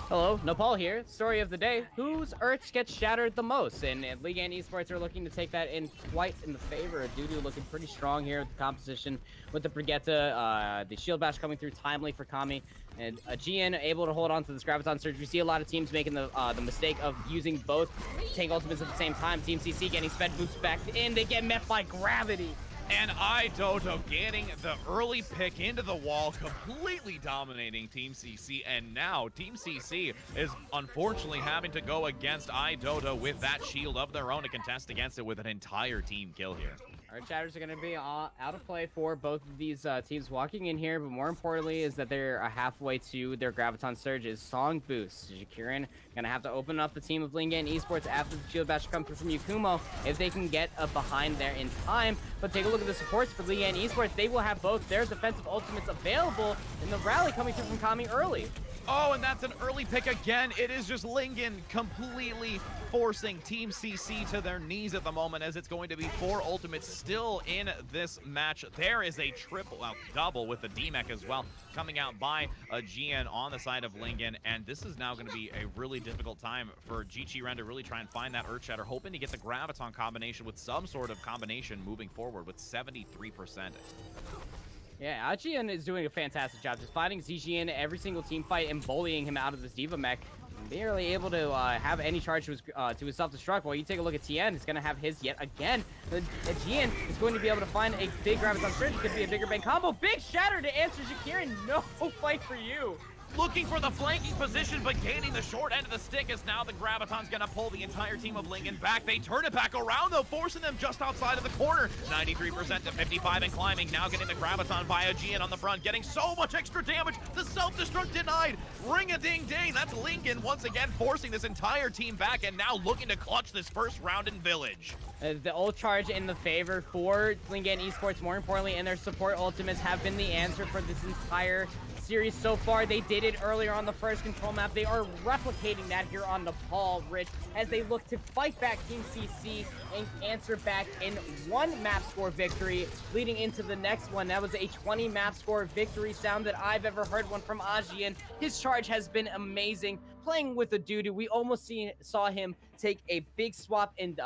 Hello, Nepal here. Story of the day: whose Earths gets shattered the most? And Lingan Esports are looking to take that in quite in the favor. Dudu looking pretty strong here with the composition with the Brigitte, the shield bash coming through timely for Kami, and GN able to hold on to this Graviton Surge. We see a lot of teams making the mistake of using both tank ultimates at the same time. Team CC getting sped boosts back in, they get met by gravity. And iDodo getting the early pick into the wall, completely dominating Team CC. And now Team CC is unfortunately having to go against iDodo with that shield of their own to contest against it with an entire team kill here. Our chatters are going to be out of play for both of these teams walking in here, but more importantly is that they're halfway to their Graviton Surges. Song Boost. Jakirin going to have to open up the team of Lingan Esports after the shield bash comes through from Yukumo if they can get behind there in time. But take a look at the supports for Lingan Esports. They will have both their defensive ultimates available in the rally coming through from Kami early. Oh, and that's an early pick again. It is just Lingan completely forcing Team CC to their knees at the moment, as it's going to be 4 ultimates still in this match. There is a double with the D-Mech as well, coming out by a GN on the side of Lingan, and this is now going to be a really difficult time for G-Chi-Ren to really try and find that Earth Shatter, hoping to get the Graviton combination with some sort of combination moving forward with 73%. Yeah, IGN is doing a fantastic job just fighting ZGN every single team fight and bullying him out of this Diva mech. Barely able to have any charge to his self-destruct. While you take a look at TN, he's going to have his yet again. The GN is going to be able to find a big Graviton Surge. It could be a bigger bang combo. Big Shatter to answer Jakirin. No fight for you. Looking for the flanking position, but gaining the short end of the stick, as now the Graviton's gonna pull the entire team of Lingan back. They turn it back around, though, forcing them just outside of the corner. 93% to 55 and climbing. Now getting the Graviton via GN on the front, getting so much extra damage. The self-destruct denied. Ring-a-ding-ding. That's Lingan once again forcing this entire team back, and now looking to clutch this first round in Village. The ult charge in the favor for Lingan Esports, more importantly, and their support ultimates have been the answer for this entire series so far. They did it earlier on the first control map. They are replicating that here on Nepal, Rich, as they look to fight back Team CC and answer back in 1 map score victory, leading into the next one. That was a 20 map score victory sound that I've ever heard one from Ajian. His charge has been amazing. Playing with a Dudu, we almost saw him take a big swap in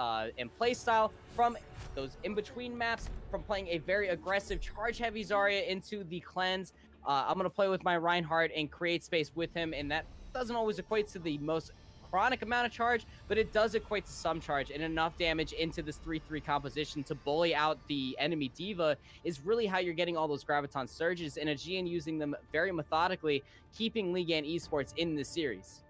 play style from those in-between maps, from playing a very aggressive charge-heavy Zarya into the cleanse. I'm going to play with my Reinhardt and create space with him, and that doesn't always equate to the most chronic amount of charge, but it does equate to some charge, and enough damage into this 3-3 composition to bully out the enemy diva is really how you're getting all those Graviton surges, and Aegean using them very methodically, keeping Lingan Esports in the series.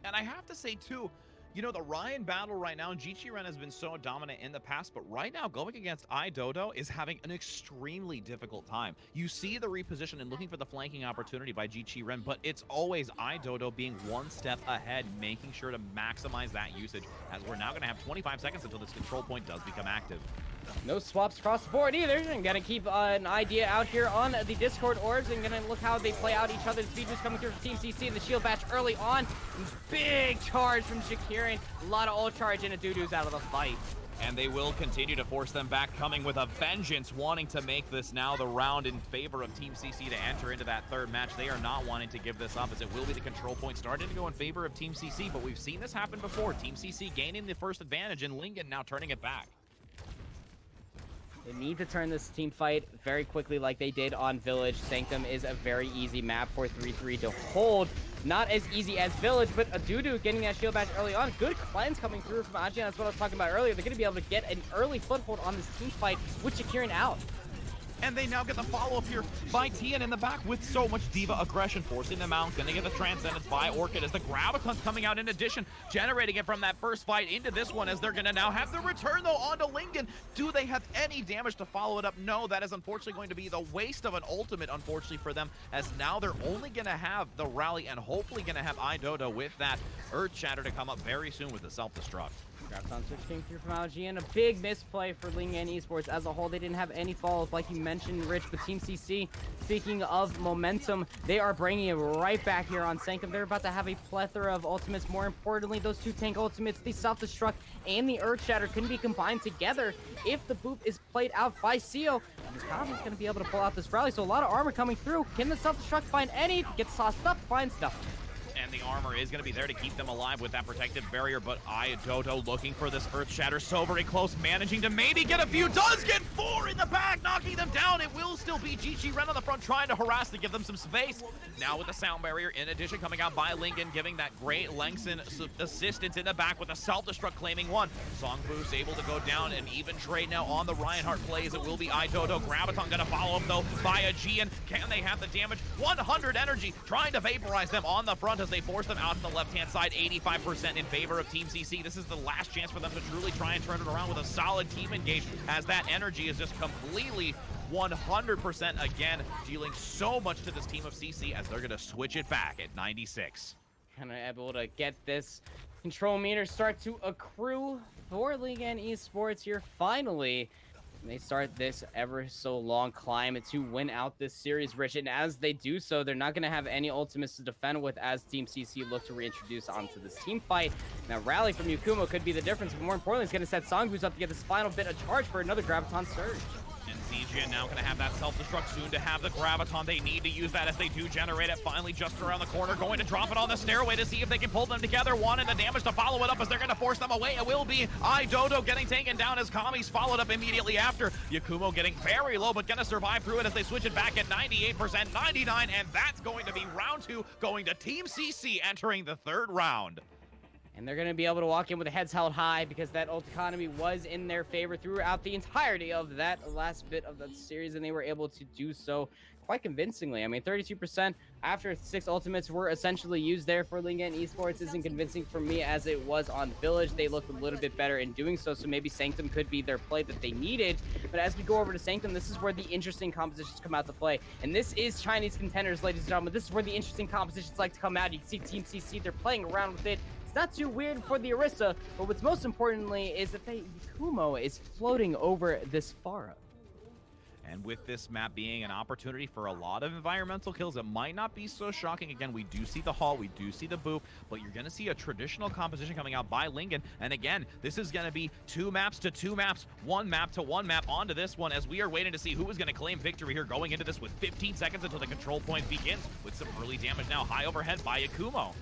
And I have to say, too, you know, the Ryan battle right now, Jichiren has been so dominant in the past, but right now going against iDodo is having an extremely difficult time. You see the reposition and looking for the flanking opportunity by Jichiren, but it's always iDodo being 1 step ahead, making sure to maximize that usage, as we're now going to have 25 seconds until this control point does become active. No swaps across the board either. I'm going to keep an idea out here on the Discord orbs and going to look how they play out each other's features coming through from Team CC and the shield batch early on. Big charge from Shakirin. A lot of ult charge and a Dudu's out of the fight. And they will continue to force them back, coming with a vengeance, wanting to make this now the round in favor of Team CC to enter into that 3rd match. They are not wanting to give this up, as it will be the control point starting to go in favor of Team CC, but we've seen this happen before. Team CC gaining the first advantage and Lingan now turning it back. They need to turn this team fight very quickly like they did on Village. Sanctum is a very easy map for 3-3 to hold. Not as easy as Village, but a Dudu getting that shield badge early on. Good cleanse coming through from Ajian. That's what I was talking about earlier. They're going to be able to get an early foothold on this team fight with Shakirin out. And they now get the follow-up here by Tian in the back with so much diva aggression, forcing them out. Gonna get the Transcendence by Orchid as the Graviton's coming out in addition, generating it from that first fight into this one, as they're gonna now have the return, though, onto Lingan. Do they have any damage to follow it up? No, that is unfortunately going to be the waste of an ultimate, unfortunately, for them, as now they're only gonna have the rally and hopefully gonna have iDodo with that Earth Shatter to come up very soon with the self-destruct. Graviton switch came through from Aegean. A big misplay for Lingan Esports as a whole. They didn't have any follow-up, like you mentioned, Rich, but Team CC, speaking of momentum, they are bringing it right back here on Sanctum. They're about to have a plethora of ultimates. More importantly, those 2 tank ultimates, the self-destruct and the Earth Shatter, can be combined together if the boop is played out by Seo. Kami's going to be able to pull out this rally, so a lot of armor coming through. Can the self-destruct find any? Gets tossed up, finds nothing. And the armor is going to be there to keep them alive with that protective barrier, but iDodo looking for this Earth Shatter so very close, managing to maybe get a few, does get 4 in the back, knocking them down. It will still be Jichiren on the front, trying to harass to give them some space. Now with the sound barrier, in addition, coming out by Lingan, giving that great Lengson assistance in the back with a self-destruct claiming 1. Songboo's able to go down, an even trade now on the Reinhardt plays. It will be iDodo. Graviton going to follow up, though, by Aegean. Can they have the damage? 100 energy, trying to vaporize them on the front as they force them out to the left-hand side. 85% in favor of Team CC. This is the last chance for them to truly try and turn it around with a solid team engage, as that energy is just completely 100% again, dealing so much to this team of CC, as they're going to switch it back at 96. Kind of able to get this control meter start to accrue for Lingan Esports here finally. They start this ever so long climb to win out this series, Rich, and as they do so, they're not going to have any ultimates to defend with as Team CC look to reintroduce onto this team fight. Now, rally from Yukumo could be the difference, but more importantly, it's going to set Songboo's up to get this final bit of charge for another Graviton surge. And CGN now going to have that self-destruct soon to have the Graviton. They need to use that as they do generate it finally just around the corner. Going to drop it on the stairway to see if they can pull them together. Wanting the damage to follow it up as they're going to force them away. It will be iDodo getting taken down as Kami's followed up immediately after. Yakumo getting very low, but going to survive through it as they switch it back at 98%, 99, and that's going to be round 2, going to Team CC entering the 3rd round. And they're going to be able to walk in with their heads held high because that ult economy was in their favor throughout the entirety of that last bit of the series, and they were able to do so quite convincingly. I mean, 32% after 6 ultimates were essentially used there for Lingan Esports isn't convincing for me as it was on Village. They looked a little bit better in doing so, so maybe Sanctum could be their play that they needed. But as we go over to Sanctum, this is where the interesting compositions come out to play. And this is Chinese Contenders, ladies and gentlemen. This is where the interesting compositions like to come out. You can see Team CC, they're playing around with it. It's not too weird for the Orisa, but what's most importantly is that Kumo is floating over this Pharah. And with this map being an opportunity for a lot of environmental kills, it might not be so shocking. Again, we do see the haul, we do see the boop, but you're going to see a traditional composition coming out by Lingan. And again, this is going to be 2 maps to 2 maps, 1 map to 1 map onto this one, as we are waiting to see who is going to claim victory here going into this with 15 seconds until the control point begins, with some early damage now high overhead by Akumo.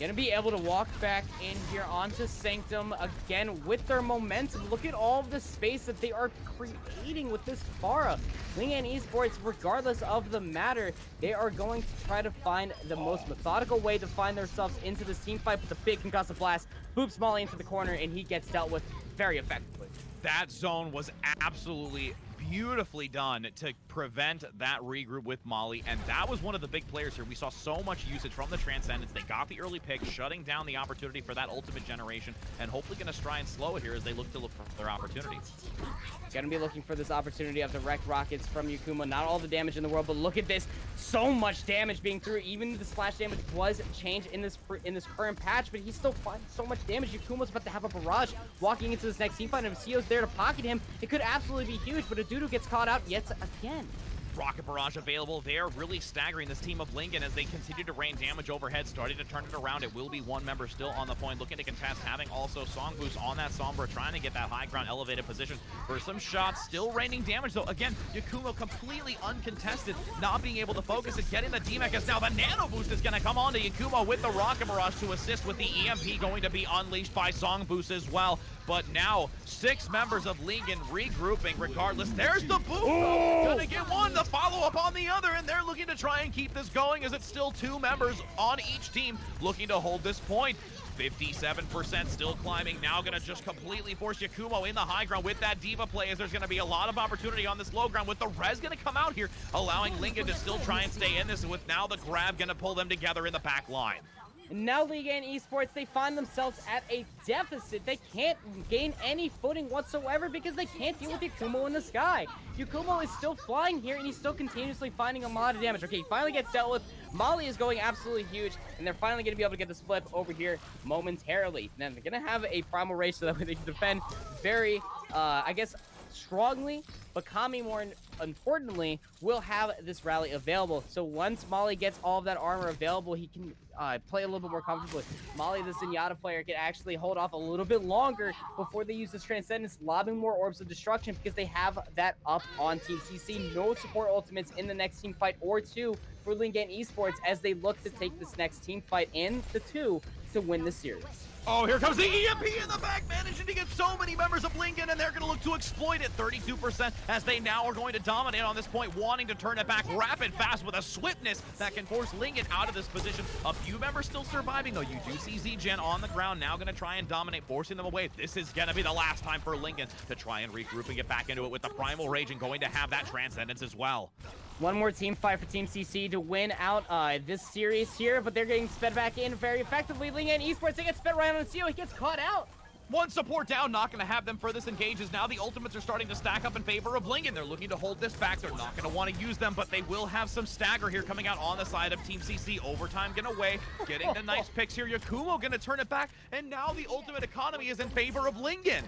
Gonna be able to walk back in here onto Sanctum again with their momentum. Look at all of the space that they are creating with this Pharah. Lingan Esports, regardless of the matter, they are going to try to find the most methodical way to find themselves into this team fight with the big concussive blast. Boops Molly into the corner, and he gets dealt with very effectively. That zone was absolutely beautifully done to prevent that regroup with Molly, and that was one of the big players here. We saw so much usage from the Transcendence. They got the early pick, shutting down the opportunity for that ultimate generation, and hopefully going to try and slow it here as they look for their opportunities. Gonna be looking for this opportunity of the wrecked rockets from Yakuma. Not all the damage in the world, but look at this. So much damage being through. Even the splash damage was changed in this current patch, but he's still finding so much damage. Yakuma's about to have a barrage walking into this next team fight, and if Sio's there to pocket him, it could absolutely be huge, but Adudu gets caught out yet again. Rocket barrage available there, really staggering this team of Lingan as they continue to rain damage overhead, starting to turn it around. It will be 1 member still on the point, looking to contest, having also Song Boost on that Sombra, trying to get that high ground elevated position for some shots. Still raining damage though. Again, Yakumo completely uncontested, not being able to focus and getting the DMAC, as now the Nano Boost is going to come on to Yakumo with the Rocket Barrage to assist with the EMP going to be unleashed by Song Boost as well. But now 6 members of Lingan regrouping regardless. There's the boot. Gonna get one, the follow-up on the other, and they're looking to try and keep this going as it's still 2 members on each team looking to hold this point. 57% still climbing, now gonna just completely force Yakumo in the high ground with that Diva play, as there's gonna be a lot of opportunity on this low ground with the res gonna come out here, allowing Lingan to still try and stay in this, with now the grab gonna pull them together in the back line. And now Lingan Esports, they find themselves at a deficit. They can't gain any footing whatsoever because they can't deal with Yakumo in the sky. Yakumo is still flying here, and he's still continuously finding a lot of damage. Okay, he finally gets dealt with. Molly is going absolutely huge, and they're finally going to be able to get this flip over here momentarily. Then they're going to have a Primal Rage so that way they can defend very, I guess, strongly, but Kami, more importantly, will have this rally available. So once Molly gets all of that armor available, he can play a little bit more comfortably. Molly, the Zenyatta player, can actually hold off a little bit longer before they use this Transcendence, lobbing more Orbs of Destruction because they have that up on Team CC. No support ultimates in the next team fight or 2 for Lingan Esports as they look to take this next team fight in the 2 to win the series. Oh, here comes the EMP in the back, managing to get so many members of Lingan, and they're going to look to exploit it. 32% as they now are going to dominate on this point, wanting to turn it back rapid fast with a swiftness that can force Lingan out of this position. A few members still surviving, though. You do see Z-Gen on the ground, now going to try and dominate, forcing them away. This is going to be the last time for Lingan to try and regroup and get back into it with the Primal Rage, and going to have that Transcendence as well. One more team fight for Team CC to win out this series here, but they're getting sped back in very effectively. Lingan Esports, they get sped right on Cio. He gets caught out. 1 support down, not going to have them for this engage, as now the ultimates are starting to stack up in favor of Lingan. They're looking to hold this back. They're not going to want to use them, but they will have some stagger here coming out on the side of Team CC. Overtime getting away, getting the nice picks here. Yakumo going to turn it back, and now the ultimate economy is in favor of Lingan.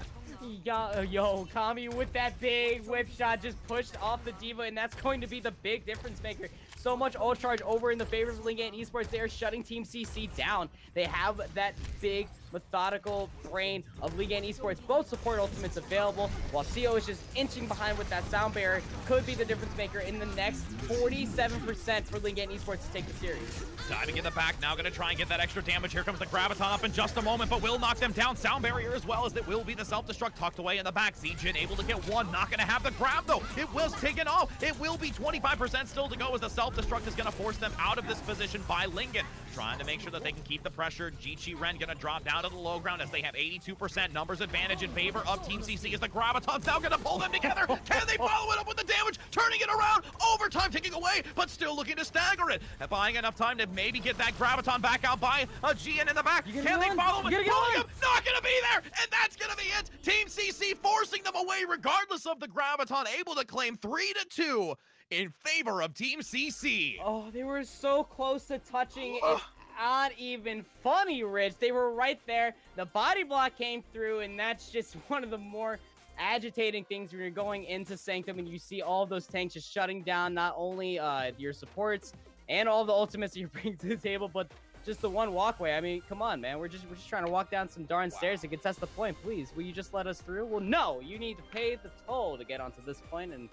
Yo, Kami with that big whip shot just pushed off the Diva, and that's going to be the big difference maker. So much ult charge over in the favor of Lingan Esports. They are shutting Team CC down. They have that big methodical brain of Lingan Esports. Both support ultimates available, while Cio is just inching behind with that sound barrier. Could be the difference maker in the next 47% for Lingan Esports to take the series. Diving in the back, now going to try and get that extra damage. Here comes the Graviton up in just a moment, but will knock them down. Sound barrier as well, as it will be the self-destruct tucked away in the back. Z-Jin able to get one, not going to have the grab though. It was taken off. It will be 25% still to go, as the self-destruct is going to force them out of this position by Lingan. Trying to make sure that they can keep the pressure. Jichi Ren going to drop down to the low ground as they have 82% numbers advantage in favor of Team CC, as the Graviton's now going to pull them together. Can they follow it up with the damage? Turning it around. Overtime ticking away, but still looking to stagger it. And buying enough time to maybe get that Graviton back out by a GN in the back. Can they follow him? Pulling him. Not going to be there. And that's going to be it. Team CC forcing them away regardless of the Graviton, able to claim 3-2 in favor of Team CC. Oh, they were so close to touching. It's not even funny, Rich. They were right there. The body block came through, and that's just one of the more agitating things when you're going into Sanctum and you see all of those tanks just shutting down not only your supports and all the ultimates that you're bringing to the table, but just the one walkway. I mean, come on, man. We're just trying to walk down some darn stairs to contest the point. Please, will you just let us through? Well, no. You need to pay the toll to get onto this point, and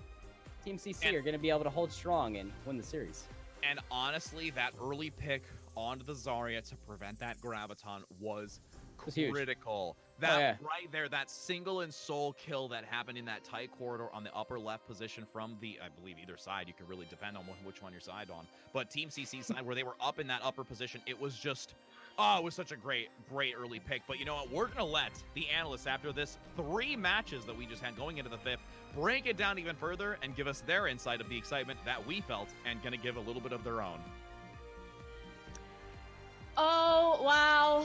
Team CC are going to be able to hold strong and win the series. And honestly, that early pick onto the Zarya to prevent that Graviton was critical. That right there, that single and soul kill that happened in that tight corridor on the upper left position from the, I believe, either side. You could really depend on which one you're side on. But Team CC side, where they were up in that upper position, it was just, it was such a great early pick. But you know what? We're going to let the analysts, after this 3 matches that we just had going into the 5th, break it down even further and give us their insight of the excitement that we felt and going to give a little bit of their own. Oh, wow.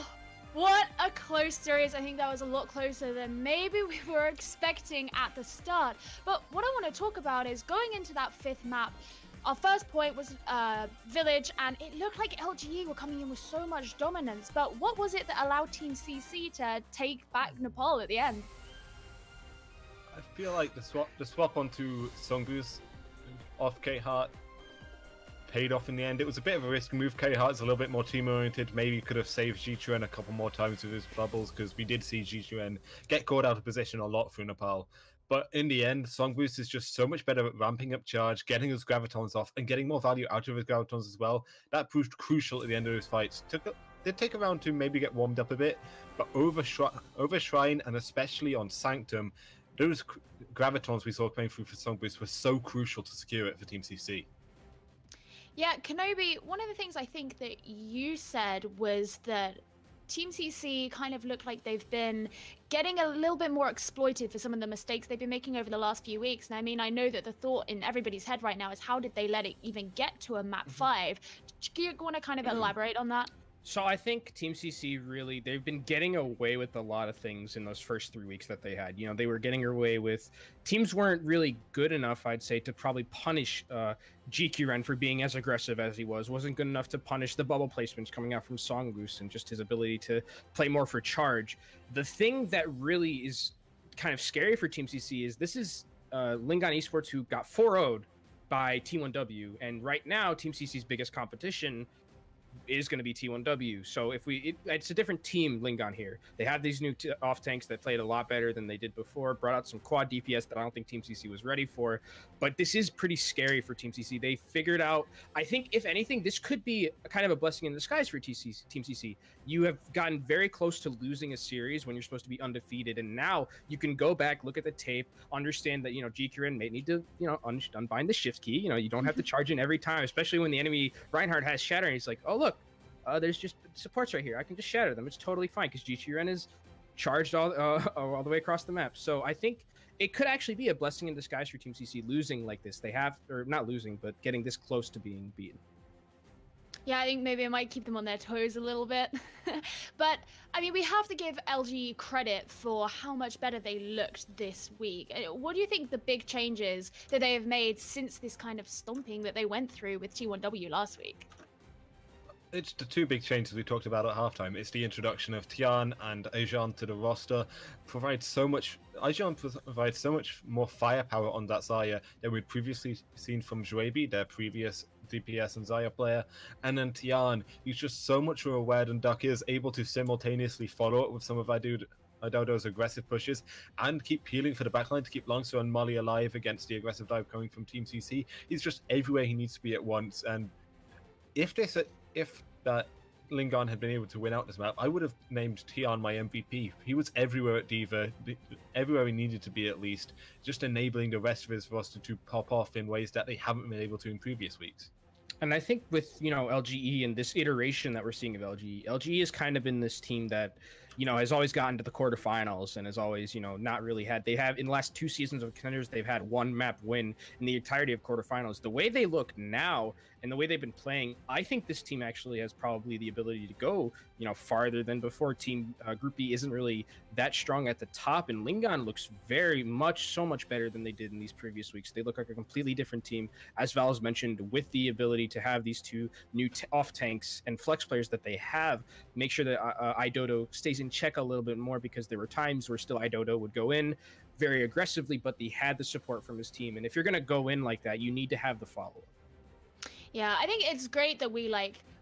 What a close series. I think that was a lot closer than maybe we were expecting at the start. But what I want to talk about is going into that 5th map. Our first point was Village, and it looked like LGE were coming in with so much dominance. But what was it that allowed Team CC to take back Nepal at the end? I feel like the swap onto Songboo's off K-Heart paid off in the end. It was a bit of a risky move. K-Heart's a little bit more team-oriented. Maybe could have saved G2N a couple more times with his bubbles, because we did see G2N get caught out of position a lot through Nepal. But in the end, Songboost is just so much better at ramping up charge, getting his Gravitons off, and getting more value out of his Gravitons as well. That proved crucial at the end of those fights. Did take a round to maybe get warmed up a bit, but over Shrine and especially on Sanctum, those Gravitons we saw coming through for Songboost were so crucial to secure it for Team CC. Yeah, Kenobi, one of the things I think that you said was that Team CC kind of looked like they've been getting a little bit more exploited for some of the mistakes they've been making over the last few weeks. And I mean, I know that the thought in everybody's head right now is how did they let it even get to a map 5? Do you want to kind of elaborate on that? So I think Team CC really, they've been getting away with a lot of things in those first 3 weeks that they had. You know, they were getting away with, teams weren't really good enough, I'd say, to probably punish GQRen for being as aggressive as he was. Wasn't good enough to punish the bubble placements coming out from Songboost and just his ability to play more for charge. The thing that really is kind of scary for Team CC is this is Lingan Esports, who got 4-0'd by T1W. And right now, Team CC's biggest competition is going to be T1W. So if it's a different team, Lingan here. They have these new off tanks that played a lot better than they did before, brought out some quad DPS that I don't think Team CC was ready for. But this is pretty scary for Team CC. They figured out, I think, if anything, this could be a kind of a blessing in disguise for Team CC. You have gotten very close to losing a series when you're supposed to be undefeated, and now you can go back, look at the tape, understand that, you know, GQRen may need to, you know, unbind the shift key. You know, you don't have to charge in every time, especially when the enemy Reinhardt has Shatter, and he's like, oh, look, there's just supports right here. I can just shatter them. It's totally fine because GQRen is charged all the way across the map. So I think it could actually be a blessing in disguise for Team CC losing like this. They have, or not losing, but getting this close to being beaten. Yeah, I think maybe it might keep them on their toes a little bit. But, I mean, we have to give LG credit for how much better they looked this week. What do you think the big changes that they have made since this kind of stomping that they went through with T1W last week? It's the 2 big changes we talked about at halftime. It's the introduction of Tian and Ajan to the roster. Ajan provides so much more firepower on that Zarya than we'd previously seen from Juebi, their previous DPS and Zarya player. And then Tian, he's just so much more aware than Duck is, able to simultaneously follow up with some of Idodo's aggressive pushes and keep peeling for the backline to keep Longster and Molly alive against the aggressive dive coming from Team CC. He's just everywhere he needs to be at once. And if that Lingan had been able to win out this map, I would have named Tian my MVP. He was everywhere at D.Va, everywhere he needed to be at least, just enabling the rest of his roster to pop off in ways that they haven't been able to in previous weeks. And I think with, you know, LGE and this iteration that we're seeing of LGE has kind of been this team that, you know, has always gotten to the quarterfinals and has always, you know, not really had, they have in the last 2 seasons of Contenders, they've had 1 map win in the entirety of quarterfinals. The way they look now and the way they've been playing, I think this team actually has probably the ability to go, you know, farther than before. Team Group B isn't really that strong at the top, and Lingan looks very much, so much better than they did in these previous weeks. They look like a completely different team, as Val has mentioned, with the ability to have these 2 new off tanks and flex players that they have, make sure that Idodo stays in check a little bit more, because there were times where still Idodo would go in very aggressively, but he had the support from his team. And if you're going to go in like that, you need to have the follow-up. Yeah, I think it's great that we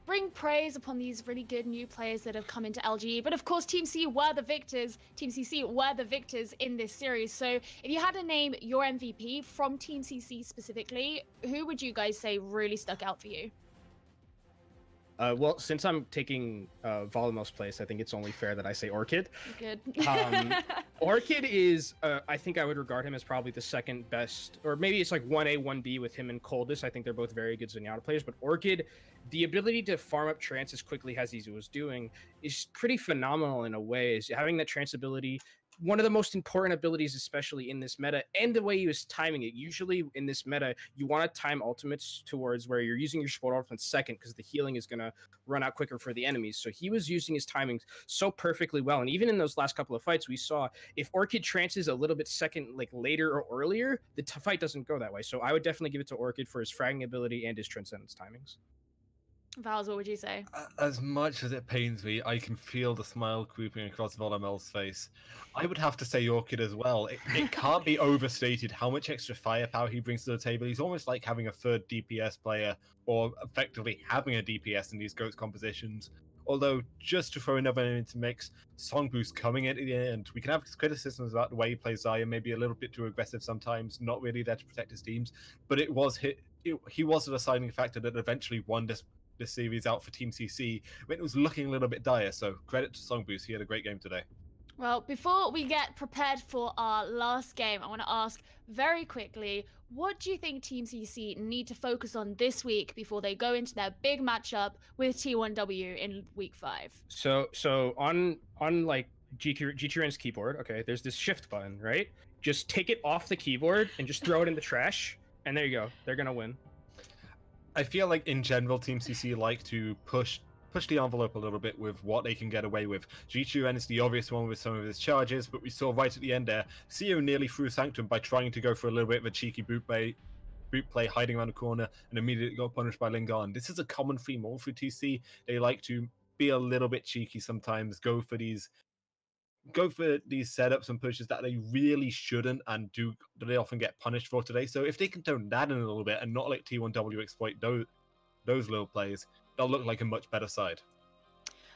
bring praise upon these really good new players that have come into LGE. But of course, Team C were the victors. Team CC were the victors in this series. So if you had to name your MVP from Team CC specifically, who would you guys say really stuck out for you? Well, since I'm taking Volomel's place, I think it's only fair that I say Orchid. Good. Orchid is, I think I would regard him as probably the second best, or maybe it's like 1A, 1B with him and Coldest. I think they're both very good Zenyatta players, but Orchid, the ability to farm up Trance as quickly as he was doing is pretty phenomenal in a way. Is having that Trance ability, one of the most important abilities, especially in this meta, and the way he was timing it. Usually in this meta, you want to time ultimates towards where you're using your support ultimate second, because the healing is going to run out quicker for the enemies. So he was using his timings so perfectly well. And even in those last couple of fights, we saw if Orchid trances a little bit second, like later or earlier, the fight doesn't go that way. So I would definitely give it to Orchid for his fragging ability and his Transcendence timings. Vals, what would you say? As much as it pains me, I can feel the smile creeping across Volomel's face. I would have to say Orchid as well. It can't be overstated how much extra firepower he brings to the table. He's almost like having a third DPS player, or effectively having a DPS in these GOATS compositions. Although, just to throw another name into the mix, Songboost coming in at the end. We can have criticisms about the way he plays Xayah, maybe a little bit too aggressive sometimes, not really there to protect his teams, but he was a deciding factor that eventually won this series out for Team CC when it was looking a little bit dire. So credit to Songboost, he had a great game today. Well, before we get prepared for our last game, I want to ask very quickly, what do you think Team CC need to focus on this week before they go into their big matchup with T1W in week 5? So on like GTRN's keyboard, okay, there's this shift button, right? Just take it off the keyboard and just throw it in the trash, and there you go. They're gonna win. I feel like in general, Team CC like to push the envelope a little bit with what they can get away with. G2N is the obvious one with some of his charges, but we saw right at the end there, CEO nearly threw Sanctum by trying to go for a little bit of a cheeky boot play, hiding around the corner, and immediately got punished by Lingan. This is a common theme all through TC. They like to be a little bit cheeky sometimes, go for these setups and pushes that they really shouldn't, and they often get punished for today. So if they can tone that in a little bit and not let T1W exploit those little plays, they'll look like a much better side.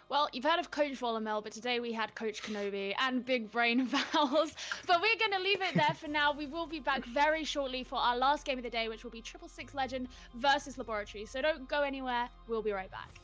Well, you've heard of Coach Volumel, but today we had Coach Kenobi and Big Brain Vals. But we're going to leave it there for now. We will be back very shortly for our last game of the day, which will be 666 Legend versus Laboratory. So don't go anywhere. We'll be right back.